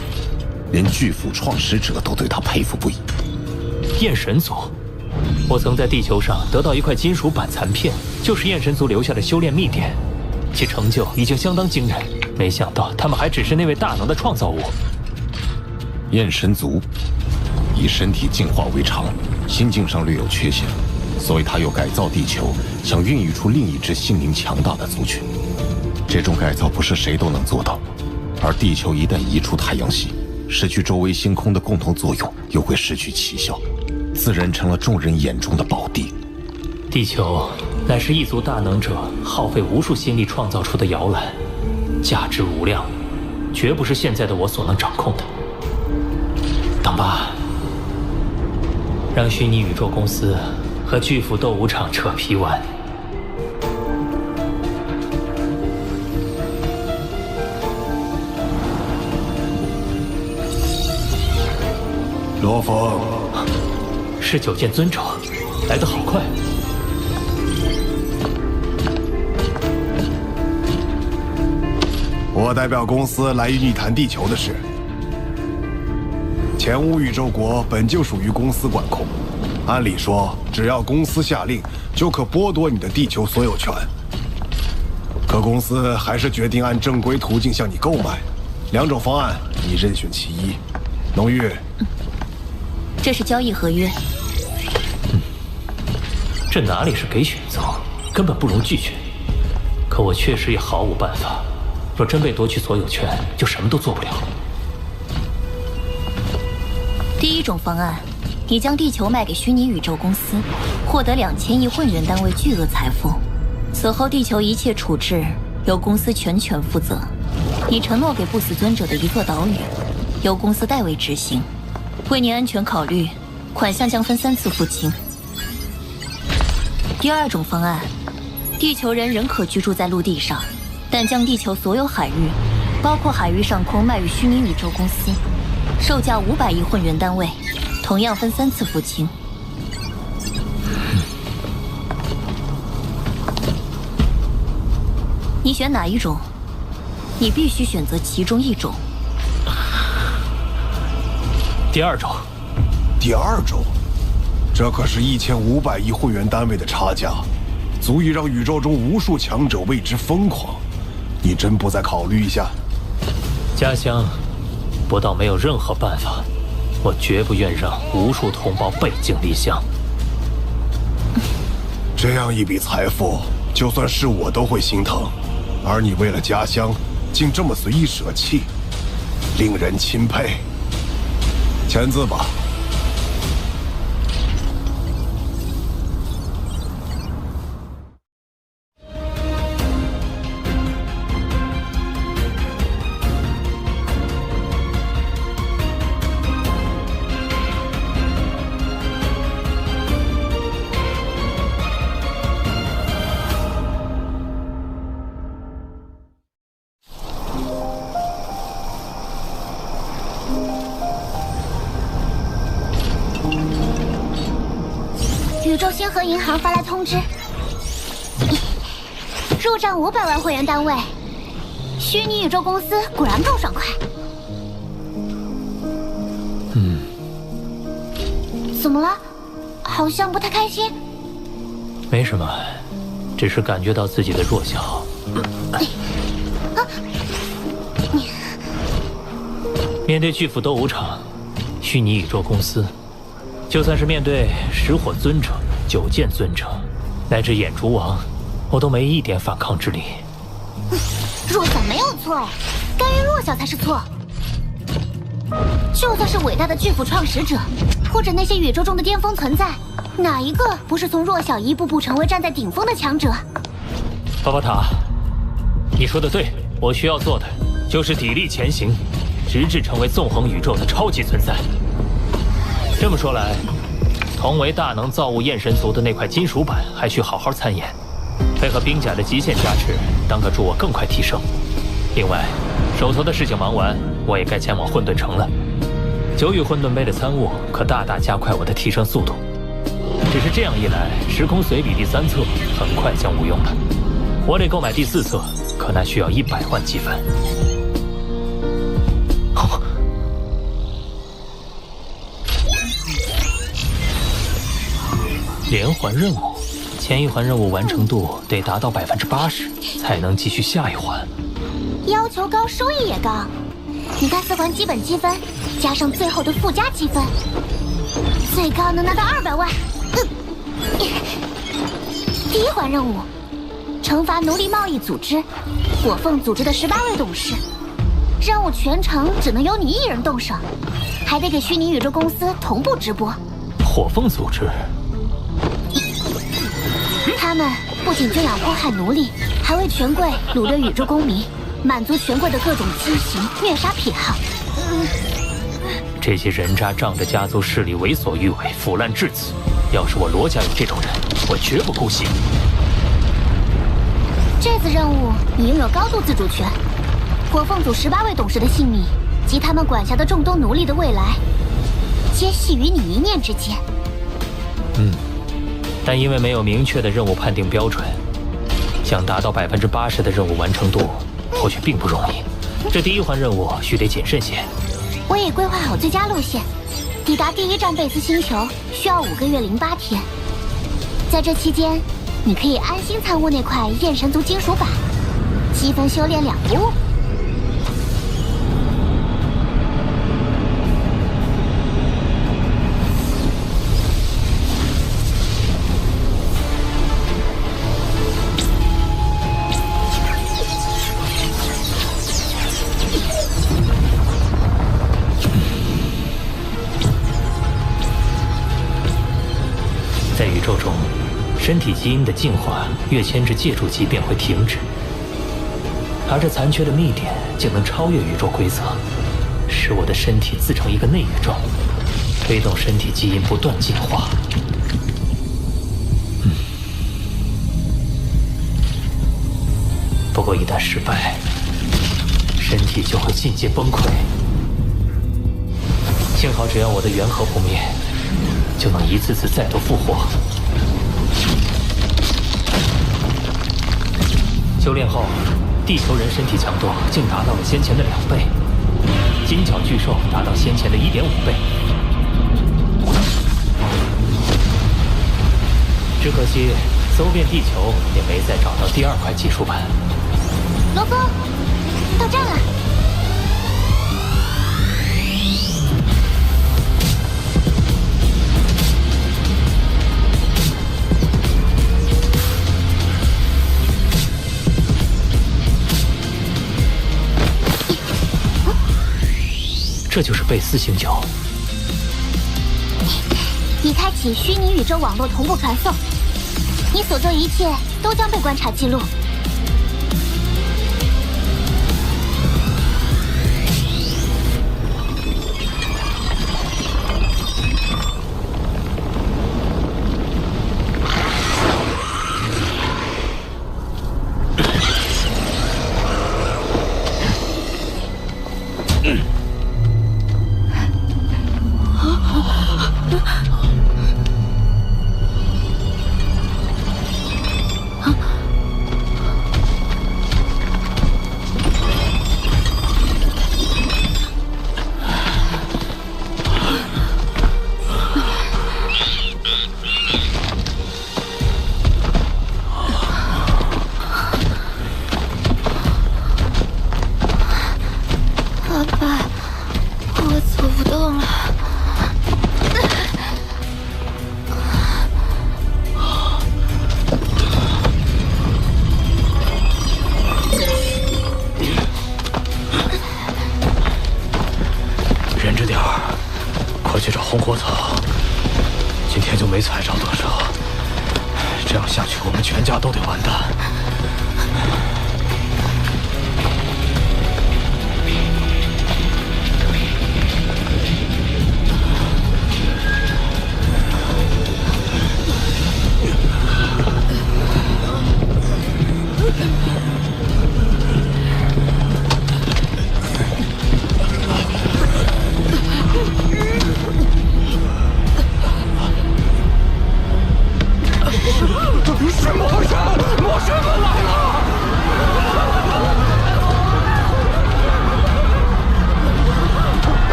连巨斧创始者都对他佩服不已。焰神族，我曾在地球上得到一块金属板残片，就是焰神族留下的修炼秘典，其成就已经相当惊人。没想到他们还只是那位大能的创造物。焰神族以身体进化为常，心境上略有缺陷，所以他又改造地球，想孕育出另一支心灵强大的族群。这种改造不是谁都能做到，而地球一旦移出太阳系，失去周围星空的共同作用，又会失去奇效，自然成了众人眼中的宝地。地球乃是一族大能者耗费无数心力创造出的摇篮，价值无量，绝不是现在的我所能掌控的。当爸，让虚拟宇宙公司和巨斧斗武场扯皮玩。罗峰，是九剑尊者，来得好快。我代表公司来与你谈地球的事。前5宇宙国本就属于公司管控，按理说，只要公司下令，就可剥夺你的地球所有权。可公司还是决定按正规途径向你购买。2种方案，你任选其一。浓郁，这是交易合约。这哪里是给选择，根本不容拒绝。可我确实也毫无办法。若真被夺取所有权，就什么都做不了。第1种方案，你将地球卖给虚拟宇宙公司，获得2000亿混元单位巨额财富。此后，地球一切处置由公司全权负责。你承诺给不死尊者的一座岛屿，由公司代为执行。为你安全考虑，款项将分3次付清。第2种方案，地球人仍可居住在陆地上，但将地球所有海域，包括海域上空卖与虚拟宇宙公司，售价500亿混元单位，同样分3次付清。你选哪一种？你必须选择其中1种。第2种。第2种，这可是1500亿混元单位的差价，足以让宇宙中无数强者为之疯狂。你真不再考虑一下？家乡，不到没有任何办法，我绝不愿让无数同胞背井离乡。这样一笔财富，就算是我都会心疼。而你为了家乡，竟这么随意舍弃，令人钦佩。签字吧。宇宙星河银行发来通知，入账500万会员单位。虚拟宇宙公司果然够爽快。怎么了？好像不太开心。没什么，只是感觉到自己的弱小。面对巨斧斗武场，虚拟宇宙公司，就算是面对石火尊者、九剑尊者，乃至眼烛王，我都没一点反抗之力。弱小没有错，甘于弱小才是错。就算是伟大的巨斧创始者，或者那些宇宙中的巅峰存在，哪一个不是从弱小一步步成为站在顶峰的强者？巴巴塔，你说的对，我需要做的就是砥砺前行，直至成为纵横宇宙的超级存在。这么说来，同为大能造物焰神族的那块金属板还需好好参研，配合冰甲的极限加持，当可助我更快提升。另外，手头的事情忙完，我也该前往混沌城了。9与混沌杯的参悟可大大加快我的提升速度。只是这样一来，时空随笔第3册很快将无用了。我得购买第4册，可那需要100万积分。连环任务，前一环任务完成度得达到80%，才能继续下一环。要求高，收益也高。你看4环基本积分，加上最后的附加积分，最高能拿到200万。第1环任务，惩罚奴隶贸易组织，火凤组织的18位董事。任务全程只能由你1人动手，还得给虚拟宇宙公司同步直播。火凤组织。他们不仅圈养迫害奴隶，还为权贵掳掠宇宙公民，满足权贵的各种畸形、虐杀癖好。这些人渣仗着家族势力为所欲为、腐烂至此。要是我罗家有这种人，我绝不姑息。这次任务你拥有高度自主权，火凤组18位董事的性命及他们管辖的众多奴隶的未来，皆系于你一念之间。但因为没有明确的任务判定标准，想达到80%的任务完成度，或许并不容易。这第一环任务须得谨慎些。我已规划好最佳路线，抵达第一站贝斯星球需要5个月08天。在这期间，你可以安心参悟那块焰神族金属板，积分修炼2不误。在宇宙中，身体基因的进化跃迁至借助级便会停止，而这残缺的秘典竟能超越宇宙规则，使我的身体自成一个内宇宙，推动身体基因不断进化。不过一旦失败，身体就会进阶崩溃。幸好只要我的元核不灭，就能一次次再度复活。修炼后，地球人身体强度竟达到了先前的2倍，金角巨兽达到先前的1.5倍。只可惜搜遍地球也没再找到第2块技术板。罗峰，到站了。这就是贝斯星球。已开启虚拟宇宙网络同步传送，你所做一切都将被观察记录。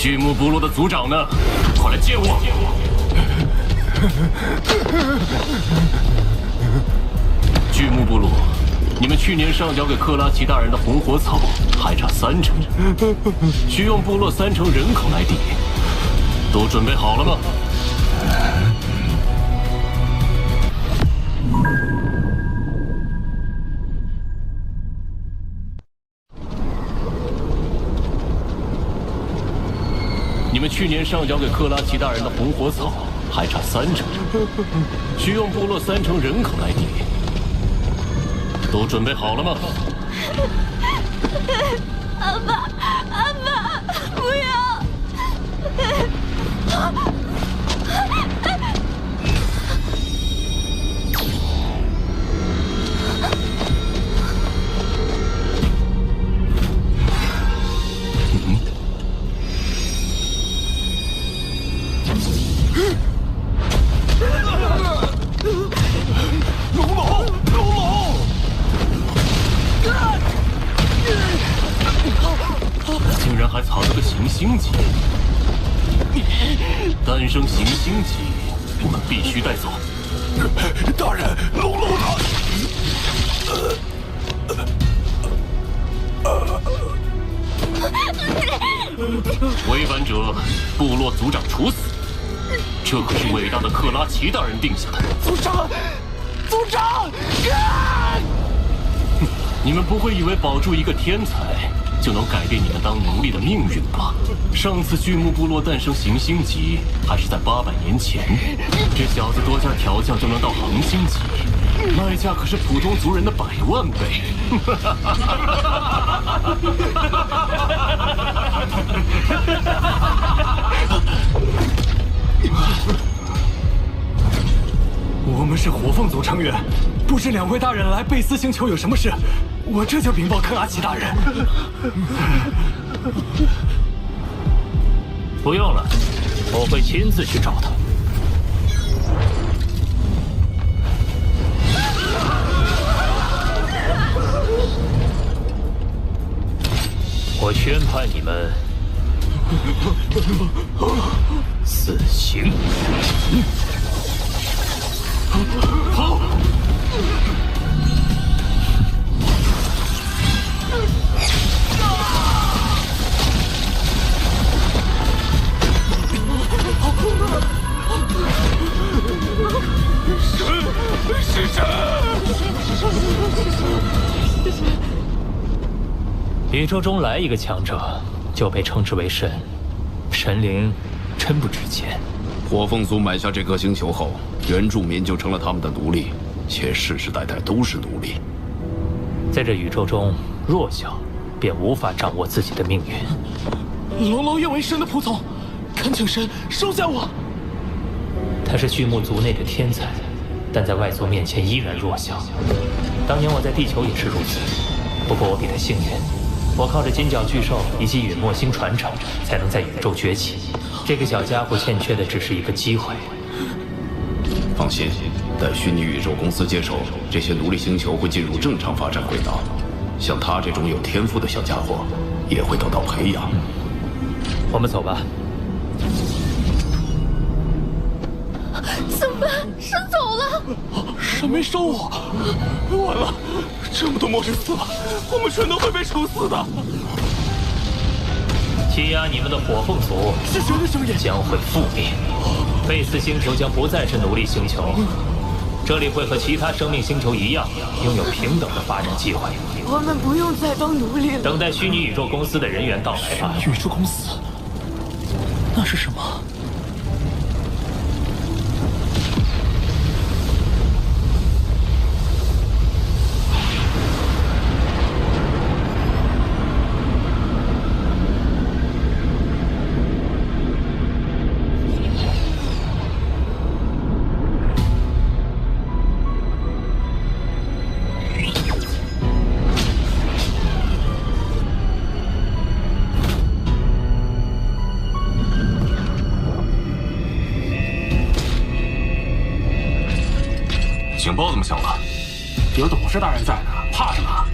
巨木部落的族长呢？快来见我！巨木部落，你们去年上交给克拉奇大人的红火草还差3成，需用部落3成人口来抵，都准备好了吗？你们去年上交给克拉奇大人的红火草还差3成，需用部落3成人口来抵，都准备好了吗？阿爸，阿爸，不要！还藏着个行星级。诞生行星级，我们必须带走。大人，龙龙违反者，部落族长处死。这可是伟大的克拉奇大人定下的。族长，族长！你们不会以为保住一个天才就能改变你们当奴隶的命运吧？上次巨木部落诞生行星级还是在800年前，这小子多加调教就能到恒星级，卖价可是普通族人的100万倍。我们是火凤族成员，不知2位大人来贝斯星球有什么事？我这就禀报克拉奇大人。不用了，我会亲自去找他。我宣判你们死刑。好。是神！宇宙中来一个强者，就被称之为神。神灵真不值钱。火凤族买下这颗星球后，原住民就成了他们的奴隶，且世世代代都是奴隶。在这宇宙中，弱小便无法掌握自己的命运。龙龙愿为神的仆从，恳请神收下我。他是巨木族内的天才，但在外族面前依然弱小。当年我在地球也是如此，不过我比他幸运，我靠着金角巨兽以及陨墨星传承，才能在宇宙崛起。这个小家伙欠缺的只是一个机会。放心，待虚拟宇宙公司接手，这些奴隶星球会进入正常发展轨道。像他这种有天赋的小家伙，也会得到培养。我们走吧。怎么办？神走了，神没收我，完了！这么多魔神死了，我们全都会被处死的。欺压你们的火凤族是谁的声音？将会覆灭。贝斯星球将不再是奴隶星球，这里会和其他生命星球一样，拥有平等的发展机会。我们不用再当奴隶了。等待虚拟宇宙公司的人员到来吧。宇宙公司，那是什么？警报怎么响了？有董事大人在呢，怕什么？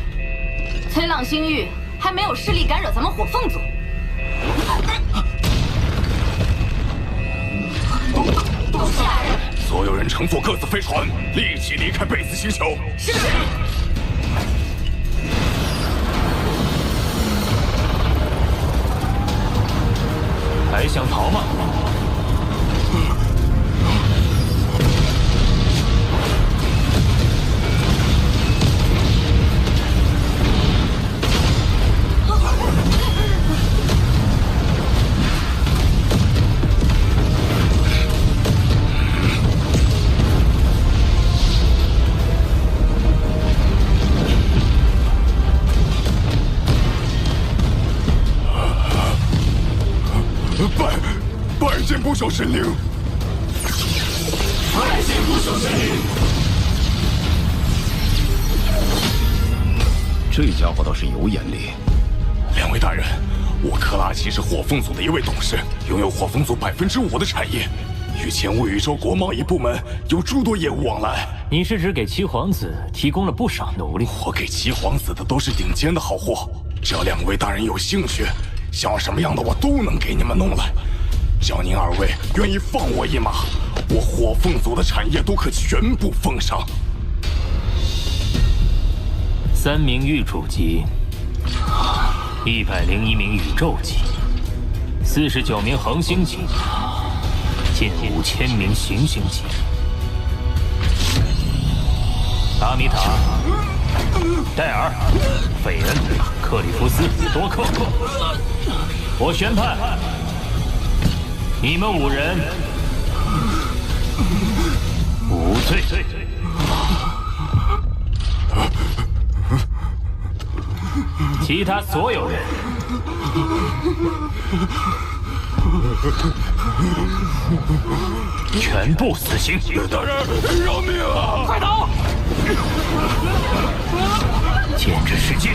崔朗星域还没有势力干扰咱们火凤族。董事大人，所有人乘坐各自飞船，立即离开贝斯星球。是。还想逃吗？拜见不朽神灵！拜见不朽神灵！这家伙倒是有眼力。2位大人，我克拉奇是火凤族的一位董事，拥有火凤族5%的产业，与前无宇宙国贸易部门有诸多业务往来。你是指给七皇子提供了不少奴隶？我给七皇子的都是顶尖的好货，只要2位大人有兴趣，想要什么样的我都能给你们弄来。只要您二位愿意放我一马，我火凤族的产业都可全部奉上。3名域主级，101名宇宙级，49名恒星级，近5000名行星级。阿米塔、戴尔、费恩、克里夫斯、多克，我宣判，你们5人无罪。其他所有人全部死刑！大人，饶命啊！快走！剑之世界。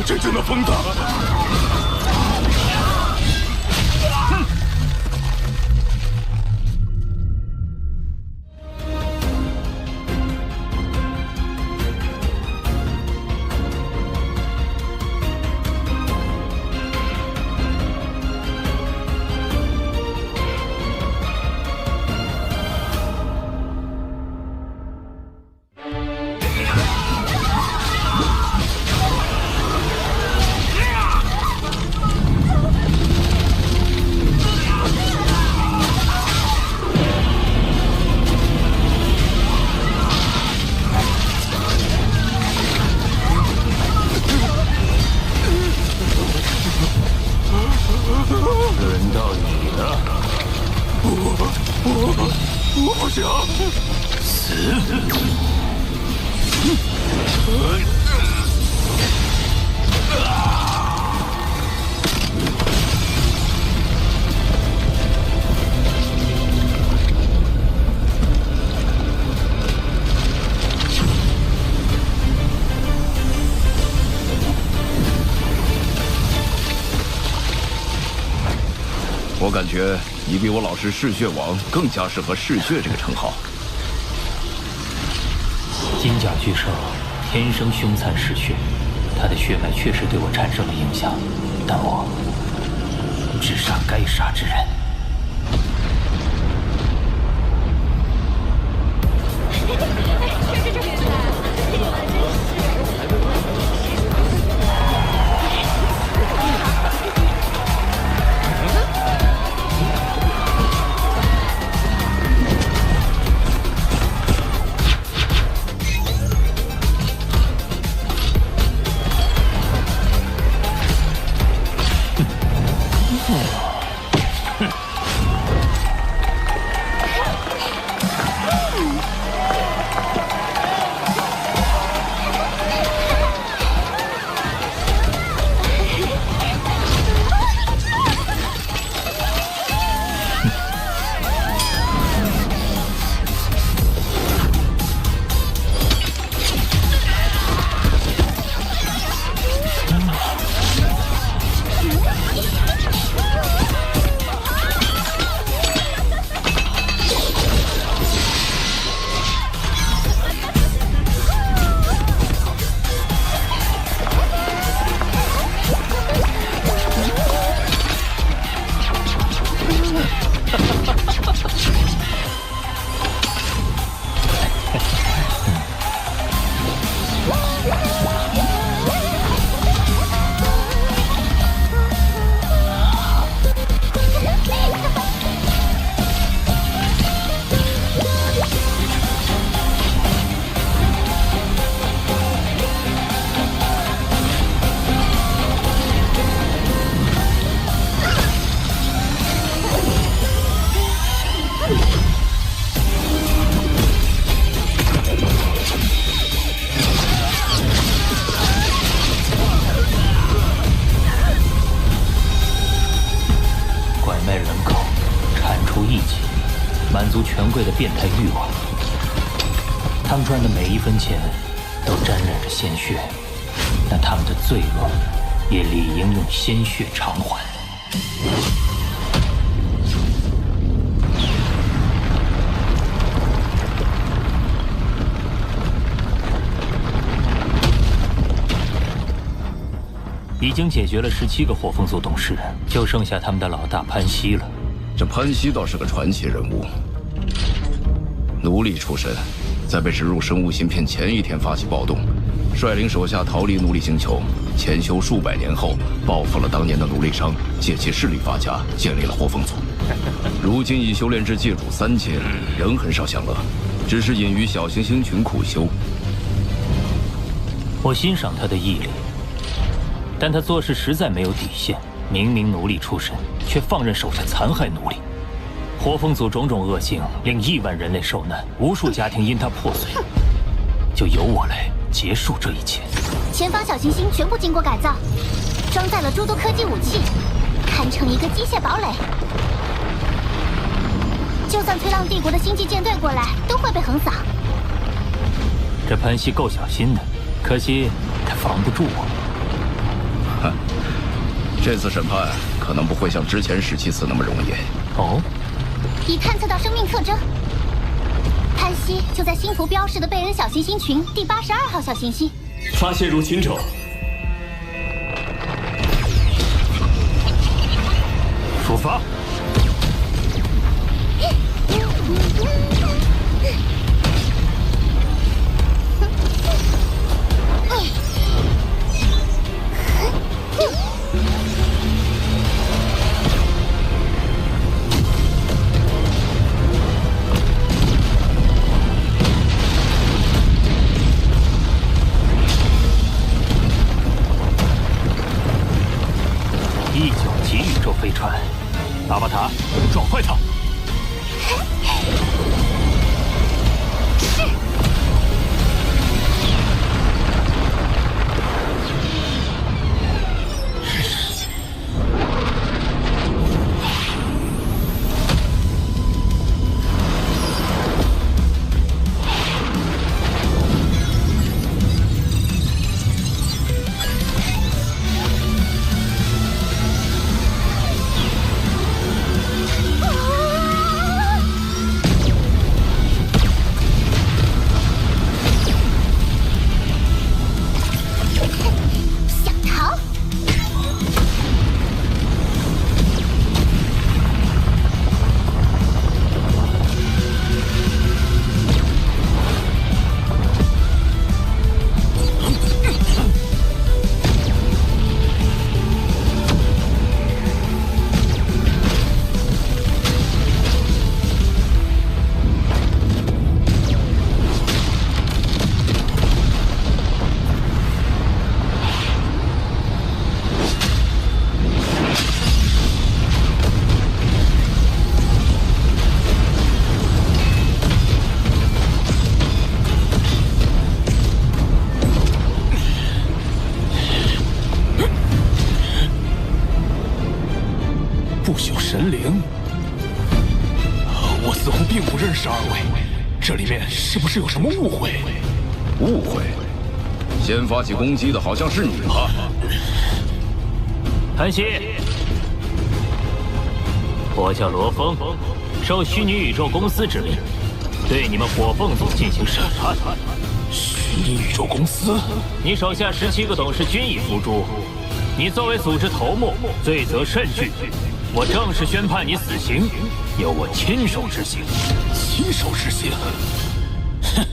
真正的疯子！我不想死。我感觉你比我老师嗜血王更加适合嗜血这个称号。金甲巨兽天生凶残嗜血，他的血脉确实对我产生了影响，但我只杀该杀之人。满足权贵的变态欲望。他们赚的每一分钱都沾染着鲜血，但他们的罪恶也理应用鲜血偿还。已经解决了17个火凤族董事，就剩下他们的老大潘西了。这潘西倒是个传奇人物，奴隶出身，在被植入生物芯片前一天发起暴动，率领手下逃离奴隶星球，潜修数百年后，报复了当年的奴隶商，借其势力发家，建立了火凤族。如今已修炼至界主3阶，仍很少享乐，只是隐于小行星群苦修。我欣赏他的毅力。但他做事实在没有底线，明明奴隶出身，却放任手下残害奴隶。火凤族种种恶行，令亿万人类受难，无数家庭因他破碎。就由我来结束这一切。前方小行星全部经过改造，装载了诸多科技武器，堪称一个机械堡垒。就算推浪帝国的星际舰队过来，都会被横扫。这潘西够小心的，可惜他防不住我。这次审判可能不会像之前17次那么容易。哦，已探测到生命特征，潘西就在星图标示的贝恩小行星群第82号小行星。发现入侵者，出发。19级宇宙飞船，阿巴塔，撞坏它！不朽神灵，我似乎并不认识2位，这里面是不是有什么误会？误会？先发起攻击的好像是你吧？潘西，我叫罗峰，受虚拟宇宙公司之命，对你们火凤组进行审判。虚拟宇宙公司？你手下17个董事均已伏诛，你作为组织头目，罪责甚巨。我正式宣判你死刑，由我亲手执行。亲手执行？哼！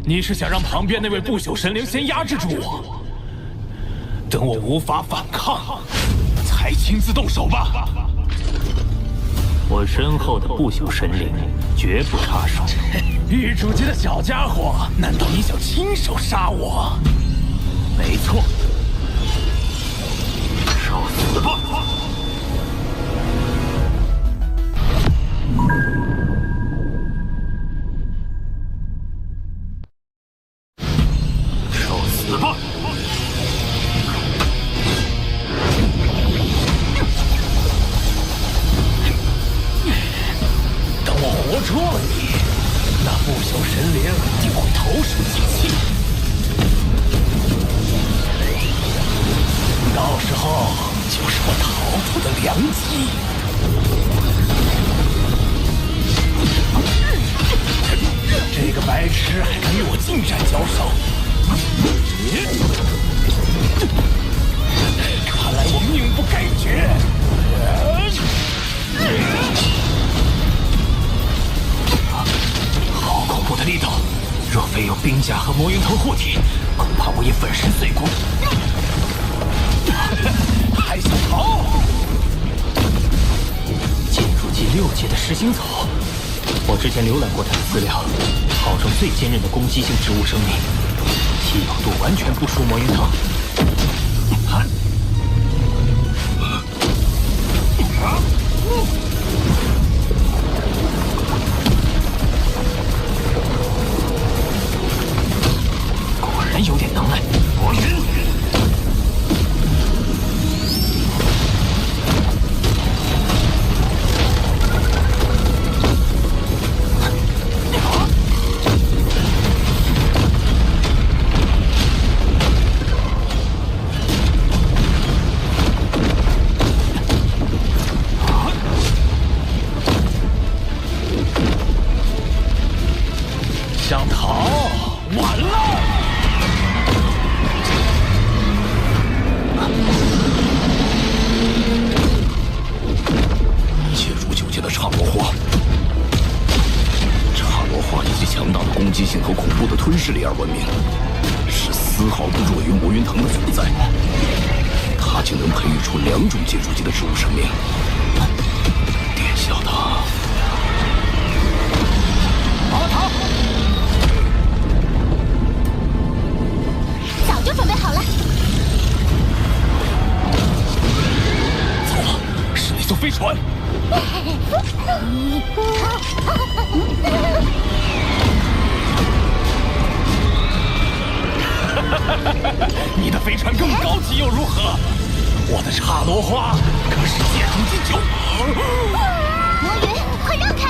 你是想让旁边那位不朽神灵先压制住我，等我无法反抗，才亲自动手吧？我身后的不朽神灵绝不插手。玉主级的小家伙，难道你想亲手杀我？没错。受死吧！受死吧！等我活着捉了你，那不朽神灵定会投鼠忌器。到时候就是我逃出的良机。这个白痴还敢与我近战交手？看来我命不该绝。好恐怖的力道！若非有冰甲和魔云藤护体，恐怕我已粉身碎骨。还想逃？剑筑季6阶的噬心草，我之前浏览过它的资料，号称最坚韧的攻击性植物生命，稀有度完全不输魔云藤。果然有点能耐。魔云。想逃，晚了！借助9阶的刹罗花，刹罗花以其强大的攻击性和恐怖的吞噬力而闻名，是丝毫不弱于魔云藤的存在。它竟能培育出2种借助级的植物生命，殿下的阿塔。早就准备好了。糟了，是那艘飞船。你的飞船更高级又如何？我的刹罗花可是借助级9。魔云，快让开！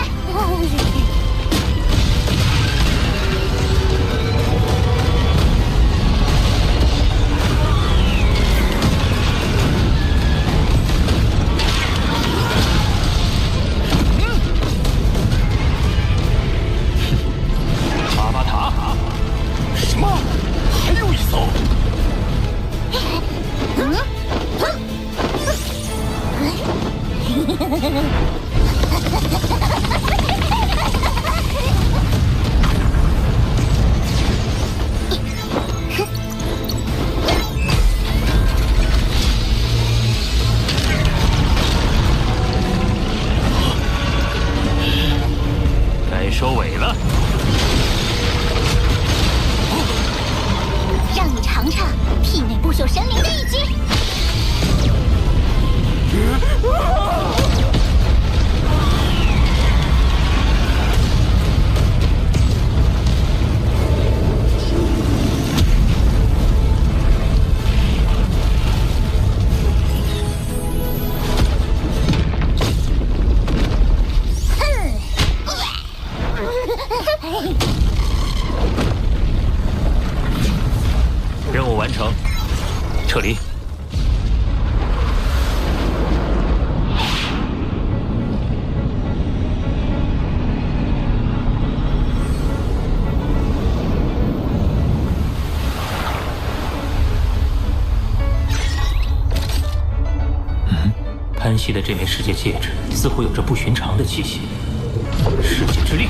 巴巴塔？什么？还有一艘？该收尾了。让你尝尝媲美不朽神灵的一击。任务完成，撤离。潘西的这枚世界戒指似乎有着不寻常的气息，世界之力。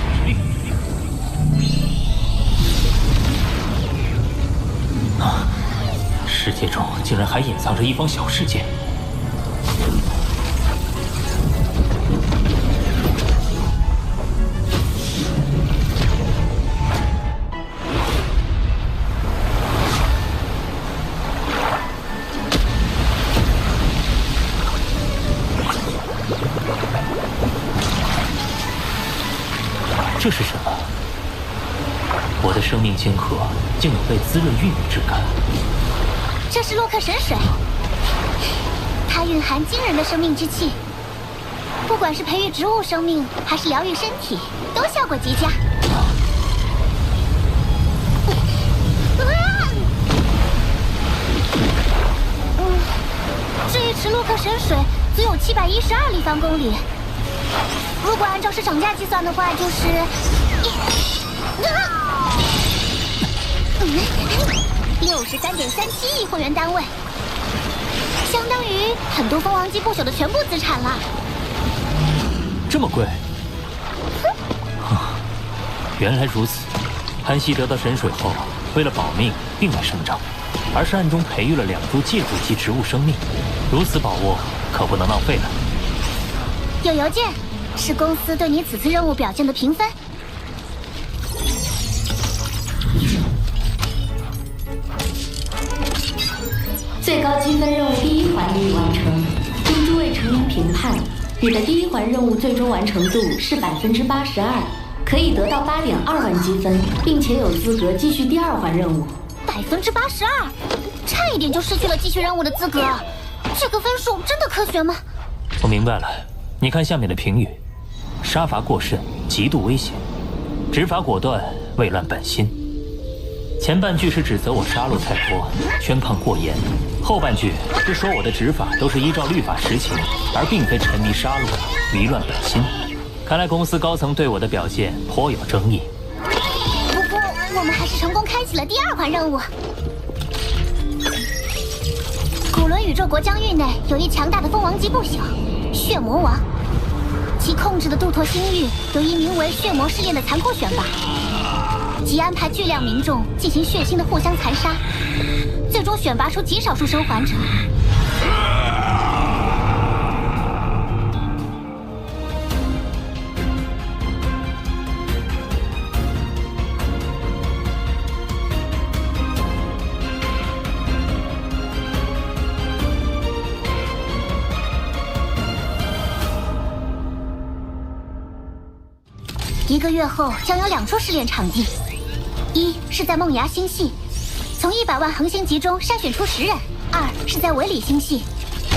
世界中竟然还隐藏着一方小世界。这是什么？我的生命晶核竟有被滋润孕育之感。这是洛克神水，它蕴含惊人的生命之气，不管是培育植物生命，还是疗愈身体，都效果极佳。这一池洛克神水足有712立方公里，如果按照市场价计算的话，就是63.37亿会员单位，相当于很多蜂王机不朽的全部资产了。这么贵？原来如此。韩熙得到神水后，为了保命，并未声张，而是暗中培育了2株借主级植物生命。如此宝物可不能浪费了。有邮件，是公司对你此次任务表现的评分。最高积分任务第1环已完成，经诸位成员评判，你的第1环任务最终完成度是82%，可以得到8.2万积分，并且有资格继续第2环任务。82%，差一点就失去了继续任务的资格。这个分数真的科学吗？我明白了，你看下面的评语：杀伐过甚，极度危险；执法果断，未乱本心。前半句是指责我杀戮太多，宣判过严；后半句是说我的执法都是依照律法实行，而并非沉迷杀戮，迷乱本心。看来公司高层对我的表现颇有争议。不过我们还是成功开启了第2环任务。古伦宇宙国疆域内有一强大的蜂王级不朽血魔王，其控制的杜托星域有一名为血魔试验的残酷选拔，即安排巨量民众进行血腥的互相残杀，最终选拔出极少数生还者。1个月后将有2处试炼场地，一是在梦芽星系，从100万恒星级中筛选出10人；二是在维里星系，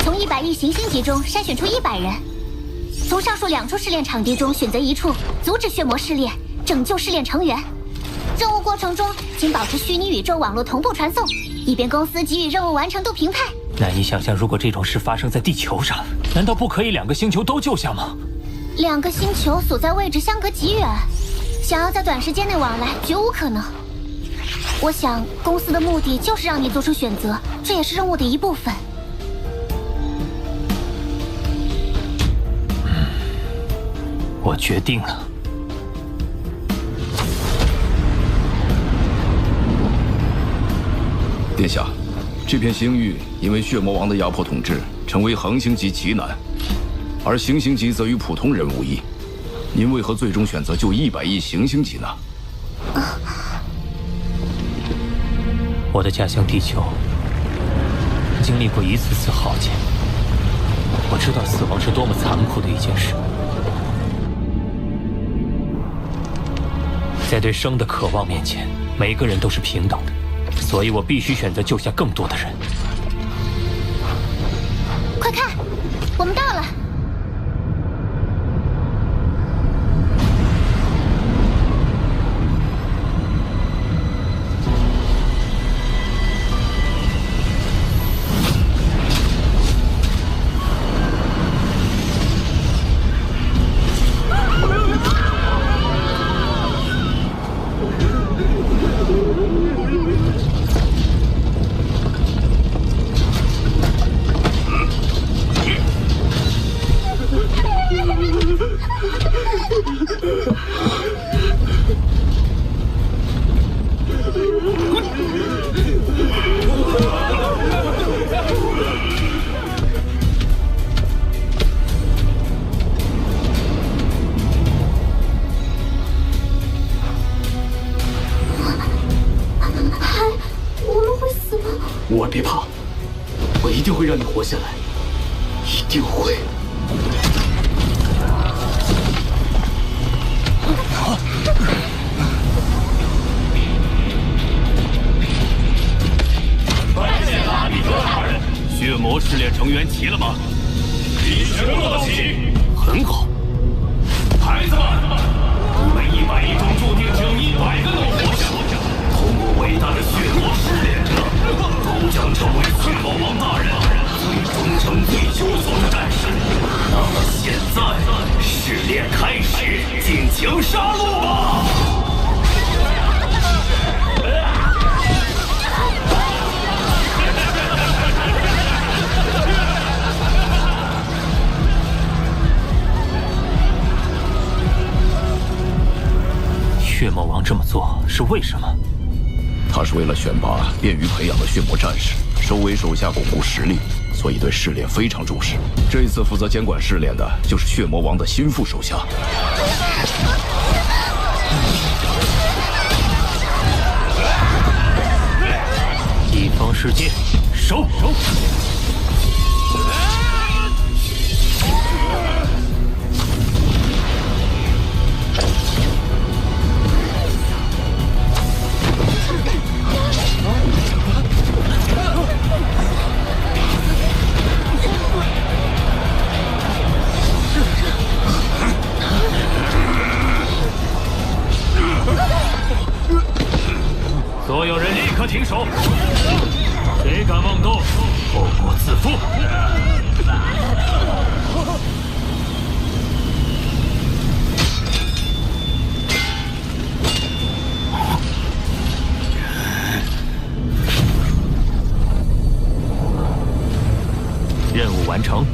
从100亿行星级中筛选出100人。从上述2处试炼场地中选择1处，阻止血魔试炼，拯救试炼成员。任务过程中，请保持虚拟宇宙网络同步传送，以便公司给予任务完成度评判。难以想象，如果这种事发生在地球上，难道不可以2个星球都救下吗？2个星球所在位置相隔极远，想要在短时间内往来绝无可能。我想公司的目的就是让你做出选择，这也是任务的一部分。我决定了。殿下，这片星域因为血魔王的压迫统治，成为恒星级极难。而行星级则与普通人无异，您为何最终选择就100亿行星级呢？我的家乡地球经历过一次次浩劫，我知道死亡是多么残酷的一件事。在对生的渴望面前，每个人都是平等的，所以我必须选择救下更多的人。快看，我们到了。我别怕，我一定会让你活下来，一定会。拜见拉比格大人。血魔试炼成员齐了吗？比全部都齐。很王大人最忠诚、最优秀的战士。那么现在，试炼开始，尽情杀戮吧！血魔王这么做是为什么？他是为了选拔便于培养的血魔战士，收为手下巩固实力，所以对试炼非常重视。这一次负责监管试炼的就是血魔王的心腹手下。一方世界，收！所有人立刻停手！谁敢妄动，后果自负！任务完成。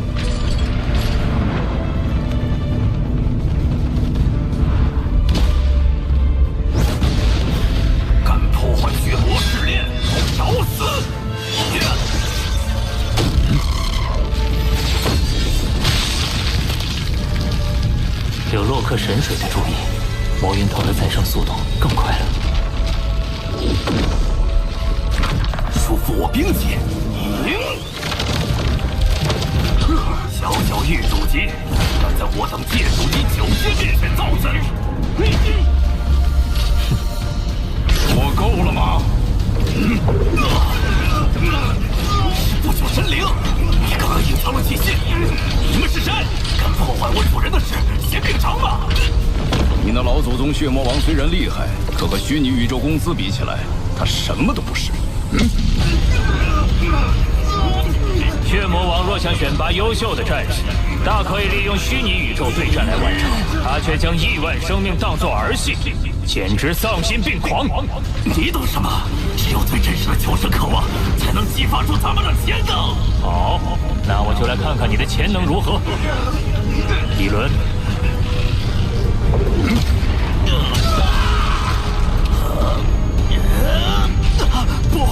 血魔试炼，找死！有洛克神水的注意，魔云头的再生速度更快了。束缚我兵器，小小玉主级，敢在我等界主级9阶面前造次！我够了吗？不朽神灵，你刚刚隐藏了气息，你们是谁？敢破坏我主人的事，先品尝吧！你那老祖宗血魔王虽然厉害，可和虚拟宇宙公司比起来，他什么都不是。血魔王若想选拔优秀的战士，大可以利用虚拟宇宙对战来完成，他却将亿万生命当作儿戏，简直丧心病狂！你懂什么？只有对真实的求生渴望，才能激发出咱们的潜能。好，那我就来看看你的潜能如何。一轮。不！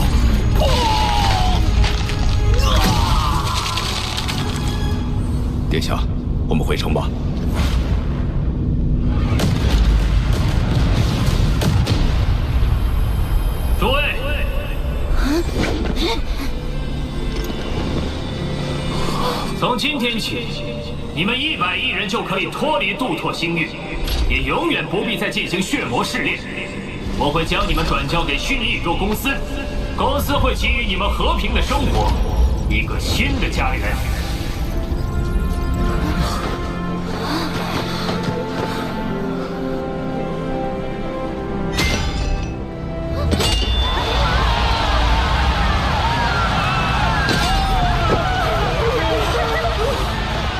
殿下，我们回城吧。诸位，从今天起，你们110人就可以脱离杜拓星域，也永远不必再进行血魔试炼。我会将你们转交给虚拟宇宙公司，公司会给予你们和平的生活，一个新的家园。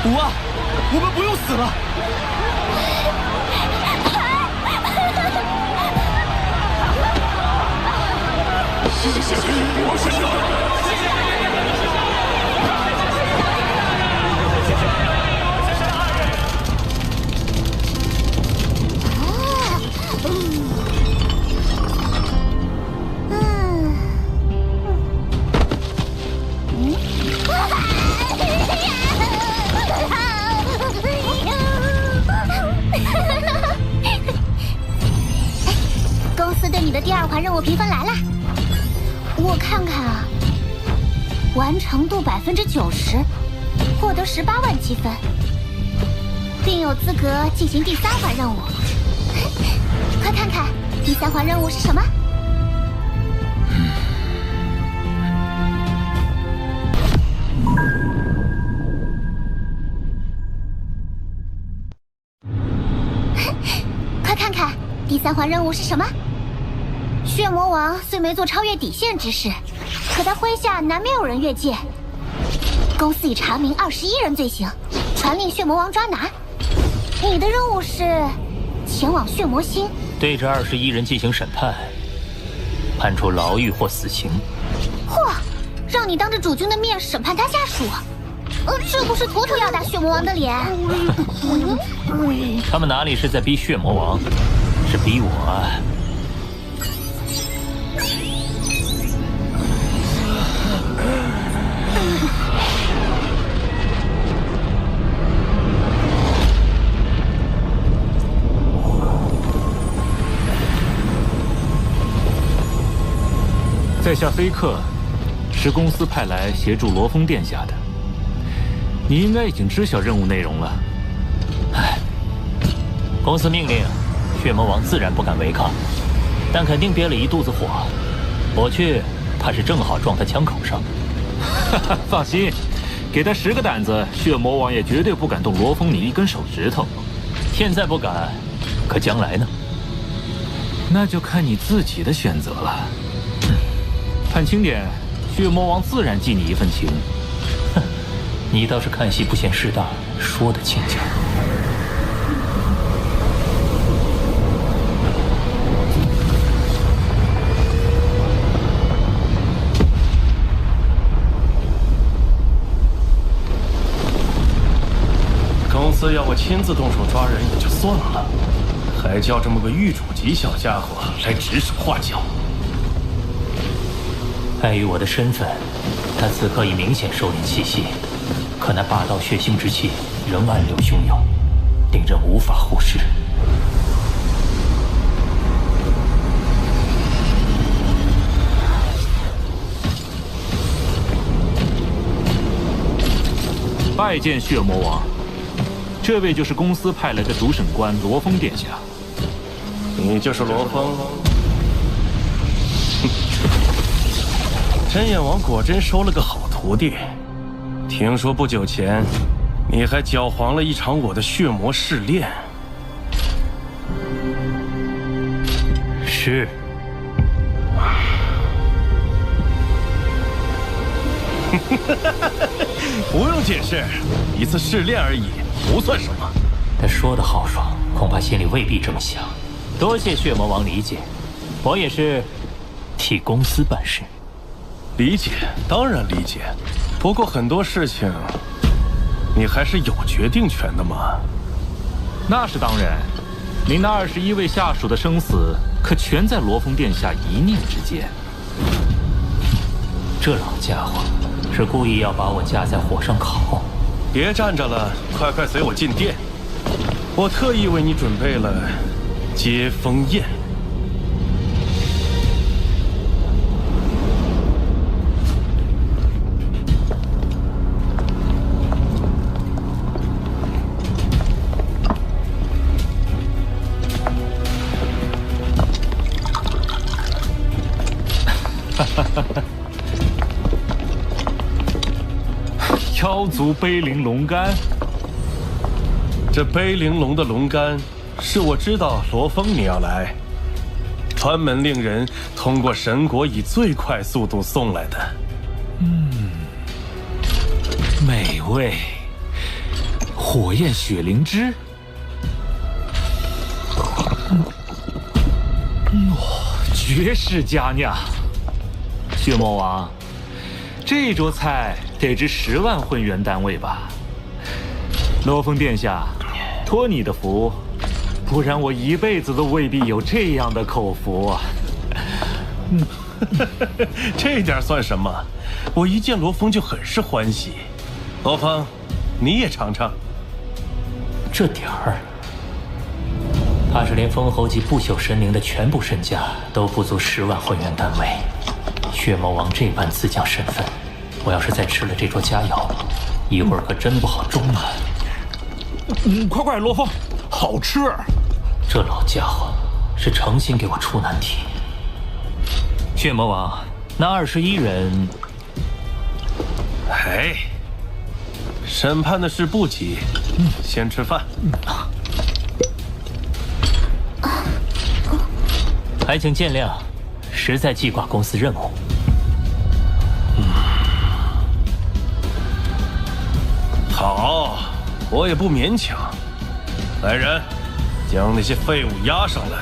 五啊，我们不用死了。谢谢我神长。公司对你的第2环任务评分来了，我看看啊，完成度90%，获得18万积分，并有资格进行第3环任务。快看看第3环任务是什么？快看看第3环任务是什么？血魔王虽没做超越底线之事，可他麾下难免有人越界，公司已查明21人罪行，传令血魔王抓拿。你的任务是前往血魔星，对这21人进行审判，判处牢狱或死刑。嚯，让你当着主君的面审判他下属，这不是妥妥要打血魔王的脸？他们哪里是在逼血魔王，是逼我啊！在下飞客，是公司派来协助罗峰殿下的。你应该已经知晓任务内容了。唉，公司命令，血魔王自然不敢违抗，但肯定憋了一肚子火。我去，怕是正好撞他枪口上。哈哈，放心，给他10个胆子，血魔王也绝对不敢动罗峰你一根手指头。现在不敢，可将来呢？那就看你自己的选择了。判轻点，血魔王自然记你一份情。哼，你倒是看戏不嫌事大，说得轻巧。公司要我亲自动手抓人也就算了，还叫这么个狱主级小家伙来指手画脚。碍于我的身份，他此刻已明显收敛气息，可那霸道血腥之气仍暗流汹涌，令人无法忽视。拜见血魔王，这位就是公司派来的主审官罗峰殿下。你就是罗峰？真眼王果真收了个好徒弟。听说不久前，你还搅黄了一场我的血魔试炼。是。不用解释，一次试炼而已，不算什么。他说的豪爽，恐怕心里未必这么想。多谢血魔王理解，我也是替公司办事。理解，当然理解。不过很多事情，你还是有决定权的嘛。那是当然，您那21位下属的生死，可全在罗峰殿下一念之间。这老家伙是故意要把我架在火上烤。别站着了，快快随我进殿。我特意为你准备了接风宴。妖族碑灵龙肝，这碑灵龙的龙肝，是我知道罗峰你要来，专门令人通过神国以最快速度送来的。美味。火焰血灵芝，绝世佳酿。血魔王，这桌菜得值10万混元单位吧？罗峰殿下，托你的福，不然我一辈子都未必有这样的口福啊。这点算什么？我一见罗峰就很是欢喜。罗峰，你也尝尝。这点儿，怕是连封侯级不朽神灵的全部身价都不足10万混元单位。血魔王这般自降身份，我要是再吃了这桌佳肴，一会儿可真不好中啊！快快，罗峰，好吃！这老家伙是诚心给我出难题。血魔王，那21人，哎，审判的事不急，先吃饭。还请见谅，实在记挂公司任务。好，我也不勉强。来人，将那些废物押上来。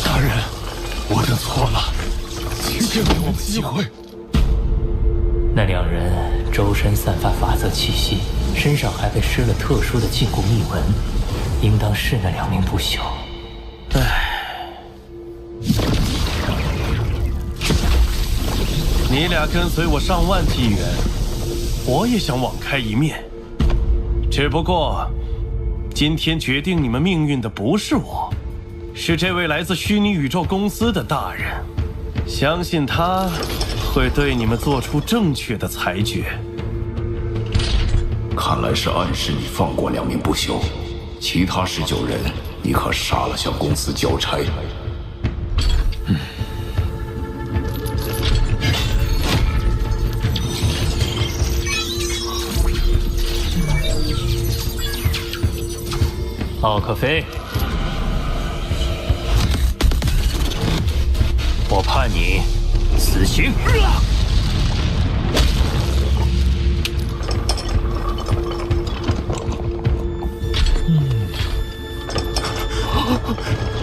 大人，我的错了，请给我们机会。那两人周身散发法则气息，身上还被施了特殊的禁锢密纹，应当是那2名不朽。你俩跟随我上万纪元，我也想网开一面。只不过，今天决定你们命运的不是我，是这位来自虚拟宇宙公司的大人。相信他会对你们做出正确的裁决。看来是暗示你放过2名不朽，其他19人你可杀了，向公司交差。奥克菲，我判你死刑。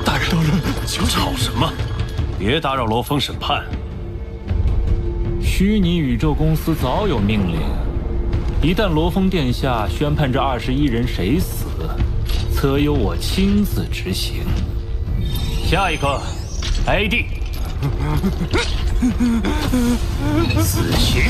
大人，求吵什么？别打扰罗峰审判。虚拟宇宙公司早有命令，一旦罗峰殿下宣判这21人谁死，则由我亲自执行。下一个 ，AD， 死刑。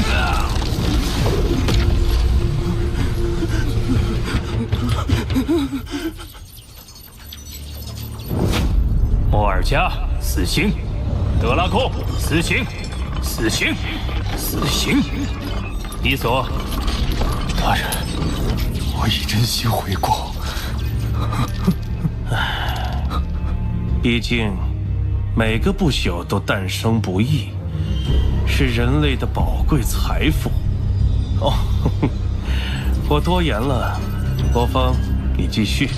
莫尔加，死刑；德拉库，死刑；死刑，死刑。伊索，大人，我已真心悔过。毕竟，每个不朽都诞生不易，是人类的宝贵财富。哦，我多言了，罗峰，你继续。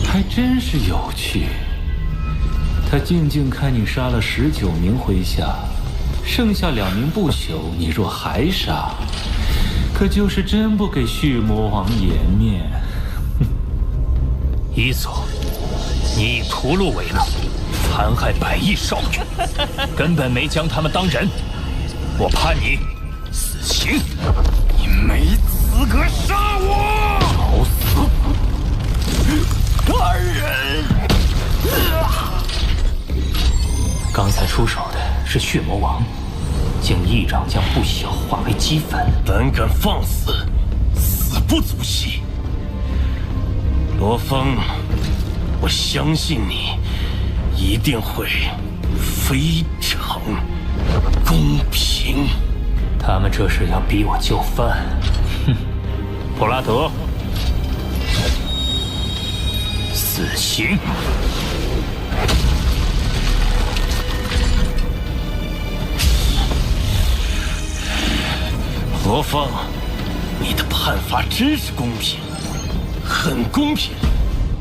还真是有趣。他静静看你杀了19名麾下，剩下2名不朽，你若还杀，可就是真不给血魔王颜面。伊索，你以屠戮为乐，残害100亿少女，根本没将他们当人。我判你死刑。你没资格杀我！找死！大人，刚才出手的是血魔王，竟一掌将不朽化为齑粉。胆敢放肆，死不足惜。罗峰，我相信你一定会非常公平。他们这是要逼我就范。哼，普拉德，死刑。罗峰，你的判罚真是公平，很公平。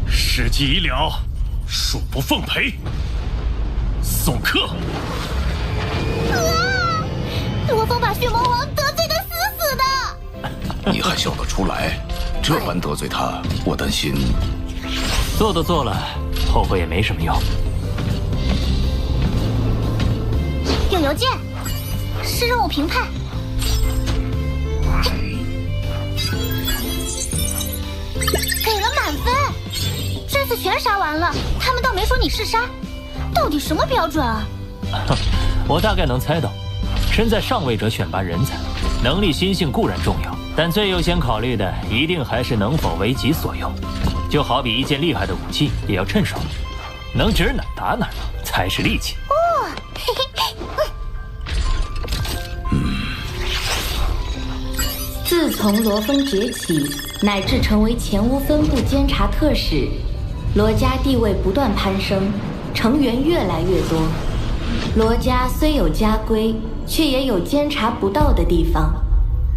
事迹已了，恕不奉陪。送客。罗峰把血魔王得罪得死死的。你还笑得出来？这般得罪他，我担心。做都做了，后悔也没什么用。用邮件，是任务评判。给了满分，这次全杀完了，他们倒没说你是杀，到底什么标准啊？我大概能猜到，身在上位者选拔人才，能力心性固然重要，但最优先考虑的一定还是能否为己所用。就好比一件厉害的武器，也要趁手，能指哪打哪才是利器。哦，嘿嘿，自从罗峰崛起，乃至成为前屋分部监察特使，罗家地位不断攀升，成员越来越多。罗家虽有家规，却也有监察不到的地方。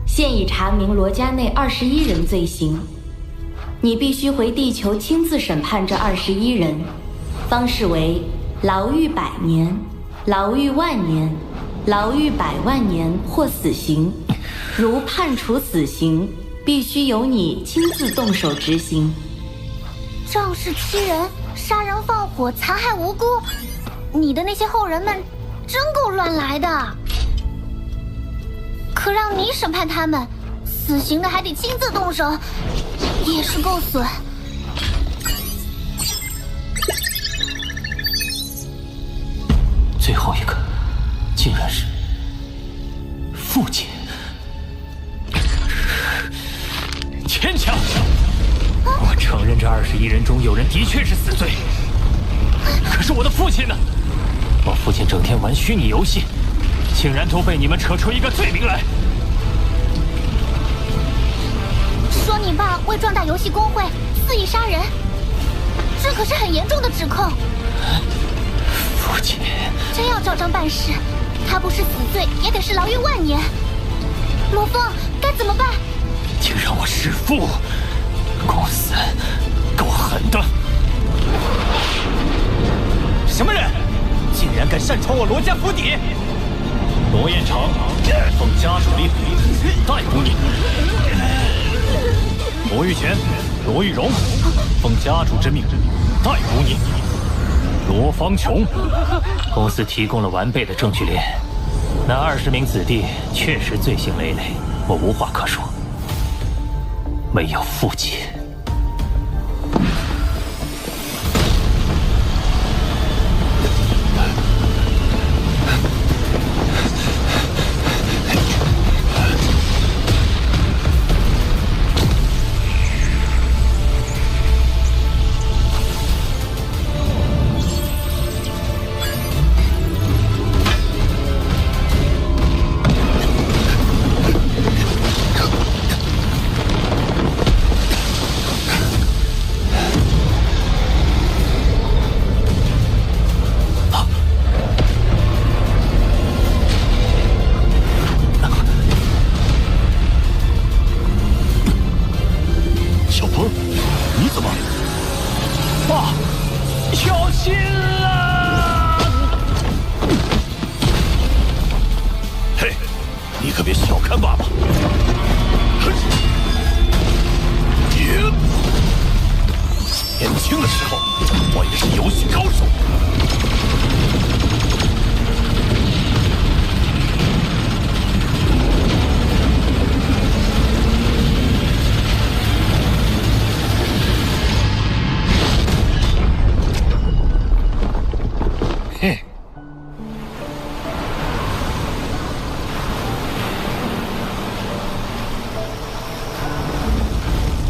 现已查明罗家内21人罪行，你必须回地球亲自审判这21人，方式为牢狱100年、牢狱10000年、牢狱100万年或死刑。如判处死刑，必须由你亲自动手执行。仗势欺人，杀人放火，残害无辜，你的那些后人们真够乱来的。可让你审判他们，死刑的还得亲自动手，也是够损。最后一个，竟然是父亲。牵强！我承认这21人中有人的确是死罪，可是我的父亲呢？我父亲整天玩虚拟游戏，竟然都被你们扯出一个罪名来。说你爸为壮大游戏公会肆意杀人，这可是很严重的指控。父亲真要照章办事，他不是死罪也得是牢狱10000年。罗峰，该怎么办？竟让我弑父，公司够狠的！什么人，竟然敢擅闯我罗家府邸？罗彦成，奉家属令逮捕你。罗玉贤、罗玉荣，奉家主之命逮捕你。罗方琼，公司提供了完备的证据链，那20名子弟确实罪行累累，我无话可说。没有父亲，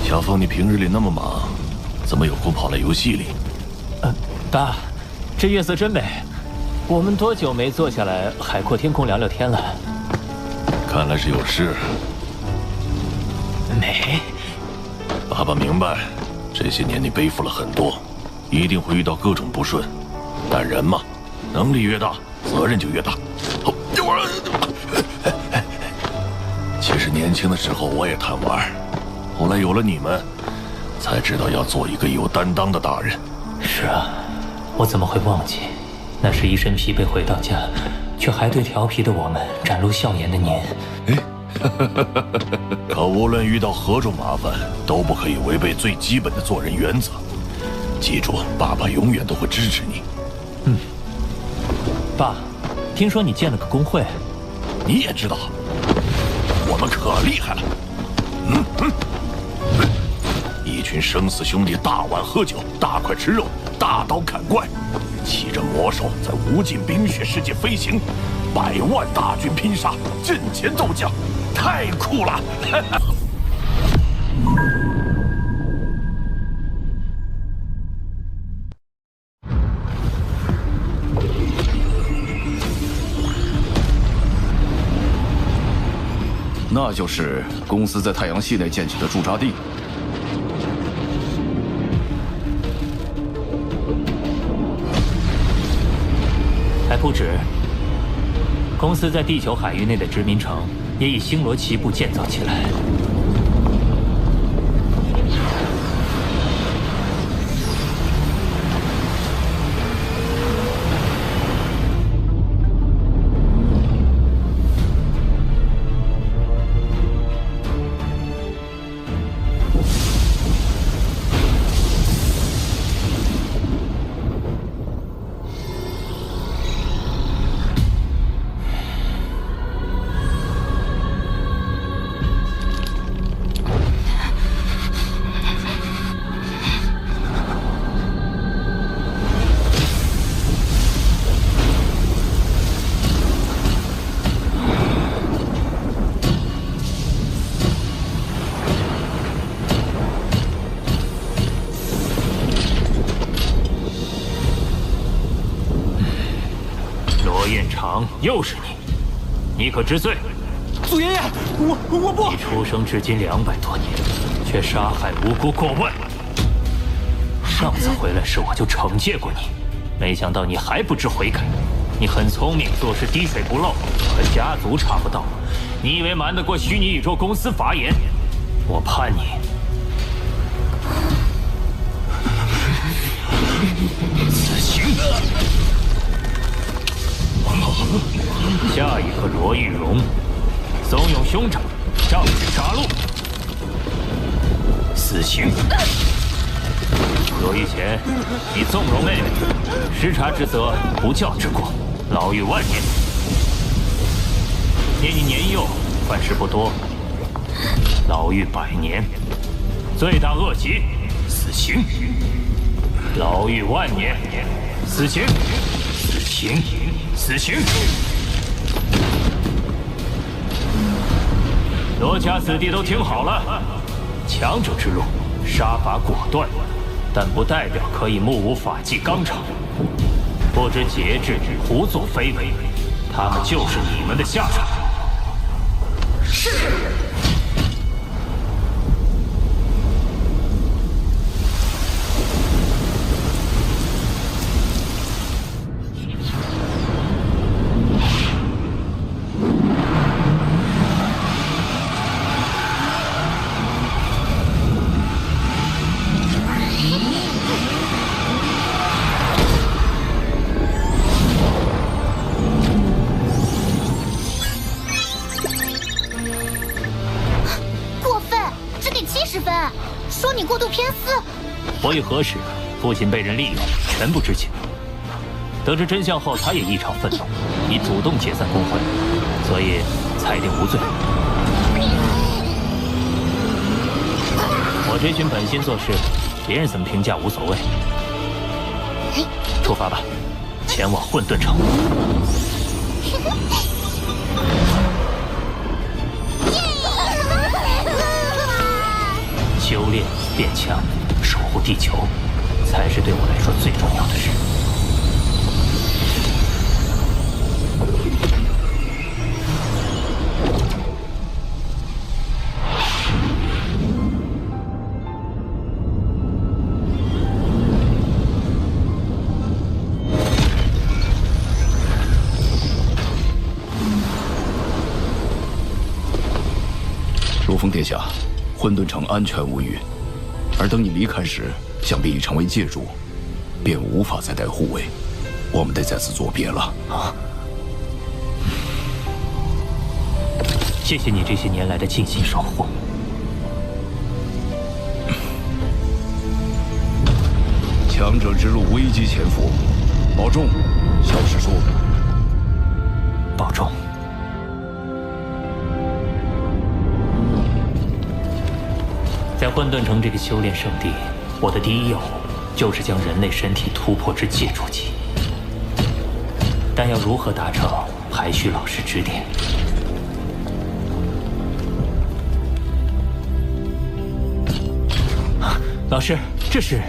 小峰，你平日里那么忙，怎么有空跑来游戏里？爸，这月色真美，我们多久没坐下来海阔天空聊聊天了？看来是有事。美，爸爸明白，这些年你背负了很多，一定会遇到各种不顺，但人嘛，能力越大，责任就越大。其实年轻的时候我也贪玩。后来有了你们，才知道要做一个有担当的大人。是啊，我怎么会忘记？那是一身疲惫回到家，却还对调皮的我们展露笑颜的您。可无论遇到何种麻烦，都不可以违背最基本的做人原则。记住，爸爸永远都会支持你。爸，听说你建了个工会，你也知道，我们可厉害了。一群生死兄弟，大碗喝酒，大块吃肉，大刀砍怪，骑着魔兽在无尽冰雪世界飞行，100万大军拼杀，阵前斗将，太酷了！那就是公司在太阳系内建起的驻扎地。还不止，公司在地球海域内的殖民城也以星罗棋布建造起来。又是你，你可知罪？祖爷爷，我不。你出生至今200多年，却杀害无辜过万。上次回来时我就惩戒过你，没想到你还不知悔改。你很聪明，做事滴水不漏，和家族查不到。你以为瞒得过虚拟宇宙公司法眼？我判你死刑。下一个罗玉荣，怂恿兄长，仗势杀戮，死刑。入狱前，你纵容妹妹，失察之责，不教之过，牢狱万年。念你年幼，犯事不多，牢狱100年。罪大恶极，死刑。牢狱万年，死刑，死刑。死刑！罗家子弟都听好了，强者之路，杀伐果断，但不代表可以目无法纪、纲常。不知节制、胡作非为，他们就是你们的下场。是。活于何时，父亲被人利用，全部知情。得知真相后，他也异常愤怒，已主动解散工会，所以裁定无罪。我这群本心做事，别人怎么评价无所谓。出发吧，前往混沌城。修炼变强。守护地球，才是对我来说最重要的事。如风殿下，混沌城安全无虞。而等你离开时，想必已成为借主，便无法再带护卫。我们得再次作别了啊！谢谢你这些年来的尽心守护。强者之路，危机潜伏，保重，小师叔。保重。在混沌城这个修炼圣地，我的第一要务就是将人类身体突破至界主级。但要如何达成，还需老师指点。老师，这是……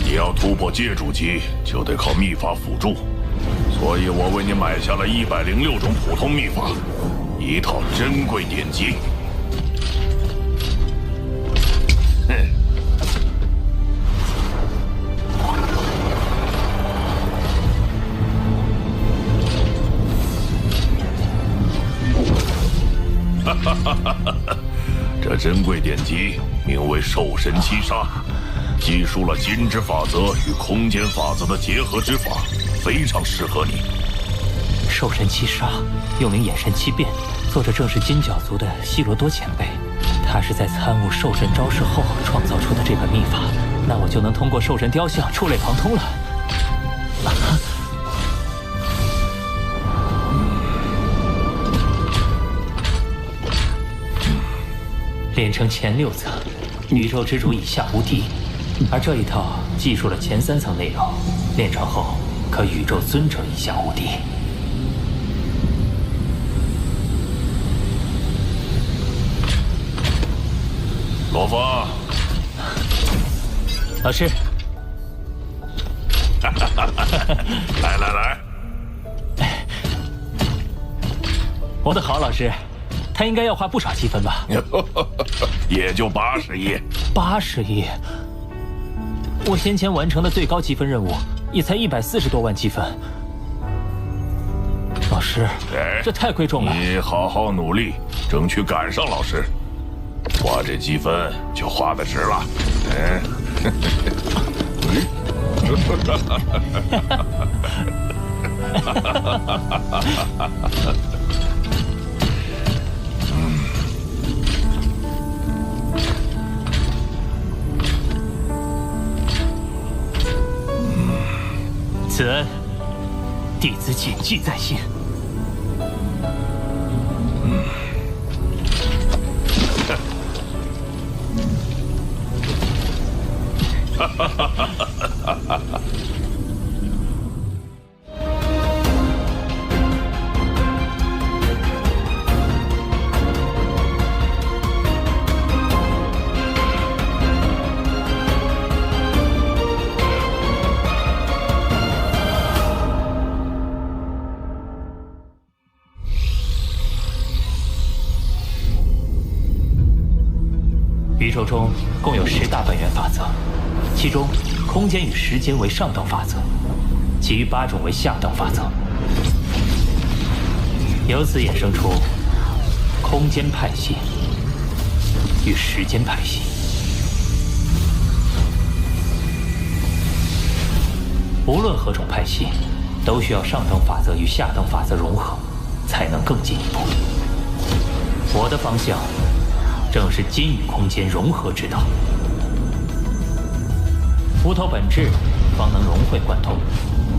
你要突破界主级，就得靠秘法辅助。所以我为你买下了106种普通秘法，1套珍贵典籍。这珍贵典籍名为《兽神七杀》，记述了金之法则与空间法则的结合之法，非常适合你。兽神七杀，又名眼神七变，作者正是金角族的希罗多前辈。他是在参悟兽神招式后创造出的这本秘法，那我就能通过兽神雕像触类旁通了。炼成前6层，宇宙之主以下无敌，而这一套记述了前3层内容，炼成后可宇宙尊者以下无敌。罗峰，老师，来，我的好老师，他应该要花不少积分吧？也就80亿。80亿？我先前完成的最高积分任务也才140多万积分。老师，这太贵重了。你好好努力，争取赶上老师，花这积分就花得值了。此恩，弟子谨记在心。宇宙中共有10大本源法则，其中空间与时间为上等法则，其余8种为下等法则。由此衍生出空间派系与时间派系。无论何种派系，都需要上等法则与下等法则融合，才能更进一步。我的方向正是金与空间融合之道，无头本质方能融会贯通。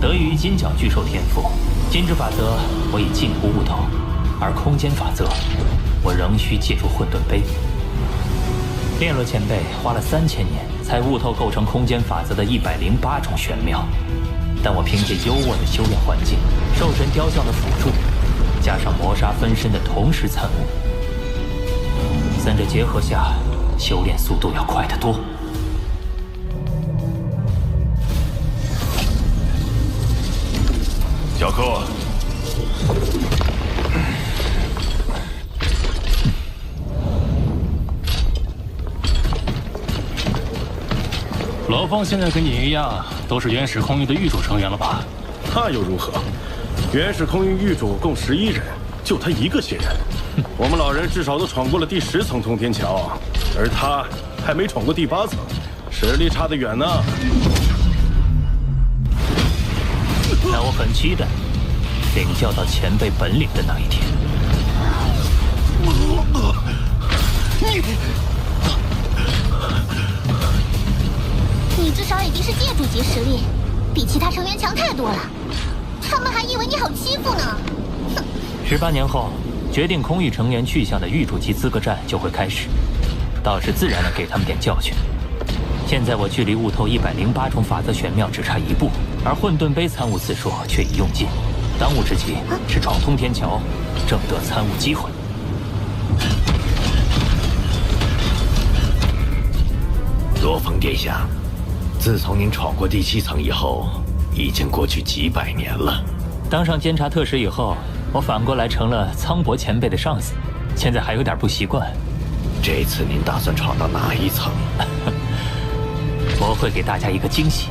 得益于金角巨兽天赋，金之法则我已近乎悟透，而空间法则我仍需借助混沌杯。炼罗前辈花了3000年才悟透构成空间法则的108种玄妙，但我凭借优渥的修炼环境、兽神雕像的辅助，加上磨砂分身的同时参悟，3者结合下，修炼速度要快得多。小克，罗峰现在跟你一样，都是原始空域的域主成员了吧？那又如何？原始空域域主共11人，就他一个新人。我们老人至少都闯过了第10层通天桥，而他还没闯过第8层，实力差得远呢。那我很期待领教到前辈本领的那一天。你至少已经是界主级实力，比其他成员强太多了。他们还以为你好欺负呢。哼！18年后，决定空域成员去向的域主级资格战就会开始，到时自然能给他们点教训。现在我距离悟透108种法则玄妙只差1步，而混沌杯参悟次数却已用尽。当务之急是闯通天桥，争得参悟机会。罗峰殿下，自从您闯过第7层以后，已经过去几百年了。当上监察特使以后，我反过来成了苍伯前辈的上司，现在还有点不习惯。这次您打算闯到哪一层？我会给大家一个惊喜。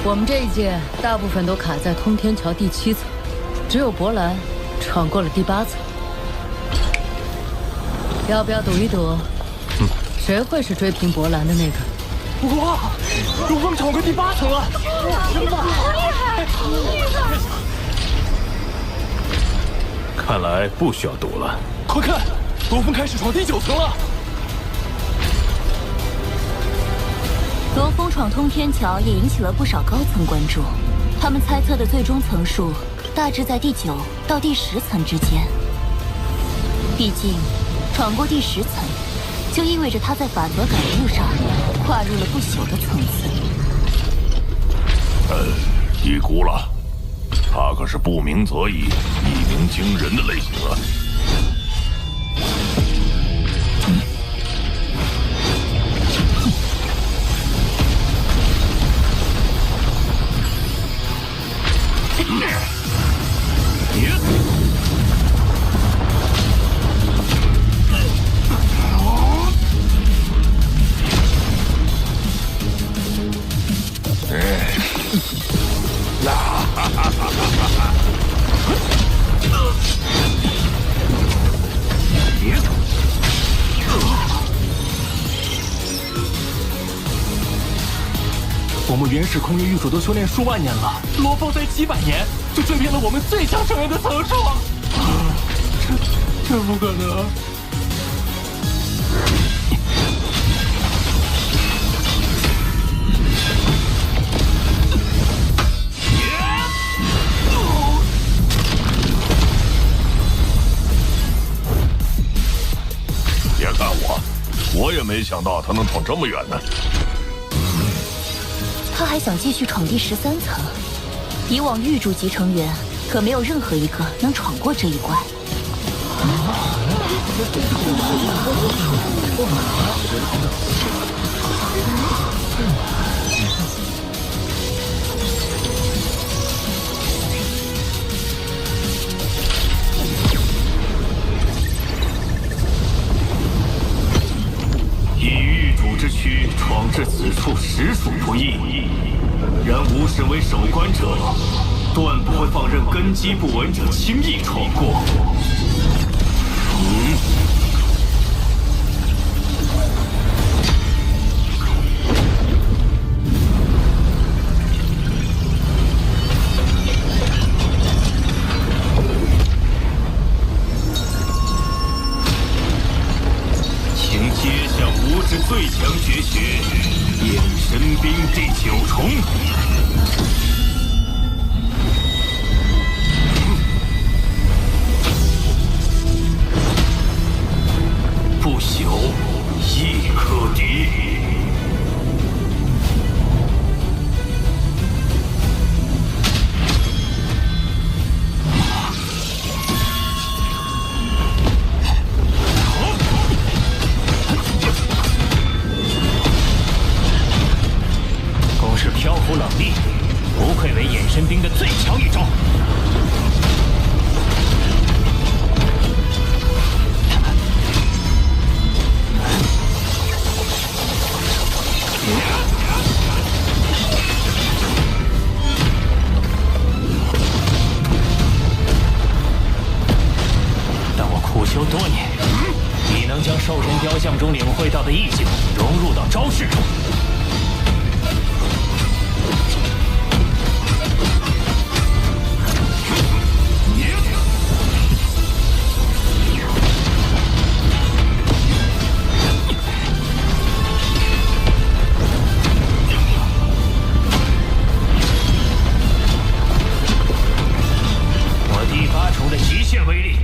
我们这一届大部分都卡在通天桥第7层，只有博兰闯过了第8层。要不要赌一赌？谁会是追平博兰的那个？哇，罗峰闯过第8层了！真棒！好厉害，好厉害！看来不需要赌了。快看，罗峰开始闯第9层了。罗峰闯通天桥也引起了不少高层关注，他们猜测的最终层数大致在第9到第10层之间。毕竟，闯过第10层，就意味着他在法则感悟上跨入了不朽的层次。低估了，他可是不鸣则已，一鸣惊人的类型啊！我们原始空灵玉主都修炼数万年了，罗峰才几百年就追遍了我们最强成员的层数，这不可能！别看我也没想到他能闯这么远呢。他还想继续闯第13层，以往玉主级成员可没有任何一个能闯过这一关。以玉主之躯闯至此处，实属不易。然吾身为守关者，断不会放任根基不稳者轻易闯过。请接下吾之最强绝学——眼神冰第9重。不朽，亦可敌。攻势飘忽冷厉，不愧为眼神兵的最强一招。但我苦修多年，已能将兽神雕像中领会到的意境融入到招式中。我第8重的极限威力